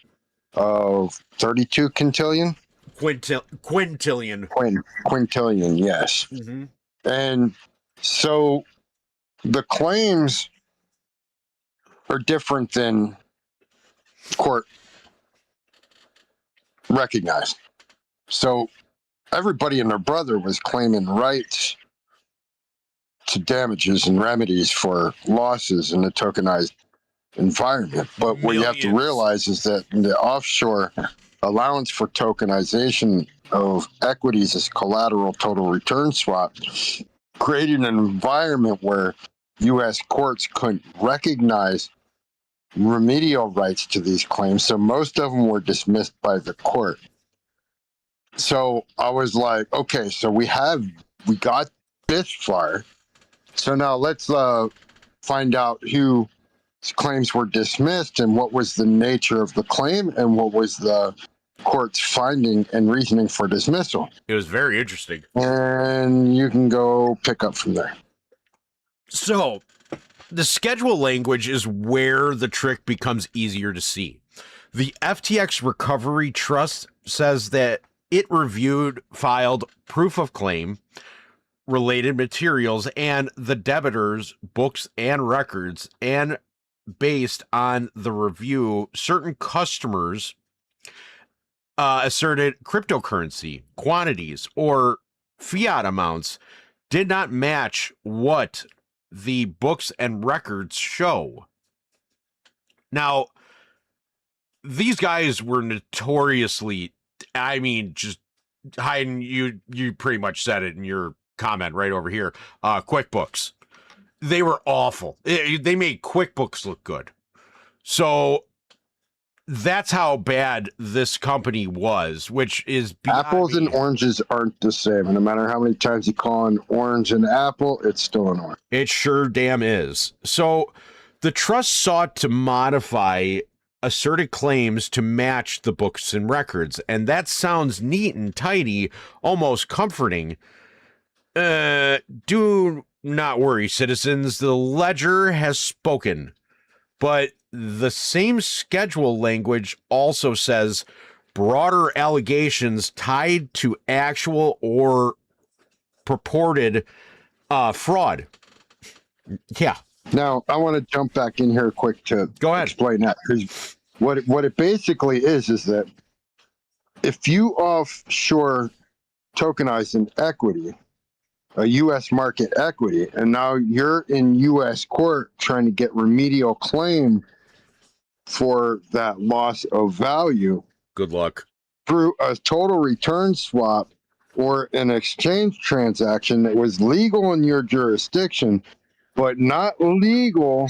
Speaker 5: of 32 quintillion.
Speaker 4: Quintillion,
Speaker 5: yes.
Speaker 4: Mm-hmm.
Speaker 5: And so the claims are different than court recognized. So everybody and their brother was claiming rights to damages and remedies for losses in the tokenized environment. But what you have to realize is that the offshore allowance for tokenization of equities as collateral total return swap created an environment where U.S. courts couldn't recognize remedial rights to these claims. So most of them were dismissed by the court. So I was like, okay, so we got this far. So now let's find out whose claims were dismissed and what was the nature of the claim and what was the court's finding and reasoning for dismissal.
Speaker 4: It was very interesting.
Speaker 5: And you can go pick up from there.
Speaker 4: So the schedule language is where the trick becomes easier to see. The FTX Recovery Trust says that it filed proof of claim, related materials, and the debitors' books and records, and based on the review, certain customers asserted cryptocurrency quantities or fiat amounts did not match what the books and records show. Now, these guys were notoriously, I mean, just hiding. You pretty much said it in your comment right over here. QuickBooks. They were awful. They made QuickBooks look good. So that's how bad this company was, which is
Speaker 5: apples and oranges aren't the same. And no matter how many times you call an orange an apple, it's still an orange.
Speaker 4: It sure damn is. So the trust sought to modify asserted claims to match the books and records. And that sounds neat and tidy, almost comforting. Do not worry, citizens. The ledger has spoken. But the same schedule language also says broader allegations tied to actual or purported fraud. Yeah.
Speaker 5: Now, I want to jump back in here quick to explain that. Because what it basically is that if you offshore tokenize an equity, a U.S. market equity, and now you're in U.S. court trying to get remedial claim for that loss of value.
Speaker 4: Good luck.
Speaker 5: Through a total return swap or an exchange transaction that was legal in your jurisdiction, but not legal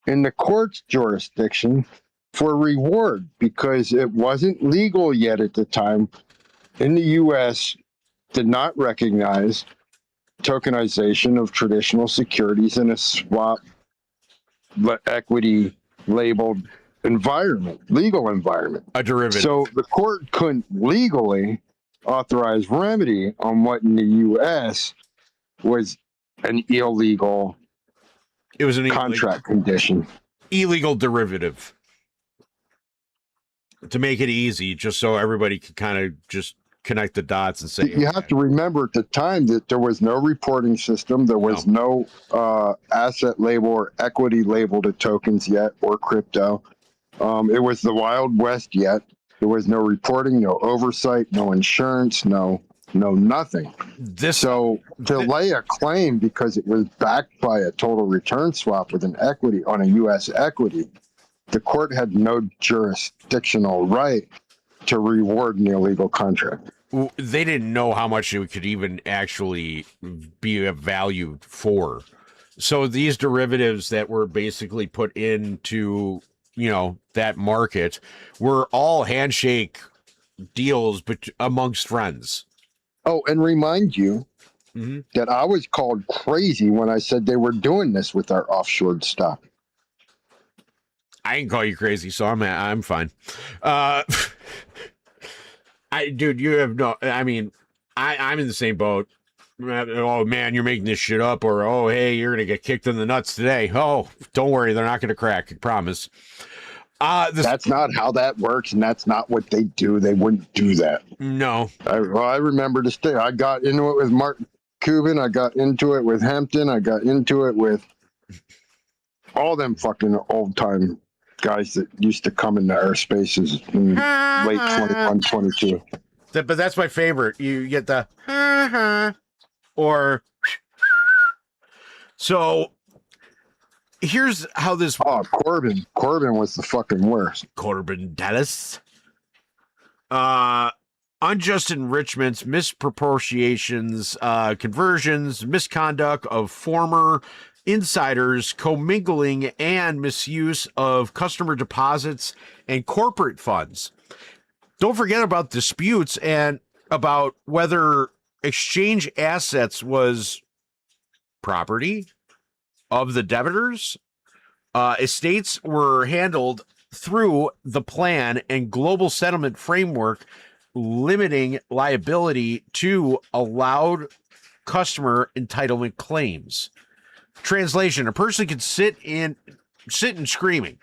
Speaker 5: in the court's jurisdiction for reward because it wasn't legal yet at the time in the U.S., did not recognize tokenization of traditional securities in a swap equity labeled environment, legal environment.
Speaker 4: A derivative.
Speaker 5: So the court couldn't legally authorize remedy on what in the U.S. was an illegal contract condition.
Speaker 4: Illegal derivative. To make it easy, just so everybody can kind of just connect the dots and say,
Speaker 5: you have to remember at the time that there was no reporting system. There was no asset label or equity label to tokens yet or crypto. It was the Wild West yet. There was no reporting, no oversight, no insurance, no nothing. So to lay a claim because it was backed by a total return swap with an equity on a U.S. equity, the court had no jurisdictional right to reward an illegal contract.
Speaker 4: They didn't know how much it could even actually be valued for. So these derivatives that were basically put into, that market were all handshake deals but amongst friends.
Speaker 5: Oh, and remind you that I was called crazy when I said they were doing this with our offshore stock.
Speaker 4: I didn't call you crazy, so I'm fine. Dude, you have no. I mean, I'm in the same boat. Oh man, you're making this shit up, or oh hey, you're gonna get kicked in the nuts today. Oh, don't worry, they're not gonna crack. I promise.
Speaker 5: That's not how that works, and that's not what they do. They wouldn't do that.
Speaker 4: No.
Speaker 5: I remember this day. I got into it with Mark Cuban. I got into it with Hampton. I got into it with all them fucking old time guys that used to come into our spaces in late 21, 22.
Speaker 4: But that's my favorite. You get the or so. Here's how this.
Speaker 5: Oh, Corbin was the fucking worst.
Speaker 4: Corbin Dallas. Unjust enrichments, misproportions, conversions, misconduct of former insiders, commingling, and misuse of customer deposits and corporate funds. Don't forget about disputes and about whether exchange assets was property of the debtors. Estates were handled through the plan and global settlement framework, limiting liability to allowed customer entitlement claims. Translation: a person could sit and screaming.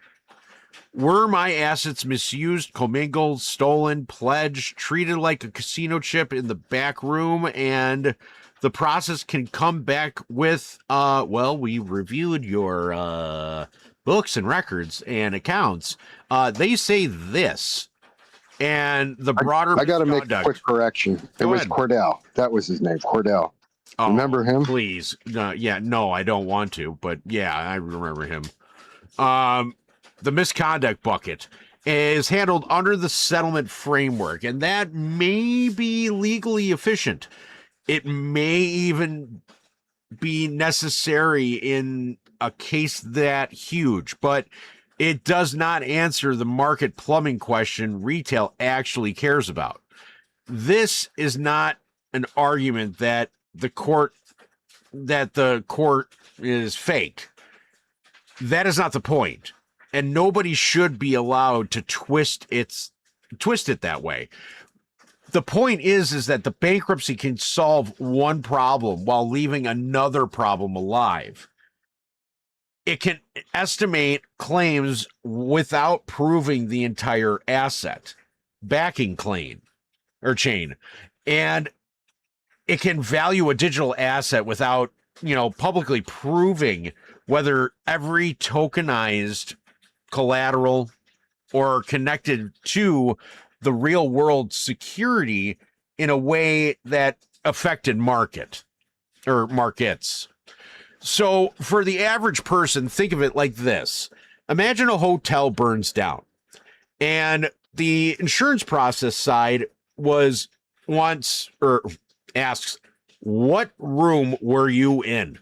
Speaker 4: Were my assets misused, commingled, stolen, pledged, treated like a casino chip in the back room, and the process can come back with, we reviewed your books and records and accounts. They say this, and the broader.
Speaker 5: I got to make a quick correction. It was Cordell. That was his name, Cordell.
Speaker 4: Oh,
Speaker 5: remember him?
Speaker 4: Please. No, I don't want to, but yeah, I remember him. The misconduct bucket. is handled under the settlement framework, and that may be legally efficient. It may even be necessary in a case that huge, but it does not answer the market plumbing question retail actually cares about. This is not an argument that the court is fake. That is not the point. And nobody should be allowed to twist it that way. The point is that the bankruptcy can solve one problem while leaving another problem alive. It can estimate claims without proving the entire asset backing claim or chain. And it can value a digital asset without, publicly proving whether every tokenized collateral or connected to the real world security in a way that affected markets. So for the average person, think of it like this. Imagine a hotel burns down and the insurance process side asks, what room were you in?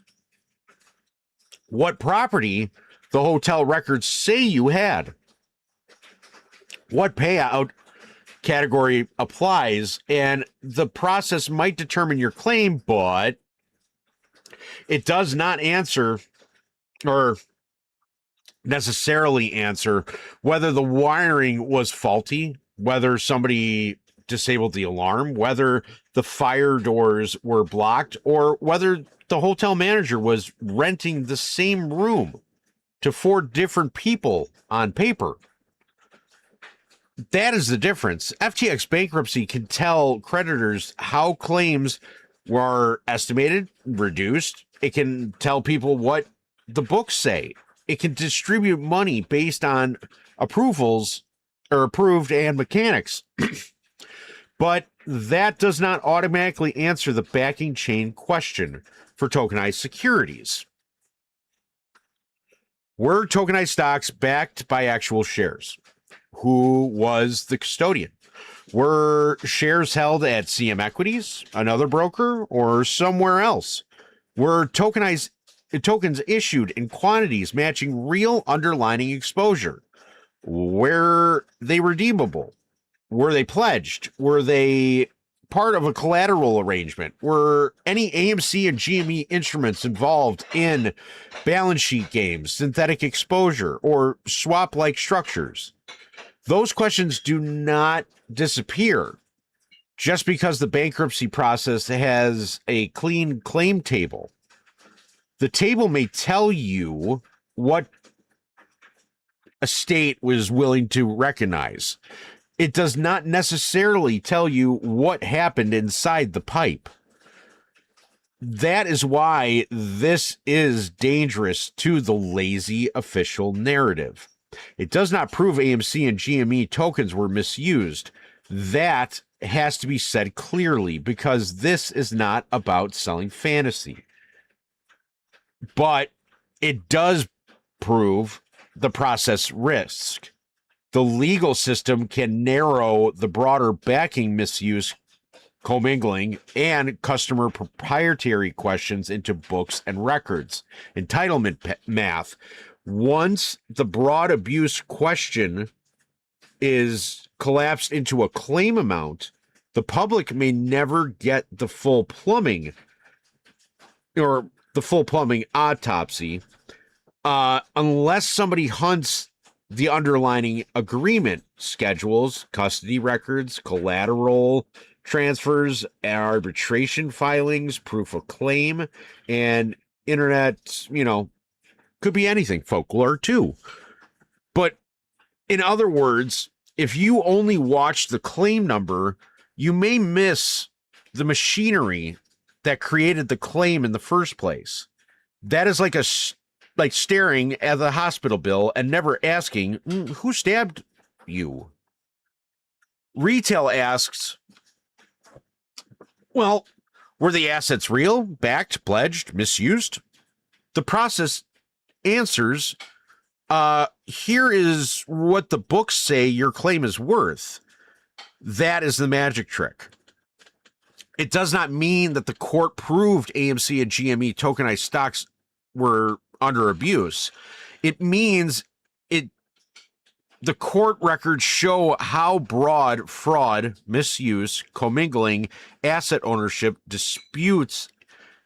Speaker 4: What property the hotel records say you had? What payout category applies? And the process might determine your claim, but it does not answer or necessarily answer whether the wiring was faulty, whether somebody disabled the alarm, whether the fire doors were blocked, or whether the hotel manager was renting the same room to 4 different people on paper. That is the difference. FTX bankruptcy can tell creditors how claims were estimated, reduced. It can tell people what the books say. It can distribute money based on approvals or approved and mechanics. But that does not automatically answer the backing chain question for tokenized securities. Were tokenized stocks backed by actual shares? Who was the custodian? Were shares held at CM Equities, another broker, or somewhere else? Were tokens issued in quantities matching real underlying exposure? Were they redeemable? Were they pledged? Were they part of a collateral arrangement? Were any AMC and GME instruments involved in balance sheet games, synthetic exposure, or swap-like structures? Those questions do not disappear just because the bankruptcy process has a clean claim table. The table may tell you what a state was willing to recognize. It does not necessarily tell you what happened inside the pipe. That is why this is dangerous to the lazy official narrative. It does not prove AMC and GME tokens were misused. That has to be said clearly because this is not about selling fantasy. But it does prove the process risk. The legal system can narrow the broader backing misuse, commingling, and customer proprietary questions into books and records. Entitlement math. Once the broad abuse question is collapsed into a claim amount, the public may never get the full plumbing or the full plumbing autopsy unless somebody hunts the underlying agreement schedules, custody records, collateral transfers, arbitration filings, proof of claim, and internet, could be anything, folklore too. But in other words, if you only watch the claim number, you may miss the machinery that created the claim in the first place. That is like staring at the hospital bill and never asking, who stabbed you? Retail asks, well, were the assets real, backed, pledged, misused? The process answers, here is what the books say your claim is worth. That is the magic trick. It does not mean that the court proved AMC and GME tokenized stocks were under abuse. It means the court records show how broad fraud, misuse, commingling, asset ownership disputes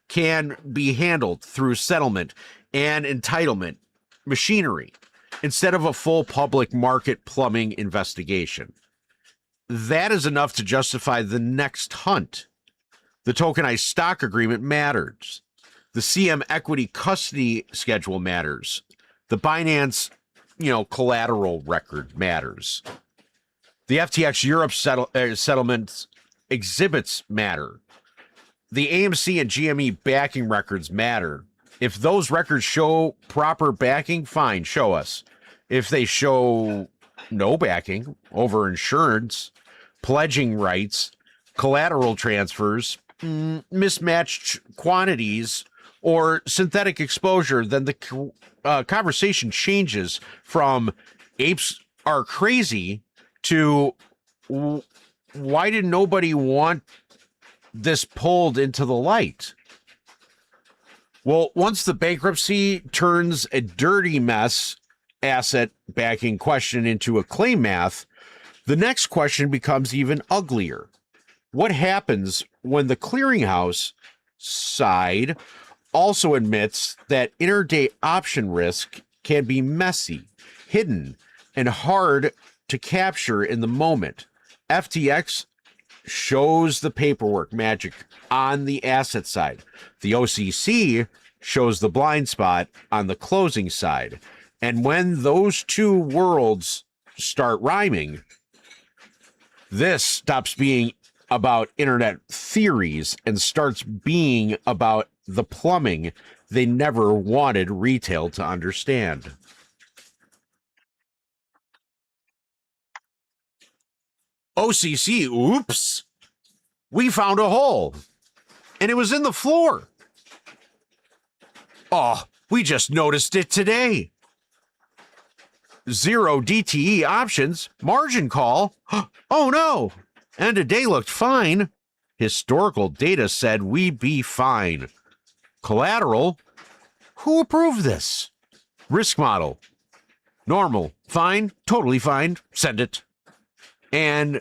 Speaker 4: can be handled through settlement and entitlement machinery instead of a full public market plumbing investigation. That is enough to justify the next hunt. The tokenized stock agreement matters. The CM equity custody schedule matters. The Binance, collateral record matters. The FTX Europe settlement exhibits matter. The AMC and GME backing records matter. If those records show proper backing, fine, show us. If they show no backing, over insurance, pledging rights, collateral transfers, mismatched quantities, or synthetic exposure, then the conversation changes from apes are crazy to why did nobody want this pulled into the light? Well, once the bankruptcy turns a dirty mess asset backing question into a claim math, the next question becomes even uglier. What happens when the clearinghouse side also admits that intraday option risk can be messy, hidden, and hard to capture in the moment? FTX shows the paperwork magic on the asset side. The OCC shows the blind spot on the closing side. And when those two worlds start rhyming, this stops being about internet theories and starts being about the plumbing they never wanted retail to understand. OCC, oops, we found a hole, and it was in the floor. Oh, we just noticed it today. Zero DTE options, margin call. Oh no, and today looked fine. Historical data said we'd be fine. Collateral, who approved this? Risk model, normal, fine, totally fine, send it. And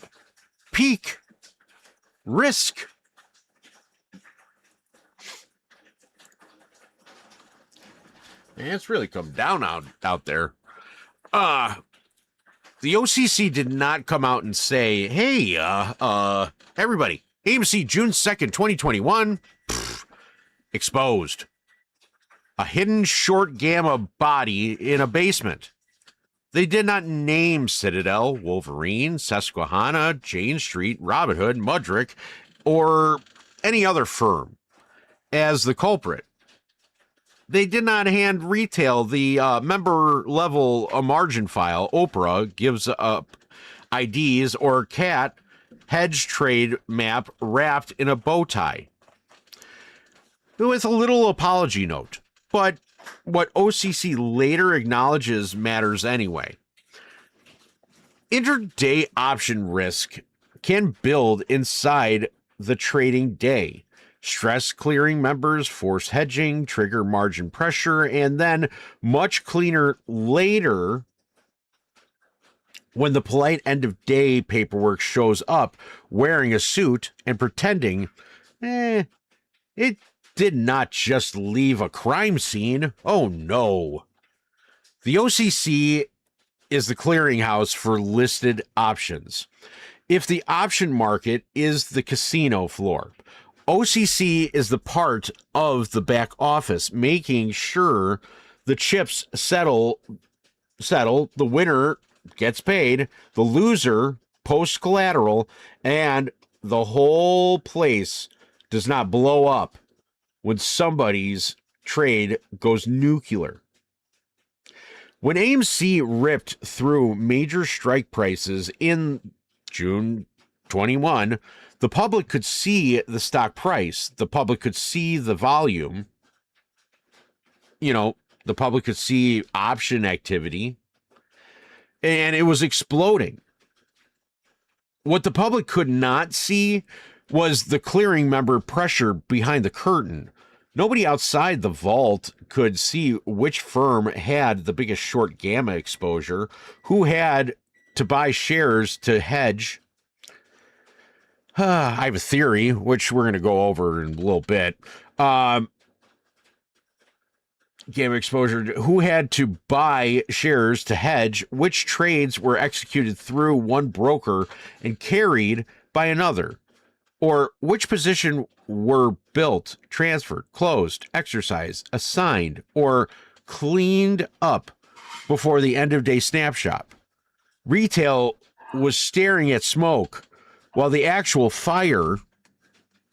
Speaker 4: peak, risk. Man, it's really come down out there. The OCC did not come out and say, hey, everybody, AMC June 2nd, 2021, exposed. A hidden short gamma body in a basement. They did not name Citadel, Wolverine, Susquehanna, Jane Street, Robinhood, Mudrick, or any other firm as the culprit. They did not hand retail the member level margin file. Oprah gives up IDs or cat hedge trade map wrapped in a bow tie with a little apology note. But what OCC later acknowledges matters anyway. Intraday option risk can build inside the trading day. Stress clearing members, force hedging, trigger margin pressure, and then much cleaner later when the polite end of day paperwork shows up wearing a suit and pretending, it did not just leave a crime scene. Oh no. The OCC is the clearinghouse for listed options. If the option market is the casino floor, OCC is the part of the back office, making sure the chips settle, the winner gets paid, the loser posts collateral, and the whole place does not blow up when somebody's trade goes nuclear. When AMC ripped through major strike prices in June 21, the public could see the stock price. The public could see the volume. The public could see option activity, and it was exploding. What the public could not see was the clearing member pressure behind the curtain. Nobody outside the vault could see which firm had the biggest short gamma exposure, who had to buy shares to hedge. I have a theory, which we're going to go over in a little bit. Gamma exposure, who had to buy shares to hedge, which trades were executed through one broker and carried by another, or which position were built, transferred, closed, exercised, assigned, or cleaned up before the end of day snapshot. Retail was staring at smoke while the actual fire,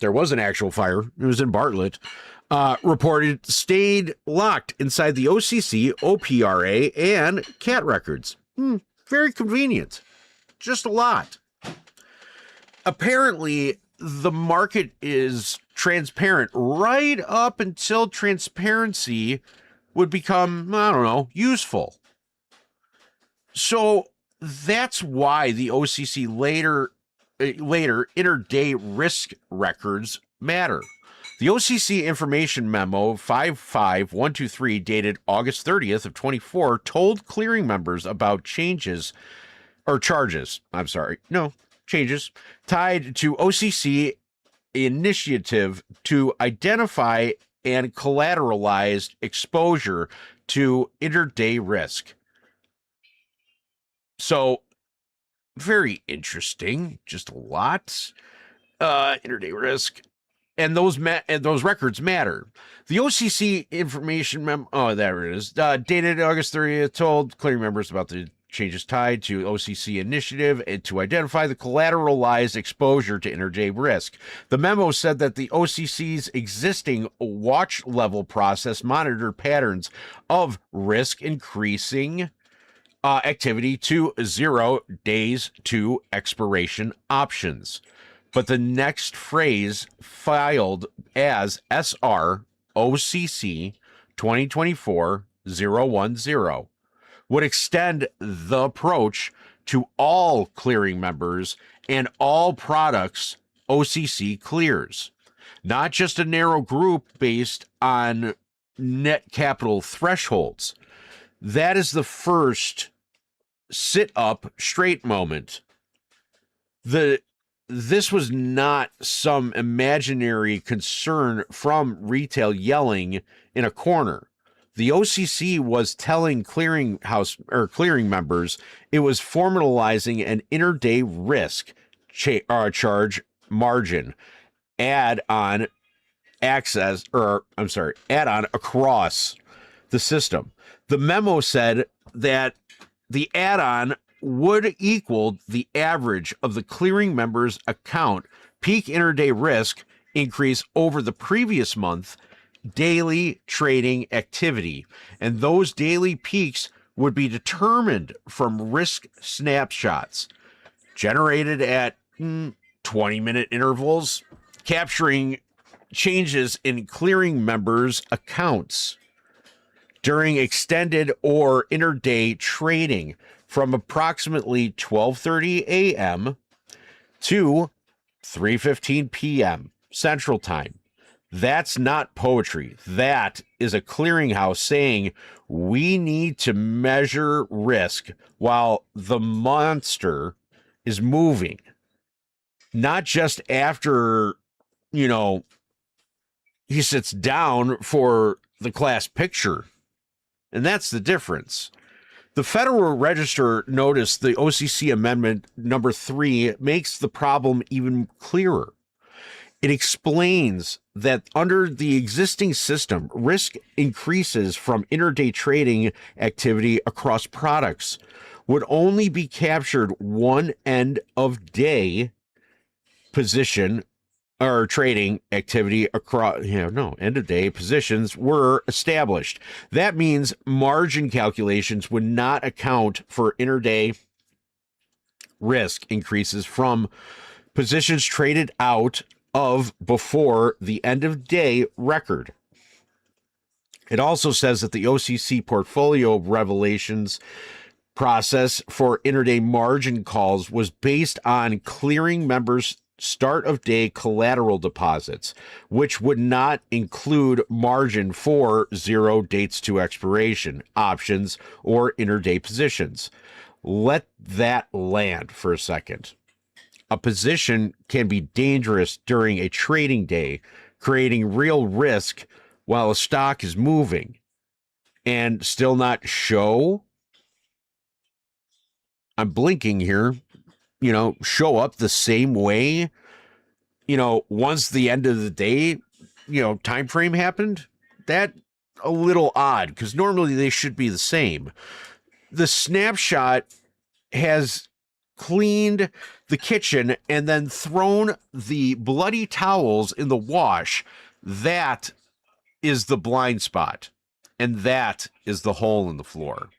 Speaker 4: there was an actual fire, it was in Bartlett, reported stayed locked inside the OCC, OPRA, and CAT records. Very convenient. Just a lot. Apparently, the market is transparent right up until transparency would become, I don't know, useful. So that's why the OCC later intraday risk records matter. The OCC information memo 55123 dated August 30th of 24 told clearing members about changes tied to OCC initiative to identify and collateralized exposure to intraday risk. So very interesting, just a lot. Intraday risk. And those records matter. The OCC information memo, there it is, dated August 30th, told clearing members about the changes tied to OCC initiative and to identify the collateralized exposure to intraday risk. The memo said that the OCC's existing watch level process monitored patterns of risk increasing activity to 0 days to expiration options. But the next phrase, filed as SR OCC 2024-010, would extend the approach to all clearing members and all products OCC clears, not just a narrow group based on net capital thresholds. That is the first sit up straight moment. This was not some imaginary concern from retail yelling in a corner. The OCC was telling clearing members it was formalizing an intraday risk charge margin add-on across the system. The memo said that the add-on would equal the average of the clearing member's account peak intraday risk increase over the previous month daily trading activity, and those daily peaks would be determined from risk snapshots generated at 20-minute intervals, capturing changes in clearing members' accounts during extended or intraday trading from approximately 12:30 a.m. to 3:15 p.m. Central Time. That's not poetry. That is a clearinghouse saying we need to measure risk while the monster is moving. Not just after, he sits down for the class picture. And that's the difference. The Federal Register noticed the OCC Amendment number 3 makes the problem even clearer. It explains that under the existing system, risk increases from intraday trading activity across products would only be captured one end of day position or trading activity across, end of day positions were established. That means margin calculations would not account for intraday risk increases from positions traded out of before the end of day record. It also says that the OCC portfolio revelations process for intraday margin calls was based on clearing members' start of day collateral deposits, which would not include margin for zero dates to expiration, options, or intraday positions. Let that land for a second. A position can be dangerous during a trading day, creating real risk while a stock is moving, and still not show. I'm blinking here, show up the same way, once the end of the day, time frame happened. That a little odd, because normally they should be the same. The snapshot has cleaned the kitchen and then thrown the bloody towels in the wash. That is the blind spot, and that is the hole in the floor.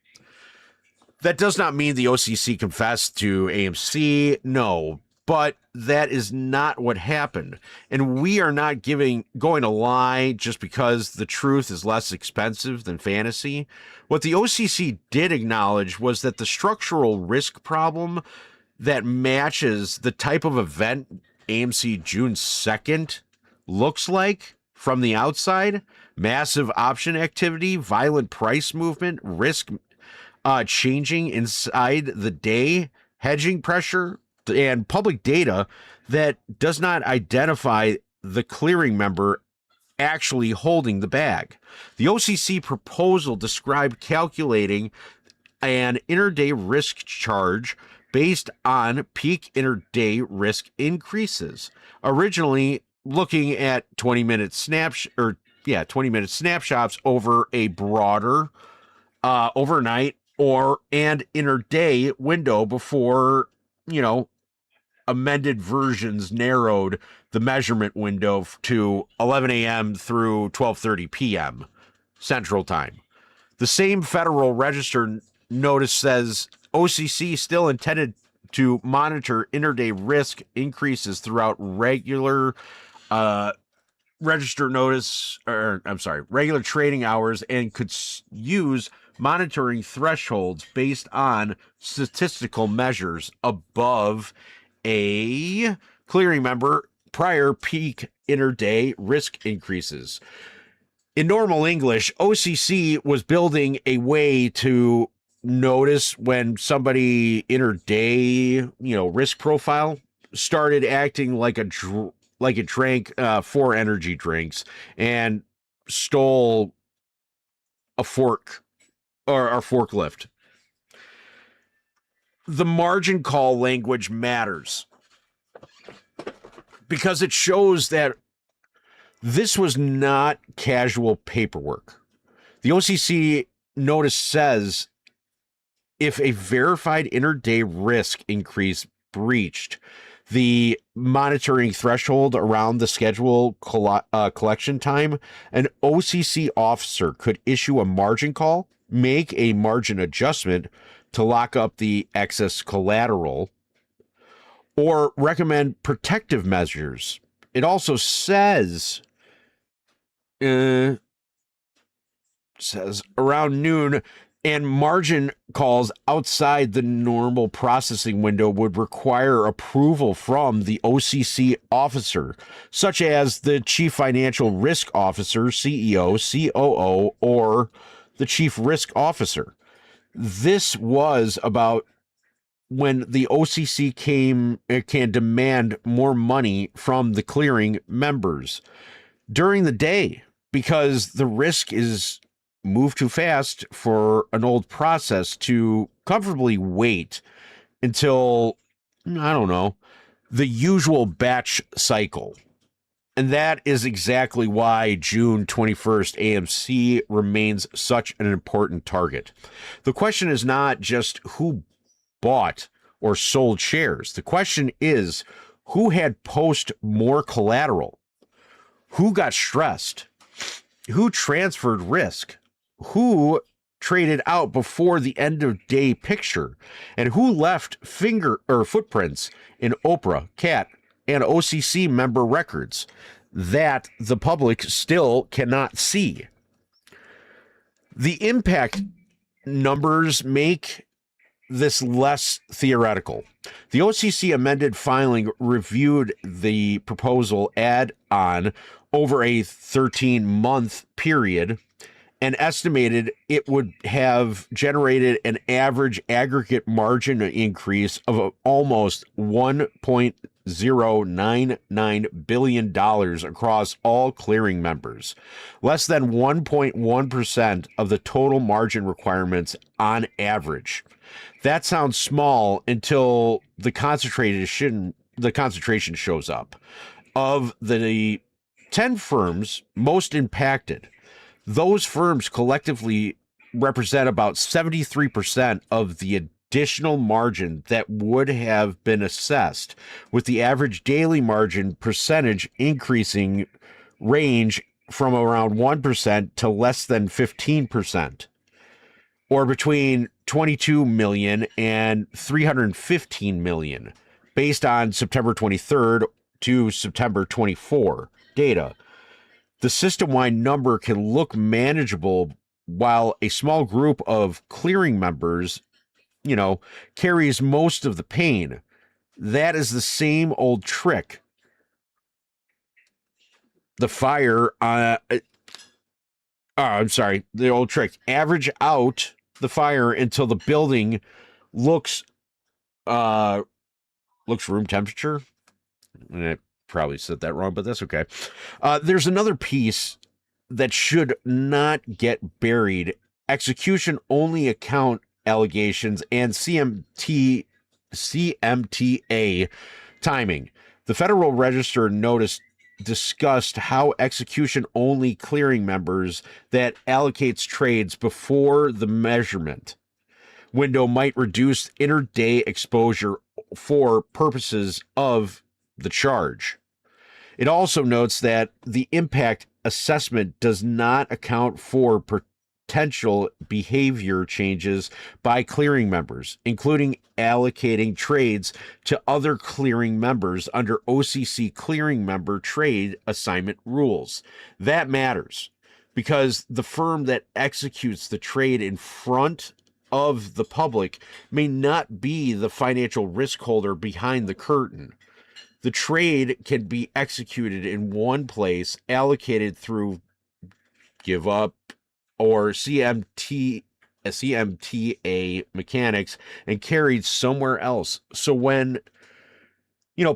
Speaker 4: That does not mean the OCC confessed to AMC, no, but that is not what happened. And we are not going to lie just because the truth is less expensive than fantasy. What the OCC did acknowledge was that the structural risk problem that matches the type of event AMC June 2nd looks like from the outside, massive option activity, violent price movement, risk changing inside the day, hedging pressure, and public data that does not identify the clearing member actually holding the bag. The OCC proposal described calculating an intraday risk charge based on peak intraday risk increases. Originally looking at 20-minute snapshots over a broader overnight and intraday window before, amended versions narrowed the measurement window to 11 a.m. through 12:30 p.m. Central Time. The same Federal Register notice says OCC still intended to monitor intraday risk increases throughout regular regular trading hours, and could use monitoring thresholds based on statistical measures above a clearing member prior peak intraday risk increases. In normal English, OCC was building a way to notice when somebody intraday, risk profile started acting like it drank 4 energy drinks and stole a fork or a forklift. The margin call language matters because it shows that this was not casual paperwork. The OCC notice says if a verified intraday risk increase breached the monitoring threshold around the scheduled collection time, an OCC officer could issue a margin call, make a margin adjustment to lock up the excess collateral, or recommend protective measures. It also says around noon, and margin calls outside the normal processing window would require approval from the OCC officer, such as the Chief Financial Risk Officer, CEO, COO, or the Chief Risk Officer. This was about when the OCC can demand more money from the clearing members during the day, because the risk is moved too fast for an old process to comfortably wait until, the usual batch cycle. And that is exactly why June 21st AMC remains such an important target. The question is not just who bought or sold shares. The question is who had post more collateral, who got stressed, who transferred risk, who traded out before the end of day picture, and who left footprints in Oprah, Cat, and OCC member records that the public still cannot see. The impact numbers make this less theoretical. The OCC amended filing reviewed the proposal add-on over a 13-month period and estimated it would have generated an average aggregate margin increase of almost $1.099 billion across all clearing members, less than 1.1% of the total margin requirements on average. That sounds small until the concentration shows up. Of the 10 firms most impacted, those firms collectively represent about 73% of the additional margin that would have been assessed, with the average daily margin percentage increasing range from around 1% to less than 15%, or between 22 million and 315 million, based on September 23rd to September 24 data. The system-wide number can look manageable while a small group of clearing members, carries most of the pain. That is the same old trick. The old trick. Average out the fire until the building looks room temperature. I probably said that wrong, but that's okay. There's another piece that should not get buried. Execution only account allegations and CMTA timing. The Federal Register notice discussed how execution only clearing members that allocates trades before the measurement window might reduce intraday exposure for purposes of the charge. It also notes that the impact assessment does not account for potential behavior changes by clearing members, including allocating trades to other clearing members under OCC clearing member trade assignment rules. That matters because the firm that executes the trade in front of the public may not be the financial risk holder behind the curtain. The trade can be executed in one place, allocated through give up or CMTA mechanics, and carried somewhere else. So when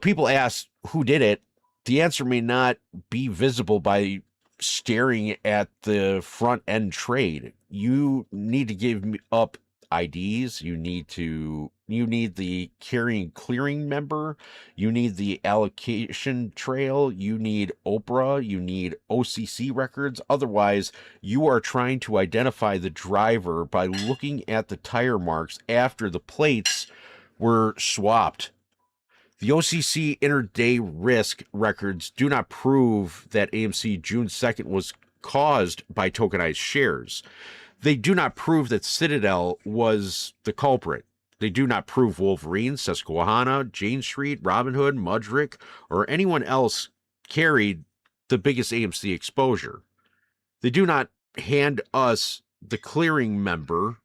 Speaker 4: people ask who did it, the answer may not be visible by staring at the front end trade. You need to give up IDs. You need the carrying clearing member. You need the allocation trail. You need OPRA. You need OCC records. Otherwise, you are trying to identify the driver by looking at the tire marks after the plates were swapped. The OCC intraday risk records do not prove that AMC June 2nd was caused by tokenized shares. They do not prove that Citadel was the culprit. They do not prove Wolverine, Susquehanna, Jane Street, Robinhood, Mudrick, or anyone else carried the biggest AMC exposure. They do not hand us the clearing member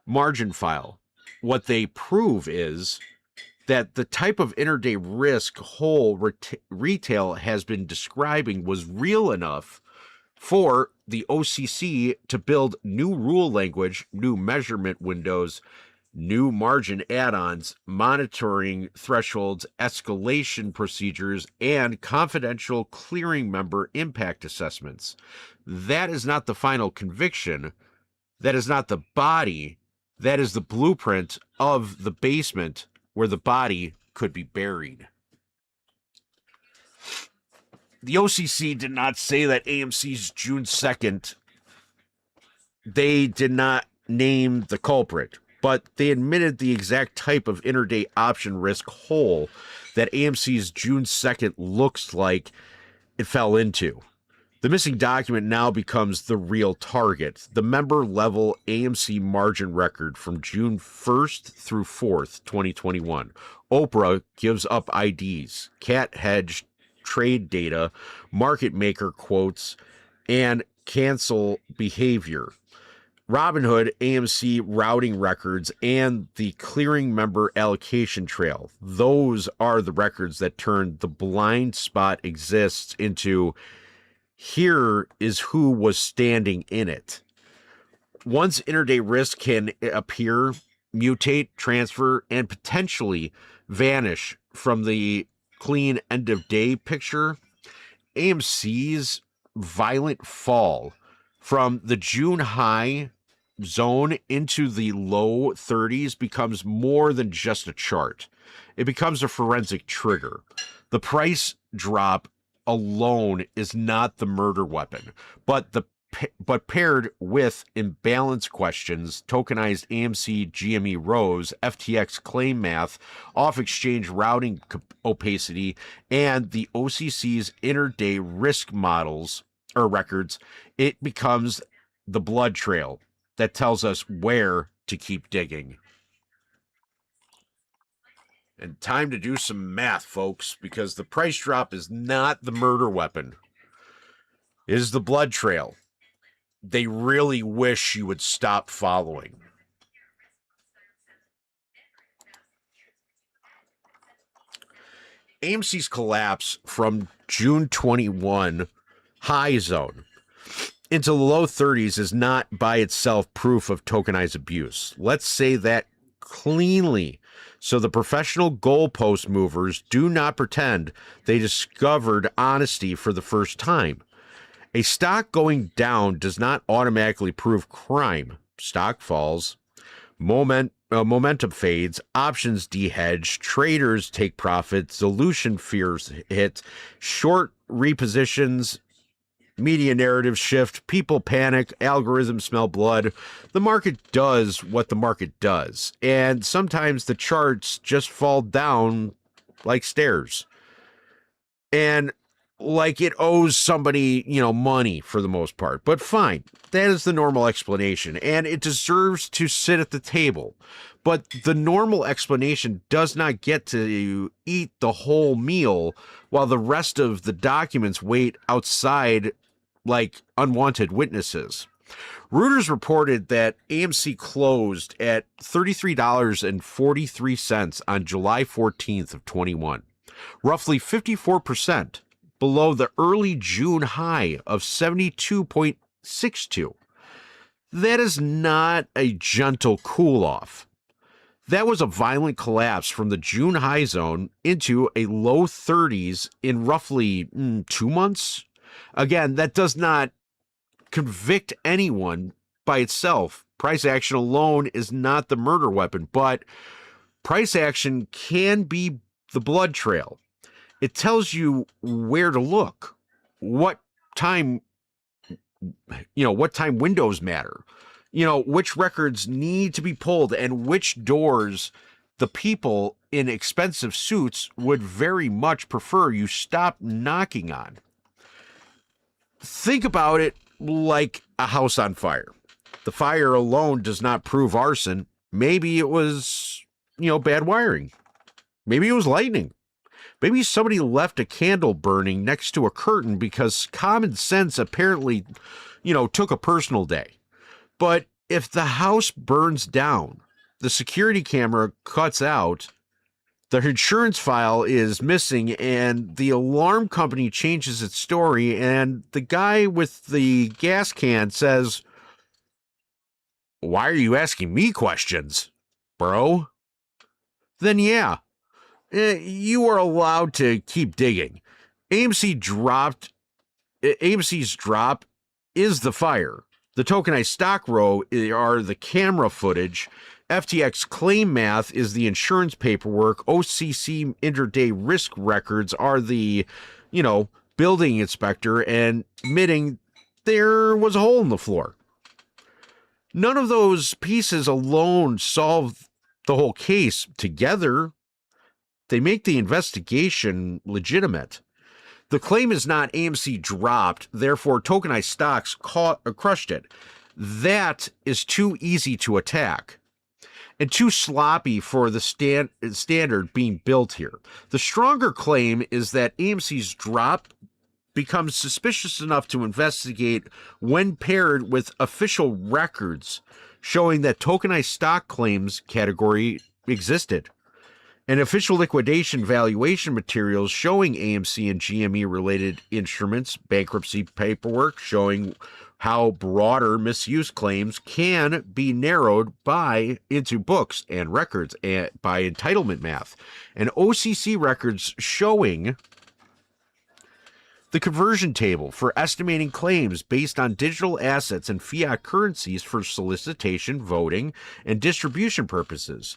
Speaker 4: margin file. What they prove is that the type of intraday risk whole retail has been describing was real enough for the OCC to build new rule language, new measurement windows, new margin add-ons, monitoring thresholds, escalation procedures, and confidential clearing member impact assessments. That is not the final conviction. That is not the body. That is the blueprint of the basement where the body could be buried. The OCC did not say that AMC's June 2nd, they did not name the culprit, but they admitted the exact type of intraday option risk hole that AMC's June 2nd looks like it fell into. The missing document now becomes the real target, the member-level AMC margin record from June 1st through 4th, 2021. Oprah gives up IDs, cat hedged trade data, market maker quotes, and cancel behavior. Robinhood, AMC routing records, and the clearing member allocation trail. Those are the records that turn the blind spot exists into here is who was standing in it. Once intraday risk can appear, mutate, transfer, and potentially vanish from the clean end of day picture, AMC's violent fall from the June high zone into the low 30s becomes more than just a chart. It becomes a forensic trigger. The price drop alone is not the murder weapon, but paired with imbalance questions, tokenized AMC GME rows, FTX claim math, off-exchange routing opacity, and the OCC's intraday risk models or records, it becomes the blood trail that tells us where to keep digging. And time to do some math, folks, because the price drop is not the murder weapon. It is the blood trail. They really wish you would stop following. AMC's collapse from June 21 high zone into the low 30s is not by itself proof of tokenized abuse. Let's say that cleanly, so the professional goalpost movers do not pretend they discovered honesty for the first time. A stock going down does not automatically prove crime. Stock falls, momentum fades, options dehedge, traders take profits, dilution fears hit, short repositions, media narratives shift, people panic, algorithms smell blood. The market does what the market does, and sometimes the charts just fall down like stairs. And like it owes somebody, money for the most part. But fine, that is the normal explanation, and it deserves to sit at the table. But the normal explanation does not get to eat the whole meal while the rest of the documents wait outside like unwanted witnesses. Reuters reported that AMC closed at $33.43 on July 14th of 21, roughly 54% below the early June high of 72.62. That is not a gentle cool off. That was a violent collapse from the June high zone into a low 30s in roughly 2 months. Again, that does not convict anyone by itself. Price action alone is not the murder weapon, but price action can be the blood trail. It tells you where to look, what time windows matter, which records need to be pulled, and which doors the people in expensive suits would very much prefer you stop knocking on. Think about it like a house on fire. The fire alone does not prove arson. Maybe it was, bad wiring. Maybe it was lightning. Maybe somebody left a candle burning next to a curtain because common sense apparently, took a personal day. But if the house burns down, the security camera cuts out, the insurance file is missing, and the alarm company changes its story, and the guy with the gas can says, "Why are you asking me questions, bro?" Then yeah, you are allowed to keep digging. AMC's drop is the fire. The tokenized stock row are the camera footage. FTX claim math is the insurance paperwork. OCC intraday risk records are the, building inspector and admitting there was a hole in the floor. None of those pieces alone solve the whole case. Together, they make the investigation legitimate. The claim is not AMC dropped, therefore tokenized stocks crushed it. That is too easy to attack and too sloppy for the standard being built here. The stronger claim is that AMC's drop becomes suspicious enough to investigate when paired with official records showing that tokenized stock claims category existed, and official liquidation valuation materials showing AMC and GME related instruments, bankruptcy paperwork showing how broader misuse claims can be narrowed into books and records by entitlement math, and OCC records showing the conversion table for estimating claims based on digital assets and fiat currencies for solicitation, voting, and distribution purposes.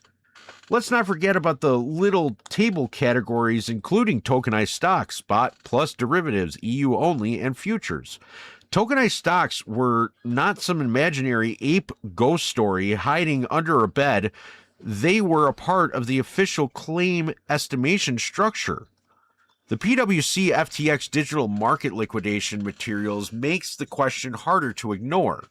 Speaker 4: Let's not forget about the little table categories including tokenized stocks, spot plus derivatives, EU only, and futures. Tokenized stocks were not some imaginary ape ghost story hiding under a bed. They were a part of the official claim estimation structure. The PwC FTX digital market liquidation materials makes the question harder to ignore.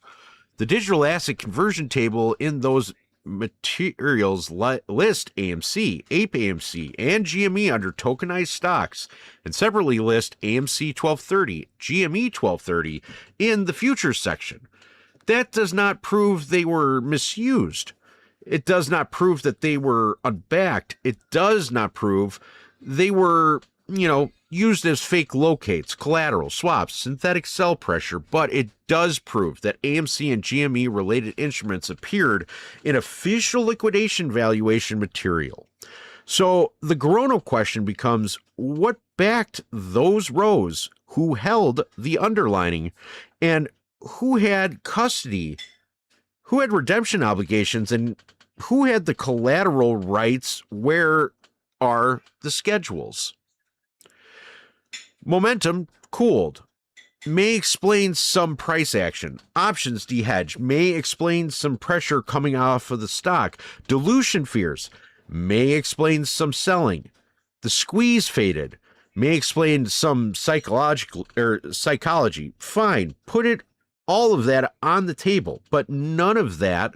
Speaker 4: The digital asset conversion table in those materials list AMC, Ape AMC, and GME under tokenized stocks, and separately list AMC 1230, GME 1230 in the futures section. That does not prove they were misused. It does not prove that they were unbacked. It does not prove they were, used as fake locates, collateral, swaps, synthetic sell pressure, but it does prove that AMC and GME related instruments appeared in official liquidation valuation material. So the grown-up question becomes, what backed those rows, who held the underlining, and who had custody, who had redemption obligations, and who had the collateral rights? Where are the schedules? Momentum cooled. May explain some price action. Options dehedge. May explain some pressure coming off of the stock. Dilution fears. May explain some selling. The squeeze faded. May explain some psychology. Fine. Put all of that on the table, but none of that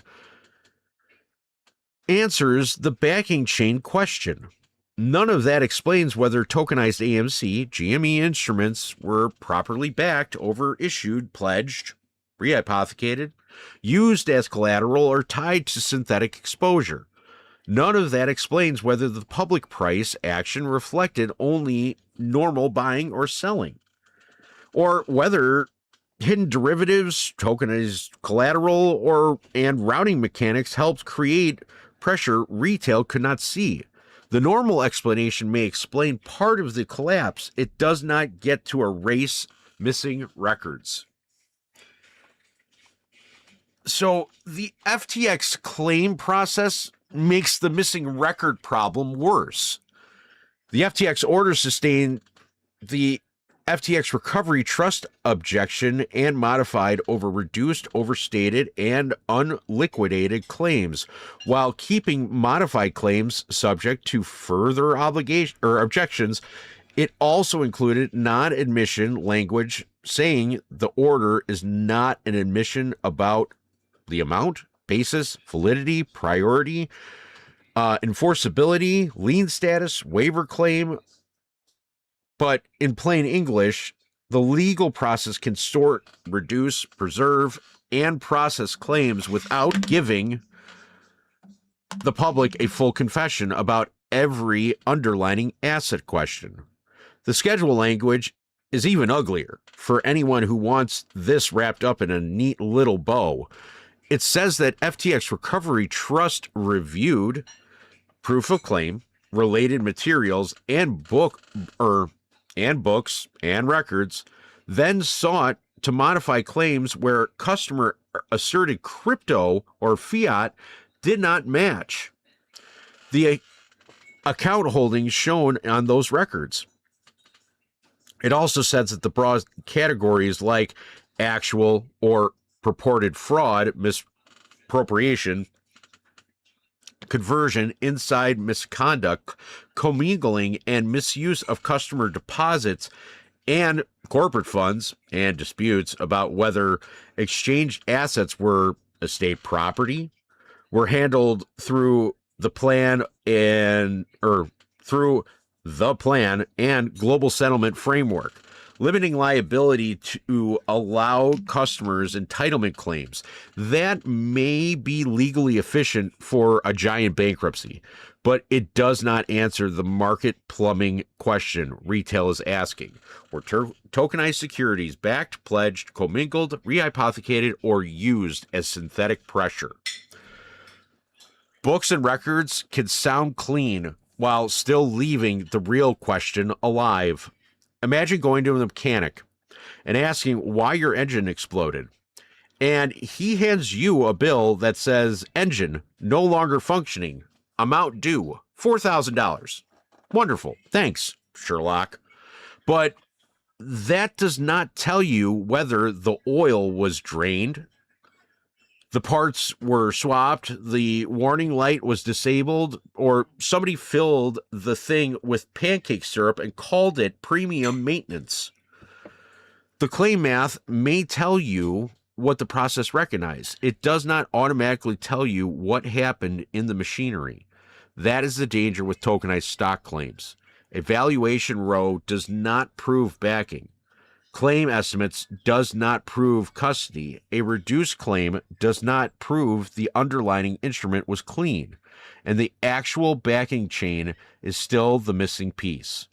Speaker 4: answers the backing chain question. None of that explains whether tokenized AMC, GME instruments were properly backed, overissued, pledged, rehypothecated, used as collateral, or tied to synthetic exposure. None of that explains whether the public price action reflected only normal buying or selling, or whether hidden derivatives, tokenized collateral, and routing mechanics helped create pressure retail could not see. The normal explanation may explain part of the collapse. It does not get to erase missing records. So the FTX claim process makes the missing record problem worse. The FTX order sustained the FTX recovery trust objection and modified over reduced, overstated, and unliquidated claims, while keeping modified claims subject to further objections. It also included non-admission language saying the order is not an admission about the amount, basis, validity, priority, enforceability, lien status, waiver claim. But in plain English, the legal process can sort, reduce, preserve, and process claims without giving the public a full confession about every underlying asset question. The schedule language is even uglier for anyone who wants this wrapped up in a neat little bow. It says that FTX Recovery Trust reviewed proof of claim, related materials, and books and records, then sought to modify claims where customer asserted crypto or fiat did not match the account holdings shown on those records. It also says that the broad categories like actual or purported fraud, misappropriation, conversion, inside misconduct, commingling, and misuse of customer deposits and corporate funds, and disputes about whether exchanged assets were estate property, were handled through the plan and global settlement framework, limiting liability to allow customers entitlement claims. That may be legally efficient for a giant bankruptcy, but it does not answer the market plumbing question retail is asking. Were tokenized securities backed, pledged, commingled, rehypothecated, or used as synthetic pressure? Books and records can sound clean while still leaving the real question alive. Imagine going to a mechanic and asking why your engine exploded, and he hands you a bill that says engine no longer functioning, amount due $4,000. Wonderful, thanks, Sherlock. But that does not tell you whether the oil was drained, the parts were swapped, the warning light was disabled, or somebody filled the thing with pancake syrup and called it premium maintenance. The claim math may tell you what the process recognized. It does not automatically tell you what happened in the machinery. That is the danger with tokenized stock claims. A valuation row does not prove backing. Claim estimates does not prove custody. A reduced claim does not prove the underlying instrument was clean, and the actual backing chain is still the missing piece.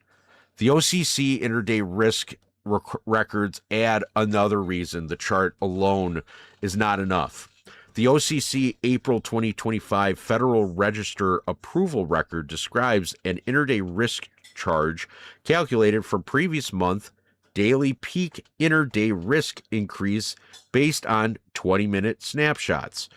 Speaker 4: The OCC intraday risk records add another reason the chart alone is not enough. The OCC April 2025 Federal Register approval record describes an intraday risk charge calculated from previous month daily peak intraday risk increase based on 20-minute snapshots.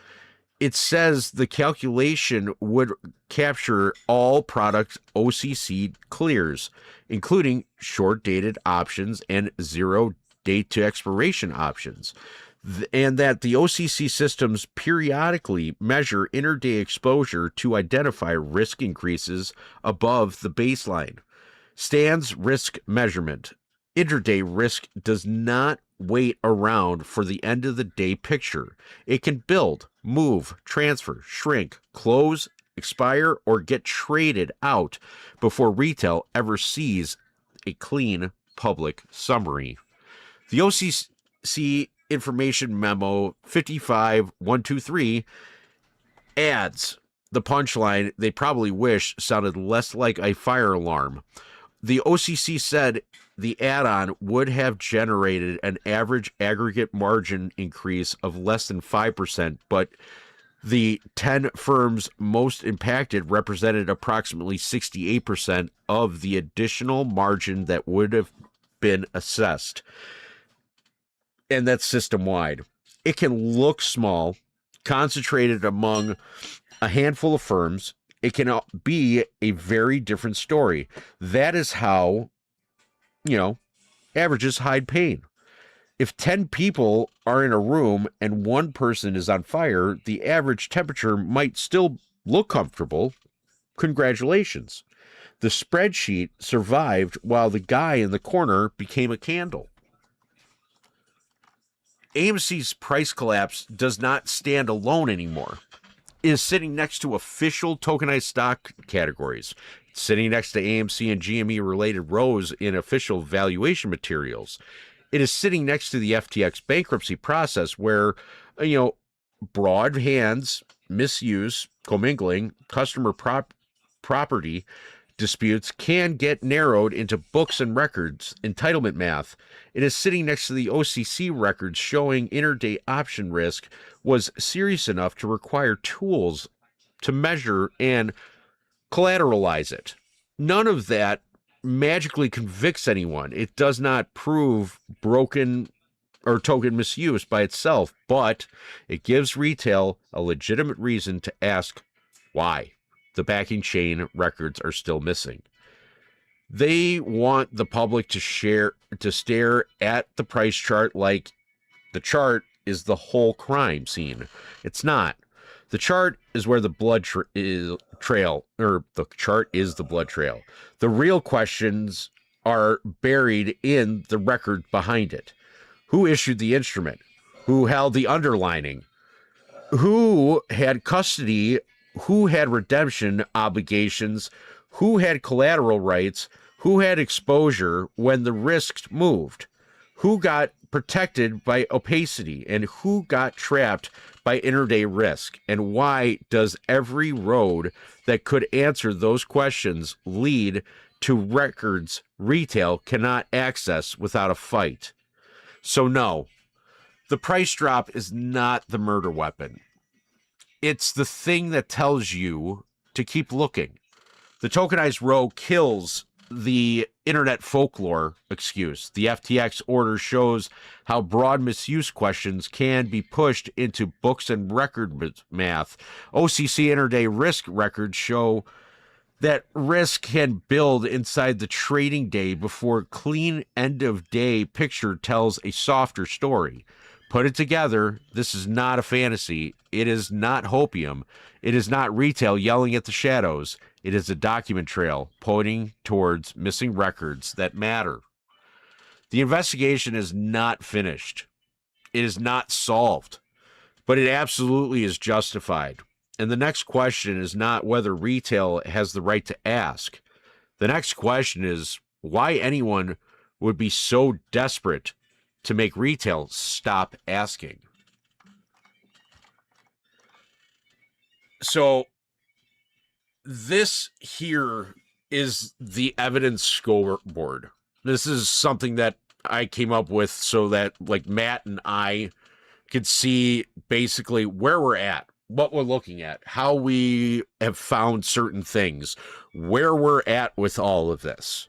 Speaker 4: It says the calculation would capture all product OCC clears, including short-dated options and zero date to expiration options, and that the OCC systems periodically measure intraday exposure to identify risk increases above the baseline. Stands risk measurement. Intraday risk does not wait around for the end of the day picture. It can build, move, transfer, shrink, close, expire, or get traded out before retail ever sees a clean public summary. The OCC Information Memo 55123 adds the punchline they probably wish sounded less like a fire alarm. The OCC said the add-on would have generated an average aggregate margin increase of less than 5%, but the 10 firms most impacted represented approximately 68% of the additional margin that would have been assessed. And that's system-wide. It can look small, concentrated among a handful of firms. It can be a very different story. That is how, averages hide pain. If 10 people are in a room and one person is on fire, the average temperature might still look comfortable. Congratulations. The spreadsheet survived while the guy in the corner became a candle. AMC's price collapse does not stand alone anymore. It is sitting next to official tokenized stock categories. It's sitting next to AMC and GME related rows in official valuation materials. It is sitting next to the FTX bankruptcy process where, broad hands, misuse, commingling, customer property disputes can get narrowed into books and records, entitlement math. It is sitting next to the OCC records showing intraday option risk was serious enough to require tools to measure and collateralize it. None of that magically convicts anyone. It does not prove broken or token misuse by itself, but it gives retail a legitimate reason to ask why the backing chain records are still missing. They want the public to stare at the price chart like the chart is the whole crime scene. It's not. The chart is where the blood trail. The real questions are buried in the record behind it. Who issued the instrument? Who held the underlining? Who had custody? Who had redemption obligations? Who had collateral rights? Who had exposure when the risks moved? Who got protected by opacity? And who got trapped by intraday risk? And why does every road that could answer those questions lead to records retail cannot access without a fight? So no, the price drop is not the murder weapon. It's the thing that tells you to keep looking. The tokenized row kills the internet folklore excuse. The FTX order shows how broad misuse questions can be pushed into books and record math. OCC intraday risk records show that risk can build inside the trading day before clean end of day picture tells a softer story. Put it together, this is not a fantasy. It is not hopium. It is not retail yelling at the shadows. It is a document trail pointing towards missing records that matter. The investigation is not finished. It is not solved, but it absolutely is justified. And the next question is not whether retail has the right to ask. The next question is why anyone would be so desperate to make retail stop asking. So this here is the evidence scoreboard. This is something that I came up with so that like Matt and I could see basically where we're at, what we're looking at, how we have found certain things, where we're at with all of this.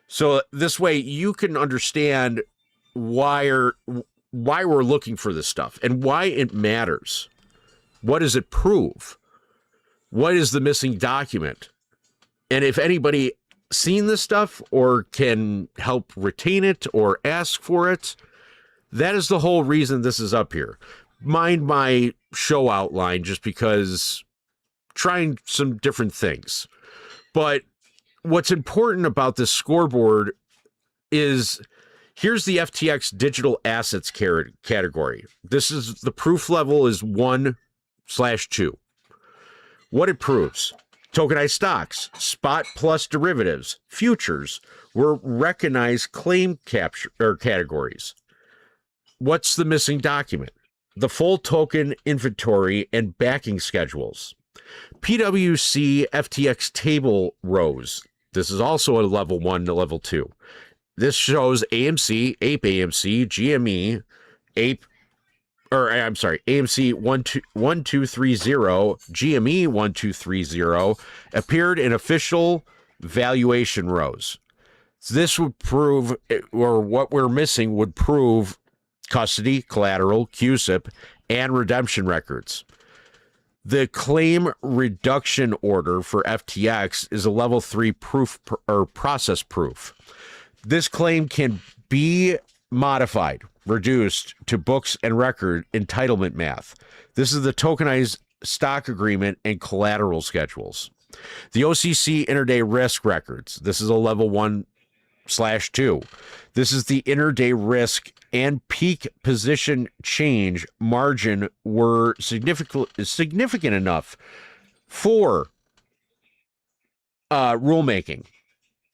Speaker 4: So this way you can understand why we're looking for this stuff and why it matters. What does it prove? What is the missing document? And if anybody seen this stuff or can help retain it or ask for it, that is the whole reason this is up here. Mind my show outline just because trying some different things. But what's important about this scoreboard is here's the FTX digital assets category. This is the proof level is 1/2. What it proves: tokenized stocks, spot plus derivatives, futures were recognized claim capture or categories. What's the missing document? The full token inventory and backing schedules. PwC FTX table rows. This is also a level 1 to level 2. This shows AMC, Ape AMC, GME, AMC 1230, GME 1230 appeared in official valuation rows. This would prove, or what we're missing would prove, custody, collateral, QSIP, and redemption records. The claim reduction order for FTX is a level 3 proof or process proof. This claim can be modified, reduced to books and record entitlement math. This is the tokenized stock agreement and collateral schedules. The OCC intraday risk records. This is a level 1/2. This is the intraday risk and peak position change margin were significant enough for rulemaking.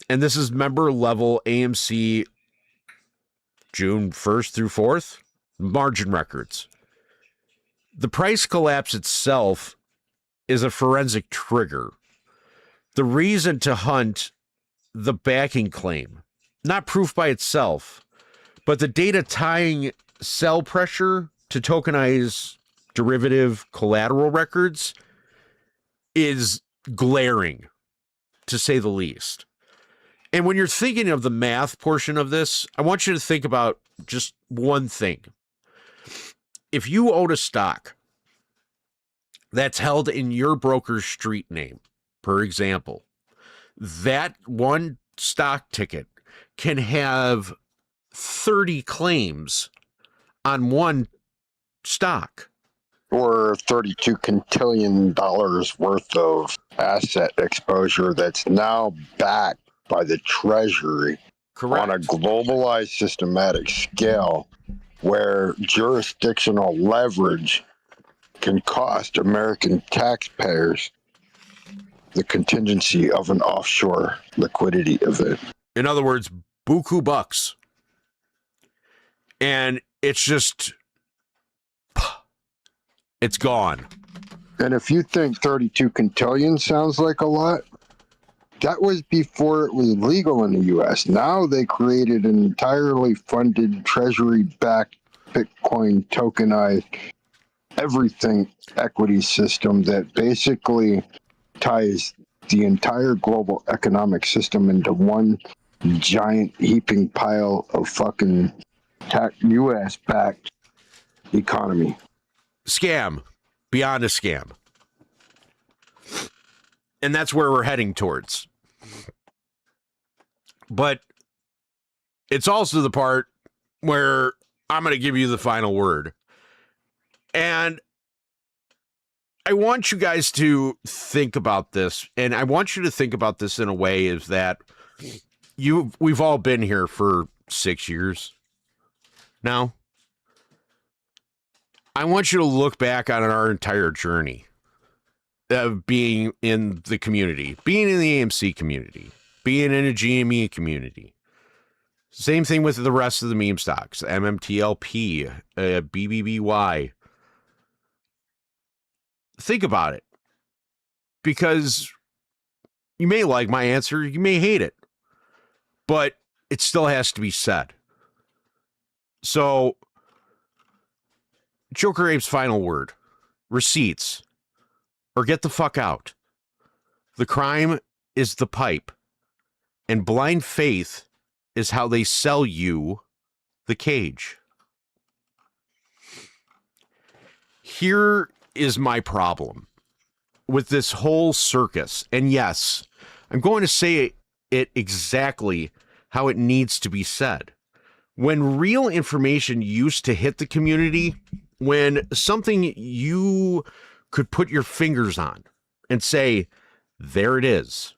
Speaker 4: And this is member level AMC June 1st through 4th margin records. The price collapse itself is a forensic trigger. The reason to hunt the backing claim, not proof by itself, but the data tying sell pressure to tokenize derivative collateral records is glaring, to say the least. And when you're thinking of the math portion of this, I want you to think about just one thing. If you own a stock that's held in your broker's street name, for example, that one stock ticket can have 30 claims on one stock.
Speaker 5: Or $32 quintillion worth of asset exposure that's now backed by the Treasury.
Speaker 4: Correct.
Speaker 5: On a globalized systematic scale where jurisdictional leverage can cost American taxpayers the contingency of an offshore liquidity event.
Speaker 4: In other words, buku bucks. And it's just, it's gone.
Speaker 5: And if you think 32 quintillion sounds like a lot, that was before it was legal in the U.S. Now they created an entirely funded treasury-backed Bitcoin tokenized everything equity system that basically ties the entire global economic system into one giant heaping pile of fucking U.S.-backed economy.
Speaker 4: Scam. Beyond a scam. And that's where we're heading towards. But it's also the part where I'm going to give you the final word. And I want you guys to think about this. And I want you to think about this in a way is that we've all been here for 6 years now. I want you to look back on our entire journey of being in the community, being in the AMC community, being in a GME community. Same thing with the rest of the meme stocks, MMTLP, BBBY. Think about it, because you may like my answer, you may hate it, but it still has to be said. So, Joker Ape's final word: receipts, or get the fuck out. The crime is the pipe, and blind faith is how they sell you the cage. Here is my problem with this whole circus. And yes, I'm going to say it exactly how it needs to be said. When real information used to hit the community, when something you could put your fingers on and say, there it is,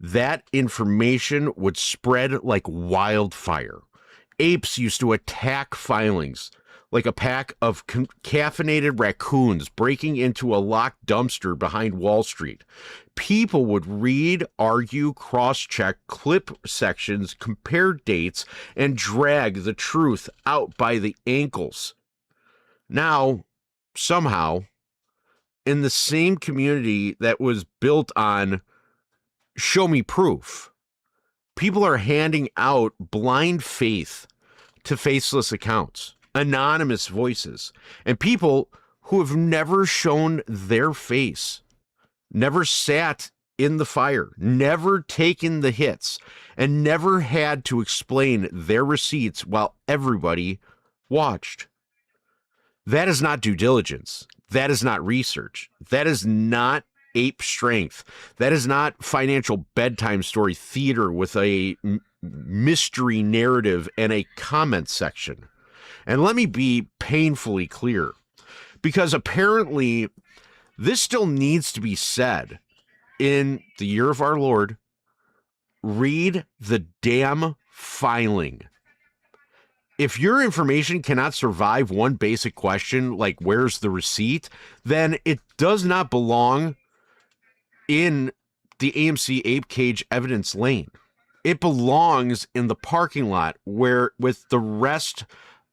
Speaker 4: that information would spread like wildfire. Apes used to attack filings like a pack of caffeinated raccoons breaking into a locked dumpster behind Wall Street. People would read, argue, cross-check, clip sections, compare dates, and drag the truth out by the ankles. Now, somehow, in the same community that was built on show me proof, people are handing out blind faith to faceless accounts, anonymous voices, and people who have never shown their face, never sat in the fire, never taken the hits, and never had to explain their receipts while everybody watched. That is not due diligence. That is not research. That is not ape strength. That is not financial bedtime story theater with a mystery narrative and a comment section. And let me be painfully clear, because apparently this still needs to be said in the year of our Lord. Read the damn filing. If your information cannot survive one basic question, like where's the receipt, then it does not belong in the AMC Ape Cage evidence lane. It belongs in the parking lot where with the rest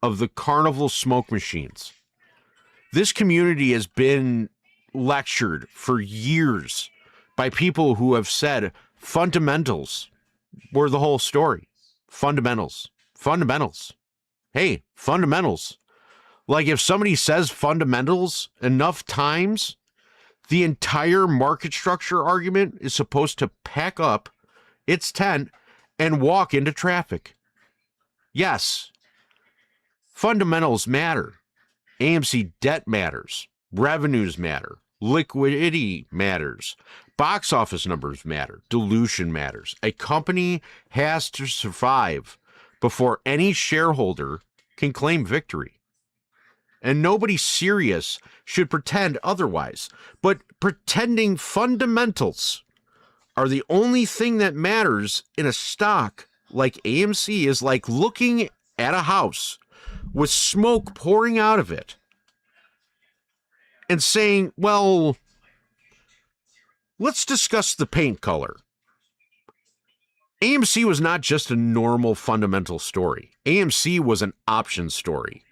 Speaker 4: of the carnival smoke machines. This community has been lectured for years by people who have said fundamentals were the whole story. Fundamentals. Hey, fundamentals. Like if somebody says fundamentals enough times, the entire market structure argument is supposed to pack up its tent and walk into traffic. Yes, fundamentals matter. AMC debt matters. Revenues matter. Liquidity matters. Box office numbers matter. Dilution matters. A company has to survive before any shareholder can claim victory. And nobody serious should pretend otherwise. But pretending fundamentals are the only thing that matters in a stock like AMC is like looking at a house with smoke pouring out of it and saying, well, Let's discuss the paint color. AMC was not just a normal fundamental story. AMC was an option story,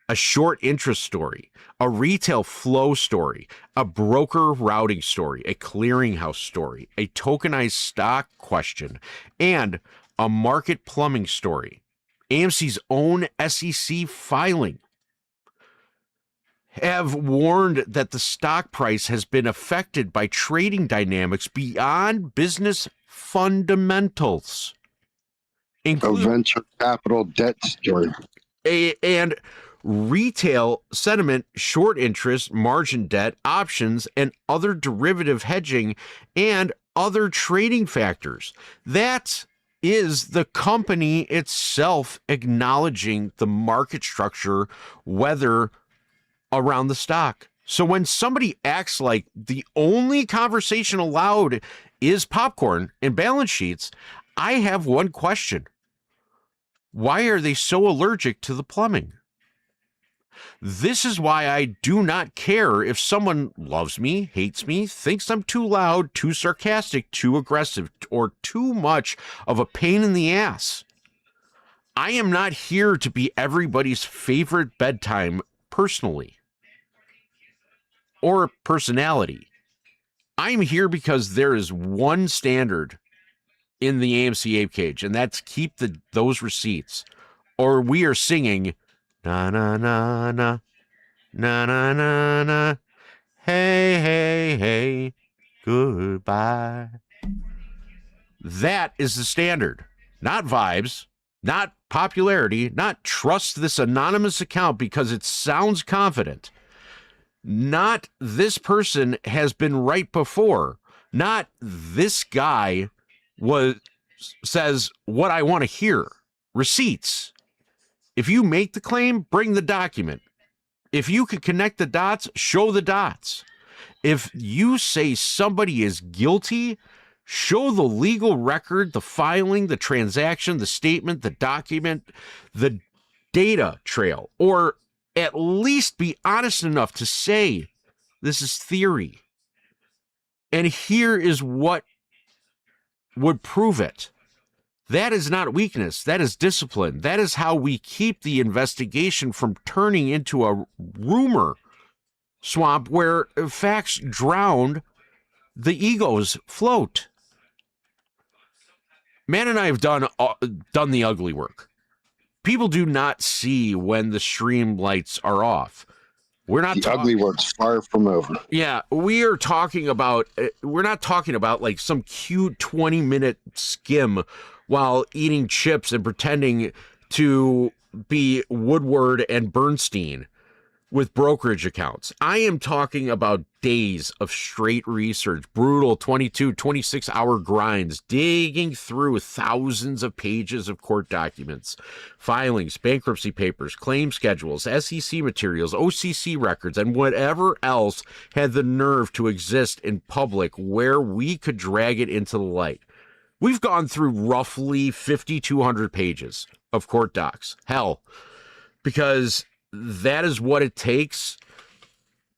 Speaker 4: a short interest story, a retail flow story, a broker routing story, a clearinghouse story, a tokenized stock question, and a market plumbing story. AMC's own SEC filing have warned that the stock price has been affected by trading dynamics beyond business fundamentals,
Speaker 5: A venture capital debt story.
Speaker 4: and retail sentiment, short interest, margin debt, options, and other derivative hedging and other trading factors. That is the company itself acknowledging the market structure, whether around the stock. So when somebody acts like the only conversation allowed is popcorn and balance sheets, I have one question. Why are they so allergic to the plumbing? This is why I do not care if someone loves me, hates me, thinks I'm too loud, too sarcastic, too aggressive, or too much of a pain in the ass. I am not here to be everybody's favorite bedtime personally or personality. I'm here because there is one standard in the AMC Ape Cage, and that's keep those receipts, or we are singing na na na na na na na na hey hey hey goodbye. That is the standard, not vibes, not popularity, not trust this anonymous account because it sounds confident. Not this person has been right before. Not this guy says what I want to hear. Receipts. If you make the claim, bring the document. If you can connect the dots, show the dots. If you say somebody is guilty, show the legal record, the filing, the transaction, the statement, the document, the data trail, or at least be honest enough to say this is theory. And here is what would prove it. That is not weakness. That is discipline. That is how we keep the investigation from turning into a rumor swamp where facts drown, the egos float. Man and I have done the ugly work. People do not see when the stream lights are off. We're not
Speaker 5: the ugly work's far from over.
Speaker 4: Yeah, we're not talking about like some cute 20-minute skim while eating chips and pretending to be Woodward and Bernstein with brokerage accounts. I am talking about days of straight research, brutal 22, 26-hour grinds, digging through thousands of pages of court documents, filings, bankruptcy papers, claim schedules, SEC materials, OCC records, and whatever else had the nerve to exist in public where we could drag it into the light. We've gone through roughly 5,200 pages of court docs. Hell, because that is what it takes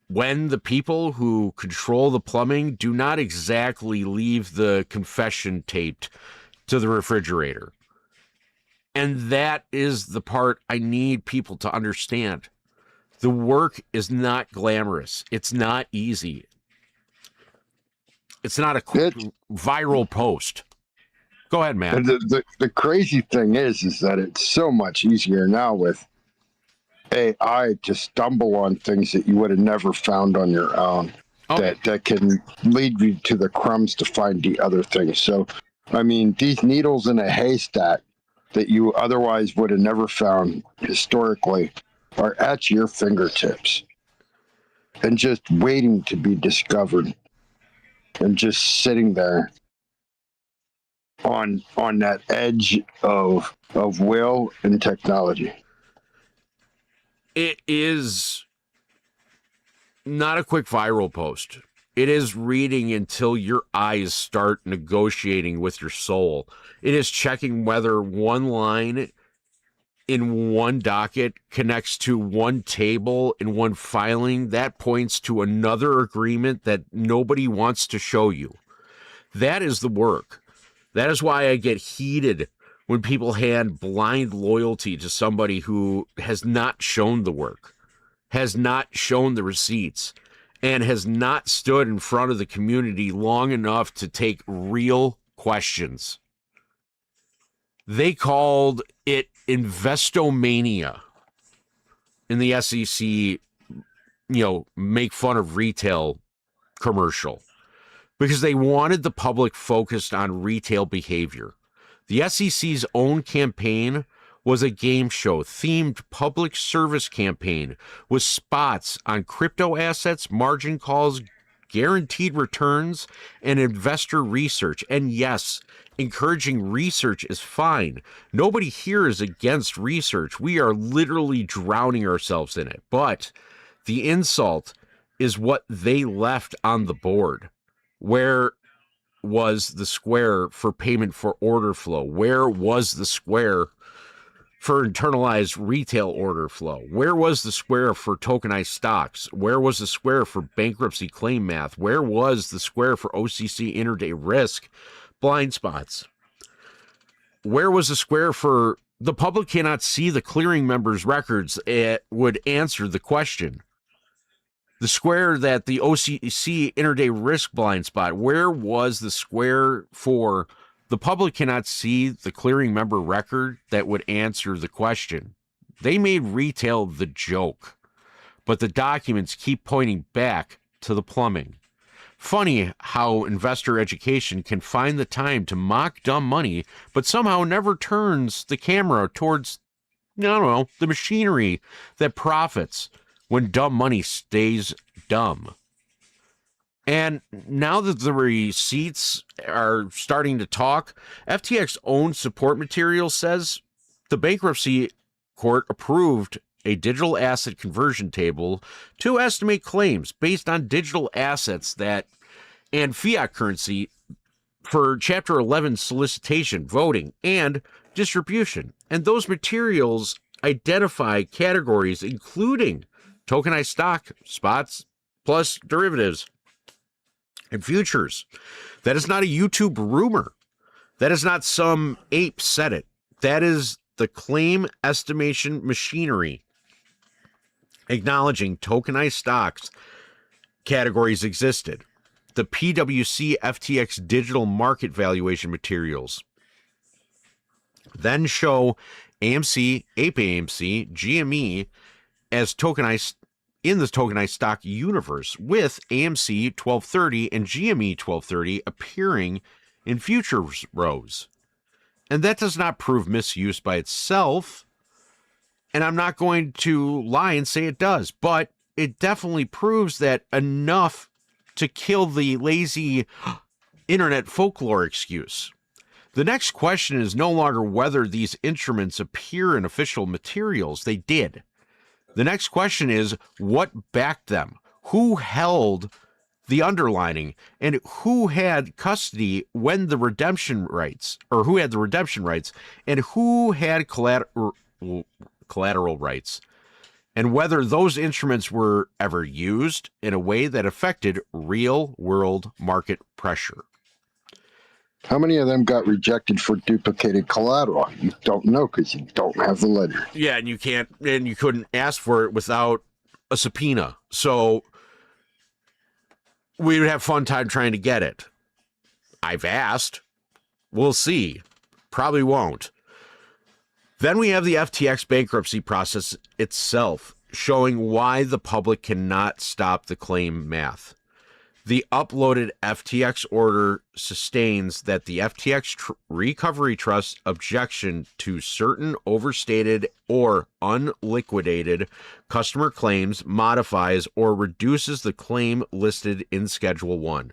Speaker 4: when the people who control the plumbing do not exactly leave the confession taped to the refrigerator. And that is the part I need people to understand. The work is not glamorous. It's not easy. It's not a quick viral post. Go ahead, man.
Speaker 5: The crazy thing is that it's so much easier now with AI to stumble on things that you would have never found on your own. That can lead you to the crumbs to find the other things. So, I mean, these needles in a haystack that you otherwise would have never found historically are at your fingertips and just waiting to be discovered and just sitting there on that edge of will and technology.
Speaker 4: It is not a quick viral post. It is reading until your eyes start negotiating with your soul. It is checking whether one line in one docket connects to one table in one filing, that points to another agreement that nobody wants to show you. That is the work. That is why I get heated when people hand blind loyalty to somebody who has not shown the work, has not shown the receipts, and has not stood in front of the community long enough to take real questions. They called it investomania in the SEC, make fun of retail commercial, because they wanted the public focused on retail behavior. The SEC's own campaign was a game show themed public service campaign with spots on crypto assets, margin calls, guaranteed returns, and investor research. And yes, encouraging research is fine. Nobody here is against research. We are literally drowning ourselves in it. But the insult is what they left on the board. Where was the square for payment for order flow? Where was the square for internalized retail order flow? Where was the square for tokenized stocks? Where was the square for bankruptcy claim math? Where was the square for OCC intraday risk blind spots? Where was the square for the public cannot see the clearing members' records? It would answer the question. The square that the OCC intraday risk blind spot, where was the square for the public cannot see the clearing member record that would answer the question? They made retail the joke, but the documents keep pointing back to the plumbing. Funny how investor education can find the time to mock dumb money, but somehow never turns the camera towards, the machinery that profits when dumb money stays dumb. And now that the receipts are starting to talk, FTX own support material says the bankruptcy court approved a digital asset conversion table to estimate claims based on digital assets and fiat currency for Chapter 11 solicitation, voting, and distribution. And those materials identify categories including tokenized stock, spots, plus derivatives and futures. That is not a YouTube rumor. That is not some ape said it. That is the claim estimation machinery acknowledging tokenized stocks categories existed. The PwC FTX digital market valuation materials then show AMC, Ape AMC, GME as tokenized in the tokenized stock universe, with AMC 1230 and GME 1230 appearing in futures rows. And that does not prove misuse by itself. And I'm not going to lie and say it does, but it definitely proves that enough to kill the lazy internet folklore excuse. The next question is no longer whether these instruments appear in official materials. They did. The next question is what backed them? Who held the underlining, and who had custody when the redemption rights, or who had the redemption rights, and who had collateral rights, and whether those instruments were ever used in a way that affected real world market pressure.
Speaker 5: How many of them got rejected for duplicated collateral? You don't know because you don't have the ledger.
Speaker 4: Yeah, and you couldn't ask for it without a subpoena. So we would have fun time trying to get it. I've asked. We'll see. Probably won't. Then we have the FTX bankruptcy process itself, showing why the public cannot stop the claim math. The uploaded FTX order sustains that the FTX Recovery Trust objection to certain overstated or unliquidated customer claims modifies or reduces the claim listed in Schedule 1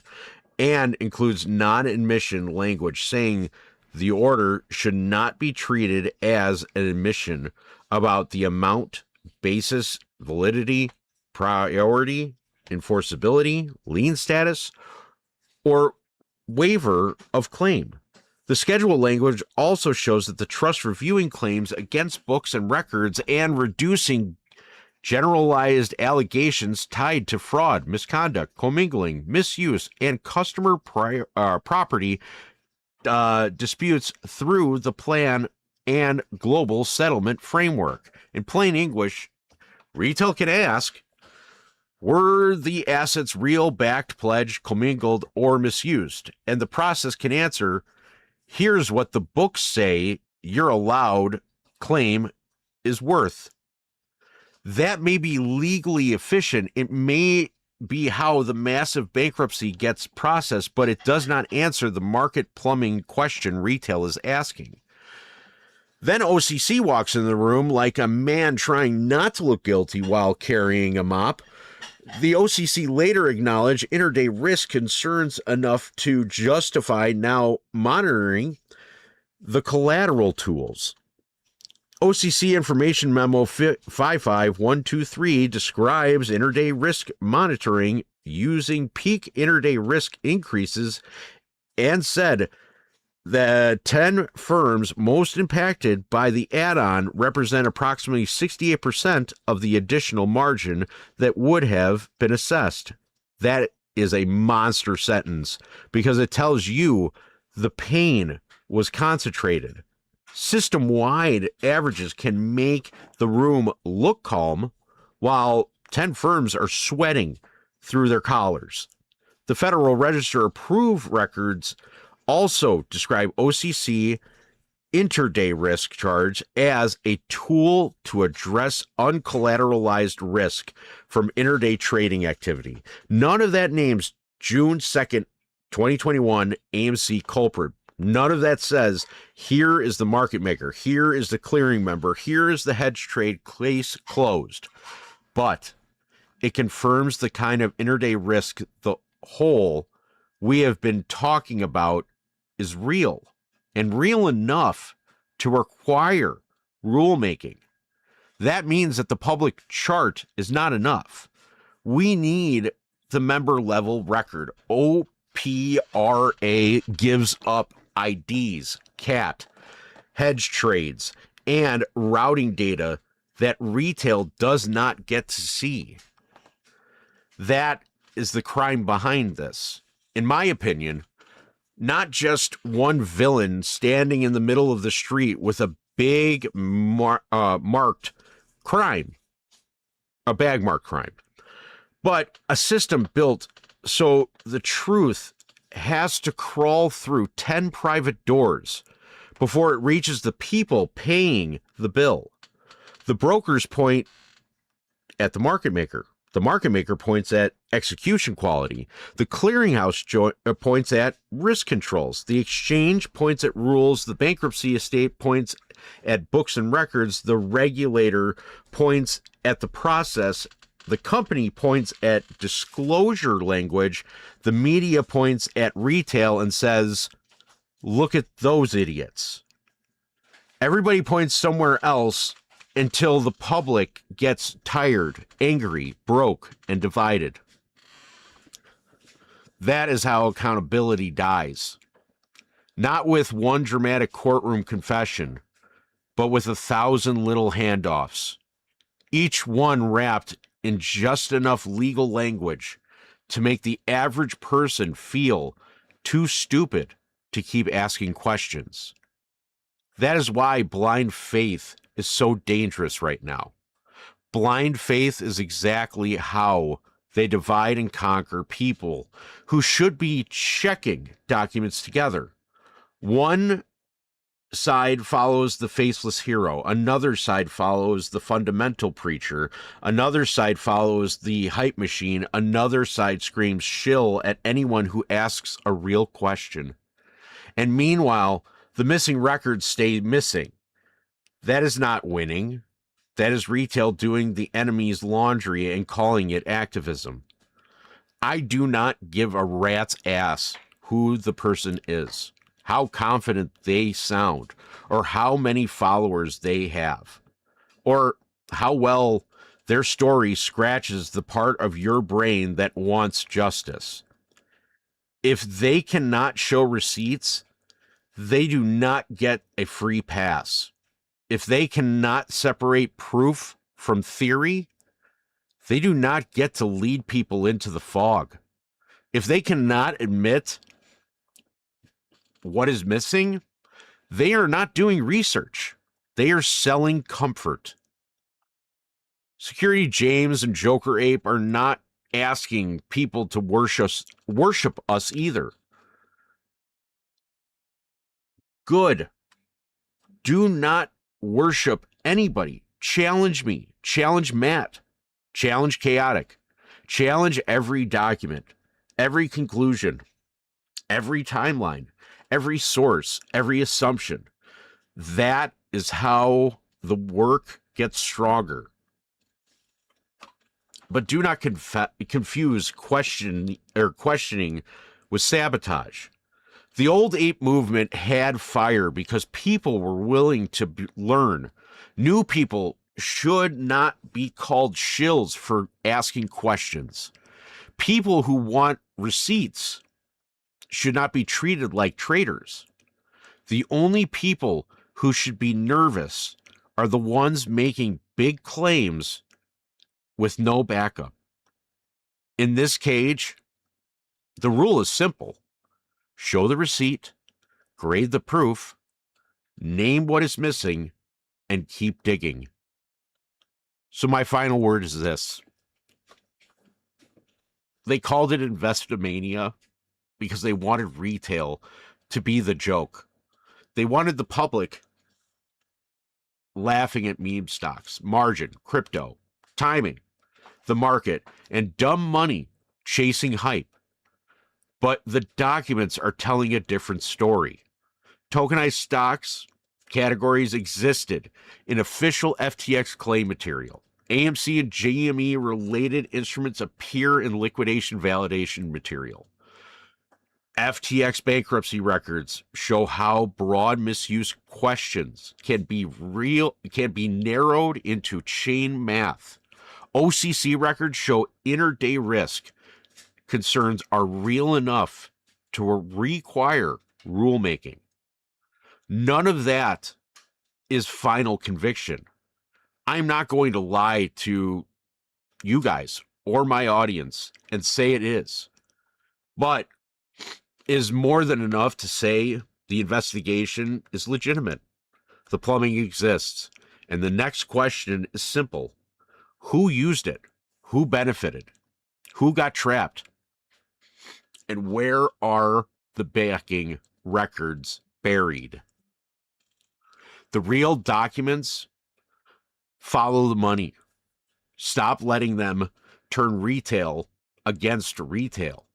Speaker 4: and includes non-admission language saying the order should not be treated as an admission about the amount, basis, validity, priority, enforceability, lien status, or waiver of claim. The schedule language also shows that the trust reviewing claims against books and records and reducing generalized allegations tied to fraud, misconduct, commingling, misuse, and customer property disputes through the plan and global settlement framework. In plain English, retail can ask, were the assets real, backed, pledged, commingled, or misused? And the process can answer, here's what the books say your allowed claim is worth. That may be legally efficient. It may be how the massive bankruptcy gets processed, but it does not answer the market plumbing question retail is asking. Then OCC walks in the room like a man trying not to look guilty while carrying a mop. The OCC later acknowledged intraday risk concerns enough to justify now monitoring the collateral tools. OCC Information Memo 55123 describes intraday risk monitoring using peak intraday risk increases and said the 10 firms most impacted by the add-on represent approximately 68% of the additional margin that would have been assessed. That is a monster sentence because it tells you the pain was concentrated. System-wide averages can make the room look calm while 10 firms are sweating through their collars. The Federal Register approved records also describe OCC intraday risk charge as a tool to address uncollateralized risk from intraday trading activity. None of that names June 2nd, 2021 AMC culprit. None of that says, here is the market maker, here is the clearing member, here is the hedge trade case closed. But it confirms the kind of intraday risk the whole we have been talking about is real, and real enough to require rulemaking. That means that the public chart is not enough. We need the member level record. OPRA gives up IDs, CAT, hedge trades, and routing data that retail does not get to see. That is the crime behind this. In my opinion, not just one villain standing in the middle of the street with a big marked crime, a bag marked crime, but a system built so the truth has to crawl through 10 private doors before it reaches the people paying the bill. The brokers point at the market maker. The market maker points at execution quality. The clearinghouse points at risk controls. The exchange points at rules. The bankruptcy estate points at books and records. The regulator points at the process. The company points at disclosure language. The media points at retail and says, look at those idiots. Everybody points somewhere else until the public gets tired, angry, broke, and divided. That is how accountability dies. Not with one dramatic courtroom confession, but with 1,000 little handoffs, each one wrapped in just enough legal language to make the average person feel too stupid to keep asking questions. That is why blind faith is so dangerous right now. Blind faith is exactly how they divide and conquer people who should be checking documents together. One side follows the faceless hero. Another side follows the fundamental preacher. Another side follows the hype machine. Another side screams shill at anyone who asks a real question. And meanwhile, the missing records stay missing. That is not winning. That is retail doing the enemy's laundry and calling it activism. I do not give a rat's ass who the person is, how confident they sound, or how many followers they have, or how well their story scratches the part of your brain that wants justice. If they cannot show receipts, they do not get a free pass. If they cannot separate proof from theory, they do not get to lead people into the fog. If they cannot admit what is missing, they are not doing research. They are selling comfort. Security James and Joker Ape are not asking people to worship us either. Good. Do not worship anybody. Challenge me. Challenge Matt. Challenge Chaotic. Challenge every document, every conclusion, every timeline, every source, every assumption. That is how the work gets stronger. But do not confuse questioning with sabotage. The old ape movement had fire because people were willing to learn. New people should not be called shills for asking questions. People who want receipts should not be treated like traitors. The only people who should be nervous are the ones making big claims with no backup. In this cage, the rule is simple. Show the receipt, grade the proof, name what is missing, and keep digging. So my final word is this. They called it Investomania because they wanted retail to be the joke. They wanted the public laughing at meme stocks, margin, crypto, timing, the market, and dumb money chasing hype. But the documents are telling a different story. Tokenized stocks categories existed in official FTX claim material. AMC and GME related instruments appear in liquidation validation material. FTX bankruptcy records show how broad misuse questions can be narrowed into chain math. OCC records show intraday risk concerns are real enough to require rulemaking. None of that is final conviction. I'm not going to lie to you guys or my audience and say it is, but is more than enough to say the investigation is legitimate. The plumbing exists. And the next question is simple. Who used it? Who benefited? Who got trapped? And where are the backing records buried? The real documents follow the money. Stop letting them turn retail against retail.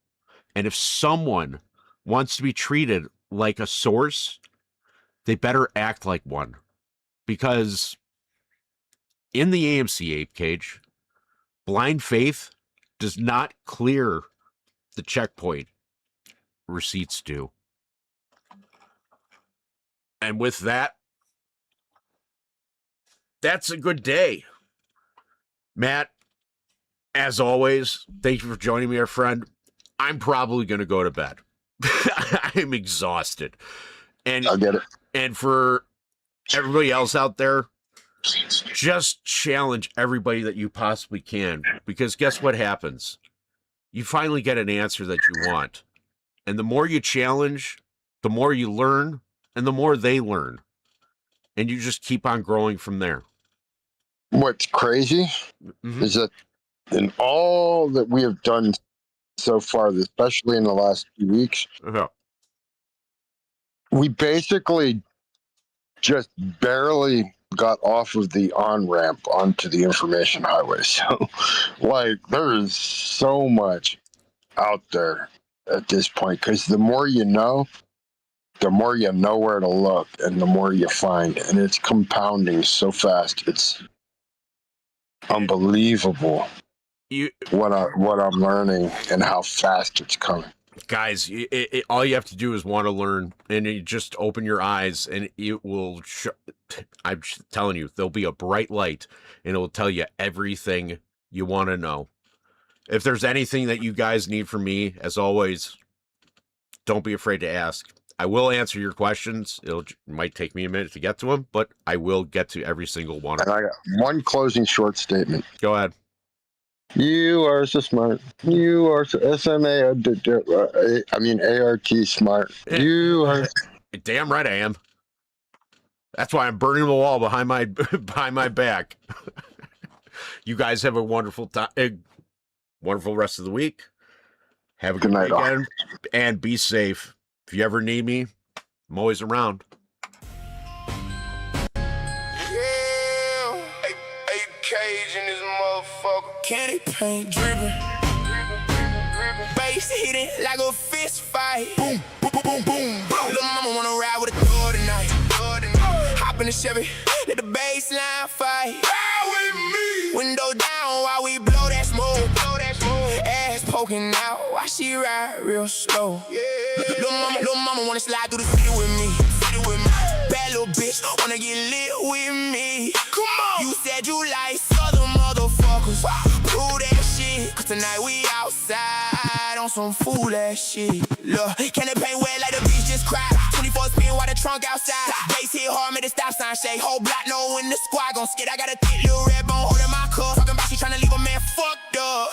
Speaker 4: And if someone wants to be treated like a source, they better act like one. Because in the AMC ape cage, blind faith does not clear the checkpoint. Receipts do. And with that, that's a good day. Matt, as always, thank you for joining me, our friend. I'm probably going to go to bed. I'm exhausted. And
Speaker 5: I get it.
Speaker 4: And for everybody else out there, just challenge everybody that you possibly can. Because guess what happens? You finally get an answer that you want. And the more you challenge, the more you learn, and the more they learn. And you just keep on growing from there.
Speaker 5: What's crazy is that in all that we have done so far, especially in the last few weeks, we basically just barely got off of the on-ramp onto the information highway. So, like, there is so much out there at this point, because the more you know where to look, and the more you find, and it's compounding so fast. It's unbelievable what I'm learning and how fast it's coming.
Speaker 4: Guys, all you have to do is want to learn, and you just open your eyes, and it will. I'm telling you, there'll be a bright light, and it will tell you everything you want to know. If there's anything that you guys need from me, as always, don't be afraid to ask. I will answer your questions. It might take me a minute to get to them, but I will get to every single one.
Speaker 5: And I got one closing short statement.
Speaker 4: Go ahead.
Speaker 5: You are so smart. You are so ART smart. You are.
Speaker 4: Damn right I am. That's why I'm burning the wall behind my back. You guys have a wonderful time, wonderful rest of the week. Have a good weekend, and be safe. If you ever need me, I'm always around.
Speaker 1: Cage in this motherfucker. Candy paint dripping. Bass hitting like a fist fight. Boom, boom, boom, boom, boom. Little mama wanna ride with a thug tonight. Hop in the Chevy, let the bass line fight. Ride with me. Window down while we blow that smoke. Ass poking out while she ride real slow. Yeah. Little mama wanna slide through the city with me. Bad little bitch wanna get lit with me. Come on. You said you like southern motherfuckers. Prove that shit. Cause tonight we outside on some fool ass shit. Look, candy paint wet like the beach just cried. 24 spin while the trunk outside. Bass hit hard, made the stop sign shake. Whole block know when the squad gon' skid. I got a thick little red bone holding my cup. Talking about she tryna leave a man fucked up.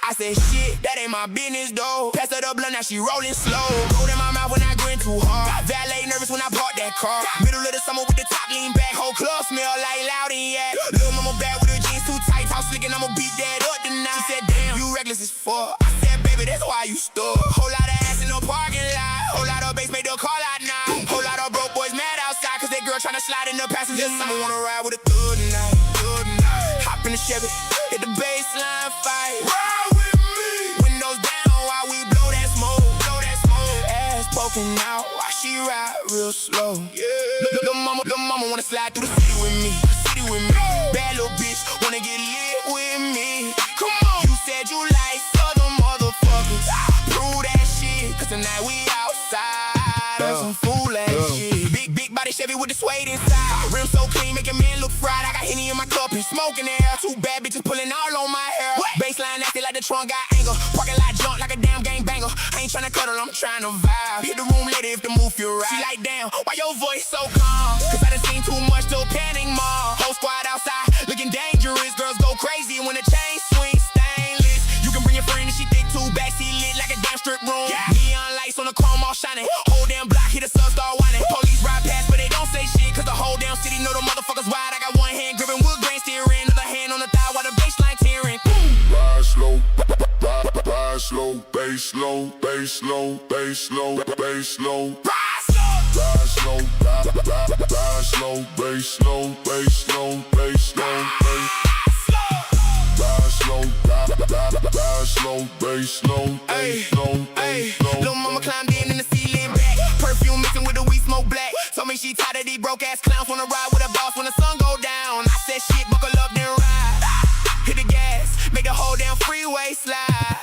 Speaker 1: I said shit, that ain't my business though. Pass her the blunt, now she rolling slow. Gold in my mouth when I grin too hard. Valet nervous when I park that car. Middle of the summer with the top lean back. Whole club smell like loud and yak. Little mama bad with her jeans too tight. Talk slick and I'ma beat that up tonight. She said damn, you reckless as fuck. I said baby, that's why you stuck. Whole lot of ass in the parking lot. Whole lot of bass made the call out now. Whole lot of broke boys mad outside cause that girl tryna slide in the passenger. Someone wanna ride with a thug tonight. Hop in the Chevy, hit the baseline fight. Ride with me. Windows down while we blow that smoke. Ass poking out while she ride real slow. Yeah. Little mama wanna slide through the city with me. Bad little bitch wanna get lit with me. Come on. You said you like southern motherfuckers. Prove that shit. Cause tonight we outside on some fool ass shit. Big body Chevy with the suede inside. Rim so clean, make a man look fried. I got Henny in my cup and smoke in the air. Two bad bitches pulling all on my hair. Baseline nasty like the trunk got anger. Parking lot junk like a damn gang banger. I ain't tryna cuddle, I'm tryna vibe. Hit the room later if the move feel right. She like damn, why your voice so calm? Cause I done seen too much to panic mom. Whole squad outside looking dangerous. Girls go crazy when the chain swing stainless. You can bring your friend and she thick too. Backseat lit like a damn strip room. Neon lights on the chrome all shining. Whole damn block hit a sun start whining. Police ride past but they don't say shit. Cause the whole damn city know the motherfuckers wide. I got one hand gripping wood grain steering. Other hand on the thigh while the baseline tearing.
Speaker 11: Ride slow, ride slow, bass low, bass low, bass low, bass low. Ride slow, ride slow, bass slow, bass low, bass low, bass. Ride slow, ride slow, bass low, bass low, bass low.
Speaker 1: Little mama climbed in the ceiling back. Perfume mixing with the weed smoke black. Told me she tired of these broke ass clowns. Wanna ride with a boss when the sun go down. I said shit, buckle up then ride. Hit the gas, make the whole damn freeway slide.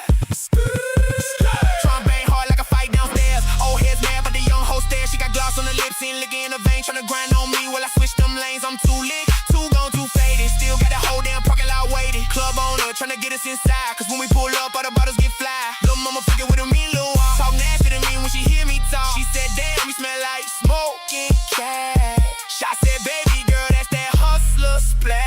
Speaker 1: Trump bang hard like a fight downstairs. Old heads mad but the young hoe stare. She got gloss on the lips, ain't liquor in the vein. Tryna grind on me while I switch them lanes. I'm too lit, too gone, too faded. Still got that whole damn parking lot waiting. Club owner tryna get us inside. Cause when we pull up, all the bottles get fly. Little mama figure with a mean little walk. Talk nasty to me when she hear me talk. She said, damn, you smell like smoking cash. I said, baby girl, that's that hustler splash.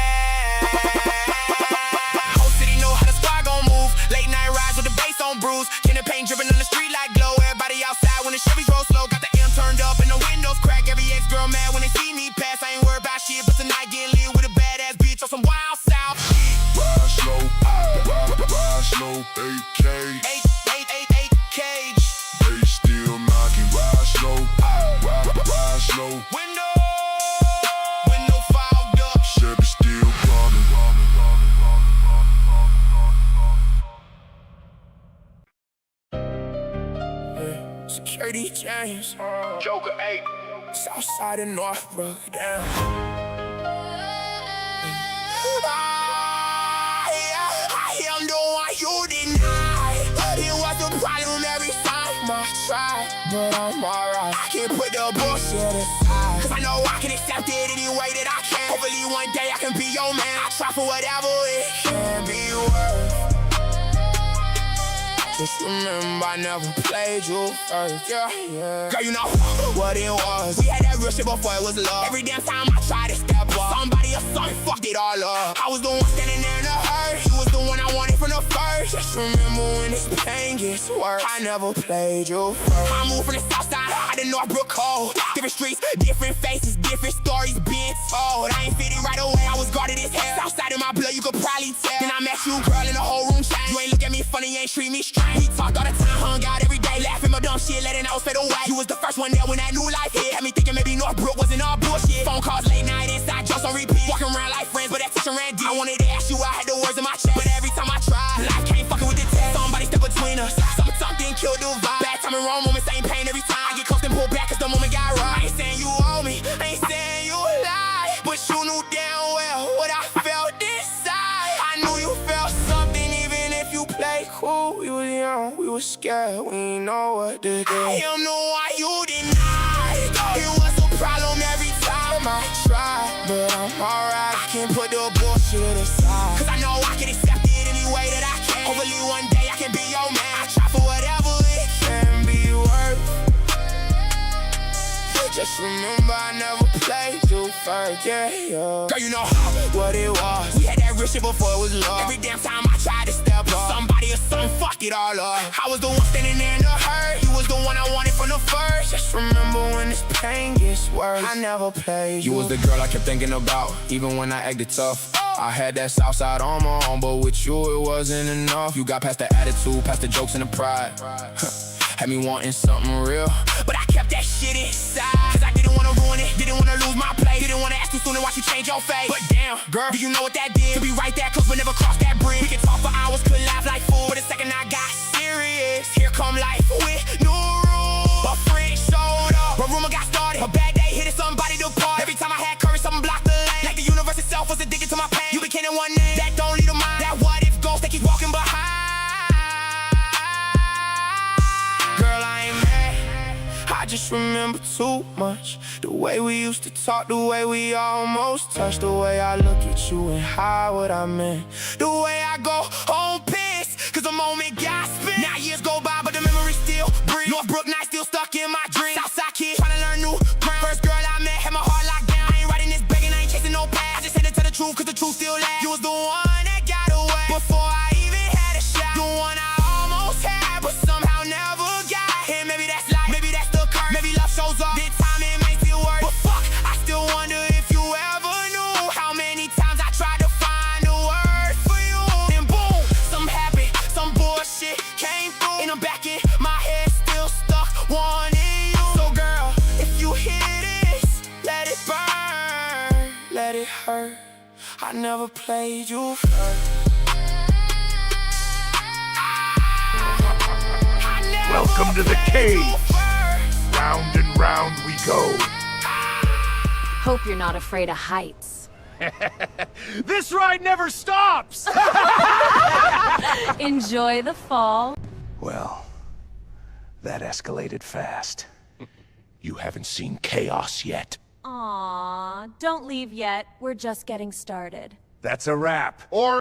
Speaker 1: Whole city know how the squad gon' move. Late night rides with the bass on bruise. Candy paint dripping on the street like glow. Everybody outside when the Chevys roll slow. Got the M turned up and the windows crack. Every ex-girl mad when they see me pass. I ain't worried about shit, but tonight get lit with a badass bitch on some wild south.
Speaker 11: Ride slow, ride slow, 8K.
Speaker 1: 8 cage.
Speaker 11: They still knocking. Ride slow, ride slow.
Speaker 1: Window fogged up.
Speaker 11: Chevy still coming.
Speaker 1: Security James, Joker 8, Southside and Northbrook, down. I'm the one you deny. It was a problem every time I tried, but I'm alright. I can't put the bullshit aside, cause I know I can accept it any way that I can. Hopefully one day I can be your man. I try for whatever it can be worth. Just remember I never played you first, yeah. Girl, you know what it was. We had that real shit before it was love. Every damn time I tried to step up, somebody or something fucked it all up. I was the one standing there in the hurt. You was the one I wanted from the first. Just remember when this pain gets worse, I never played you first. I moved from the south side, I the Northbrook cold. Different streets, different faces, different stories being told. I ain't fitting right away, I was guarded as hell. Southside in my blood, you could probably tell. Then I met you, girl, in the whole room changed. You ain't look at me funny, you ain't treat me strange. We talked all the time, hung out every day, laughing my dumb shit, letting out fade away. You was the first one there when that new life hit. Had me thinking maybe Northbrook wasn't all bullshit. Phone calls late night, inside jokes on repeat. Walking around like friends, but that teacher ran deep. I wanted to ask you, I had the words in my chest, but every time I tried, life can't fucking with the test. Somebody step between us, something killed the vibe. Bad time and wrong moment, same pain every time. I get close and pull back cause the moment got right. I ain't saying you owe me, I ain't saying you lied, but you knew damn well what I felt inside. I knew you felt something even if you played cool. We was young, we was scared, we ain't know what to do. I am the one you denied. It was a problem every time I tried, but I'm alright. Can't put the bullshit aside, cause I know I can accept it any way that I can. Hopefully one day I can be your man. I try for whatever it can be worth. Just remember I never played you first, yeah. Girl, you know what it was. We had that real shit before it was love. Every damn time I tried to step up, somebody or something fucked it all up. I was the one standing there in the hurt. You was the one I wanted from the first. Just remember when this pain gets worse, I never played you.
Speaker 2: You was the girl I kept thinking about, even when I acted tough. I had that south side on my own, but with you it wasn't enough. You got past the attitude, past the jokes and the pride. Had me wanting something real,
Speaker 1: but I kept that shit inside, cause I didn't wanna ruin it, didn't wanna lose my place, didn't wanna ask too soon and watch you change your face. But damn, girl, do you know what that did? To be right there close but never cross that bridge. We could talk for hours, could laugh like fools, but the second I got serious, here come life with new rules. A friend showed up, a rumor got started, a bad day hit it, somebody departed. Every time I had courage, something blocked the lane, like the universe itself was addicted to my pain. You became in one name, that don't lead a mind, that what if ghost that keep walking behind. I just remember too much, the way we used to talk, the way we almost touched, the way I look at you and hide what I meant, the way I go home pissed, cause the moment got spent. Now years go by, but the memory still breathes. Northbrook night still stuck in my dreams. Southside kid trying to learn new ground. First girl I met had my heart locked down. I ain't writing this begging, I ain't chasing no past. I just had to tell the truth, cause the truth still lasts. You was the one that got away before I even had a shot. The one I almost had, but somehow never got. And maybe that's life, maybe that's the curse. Maybe love shows up, then time it makes it worse. But fuck, I still wonder if you ever knew how many times I tried to find a word for you. Then boom, something happened, some bullshit came through, and I'm back in my head, still stuck, wanting you. So girl, if you hear this, let it burn, let it hurt. I never played you first.
Speaker 12: Welcome to the cage. Round and round we go.
Speaker 13: Hope you're not afraid of heights.
Speaker 12: This ride never stops!
Speaker 13: Enjoy the fall.
Speaker 3: Well, that escalated fast. You haven't seen chaos yet.
Speaker 13: Aw, don't leave yet. We're just getting started.
Speaker 12: That's a wrap. Or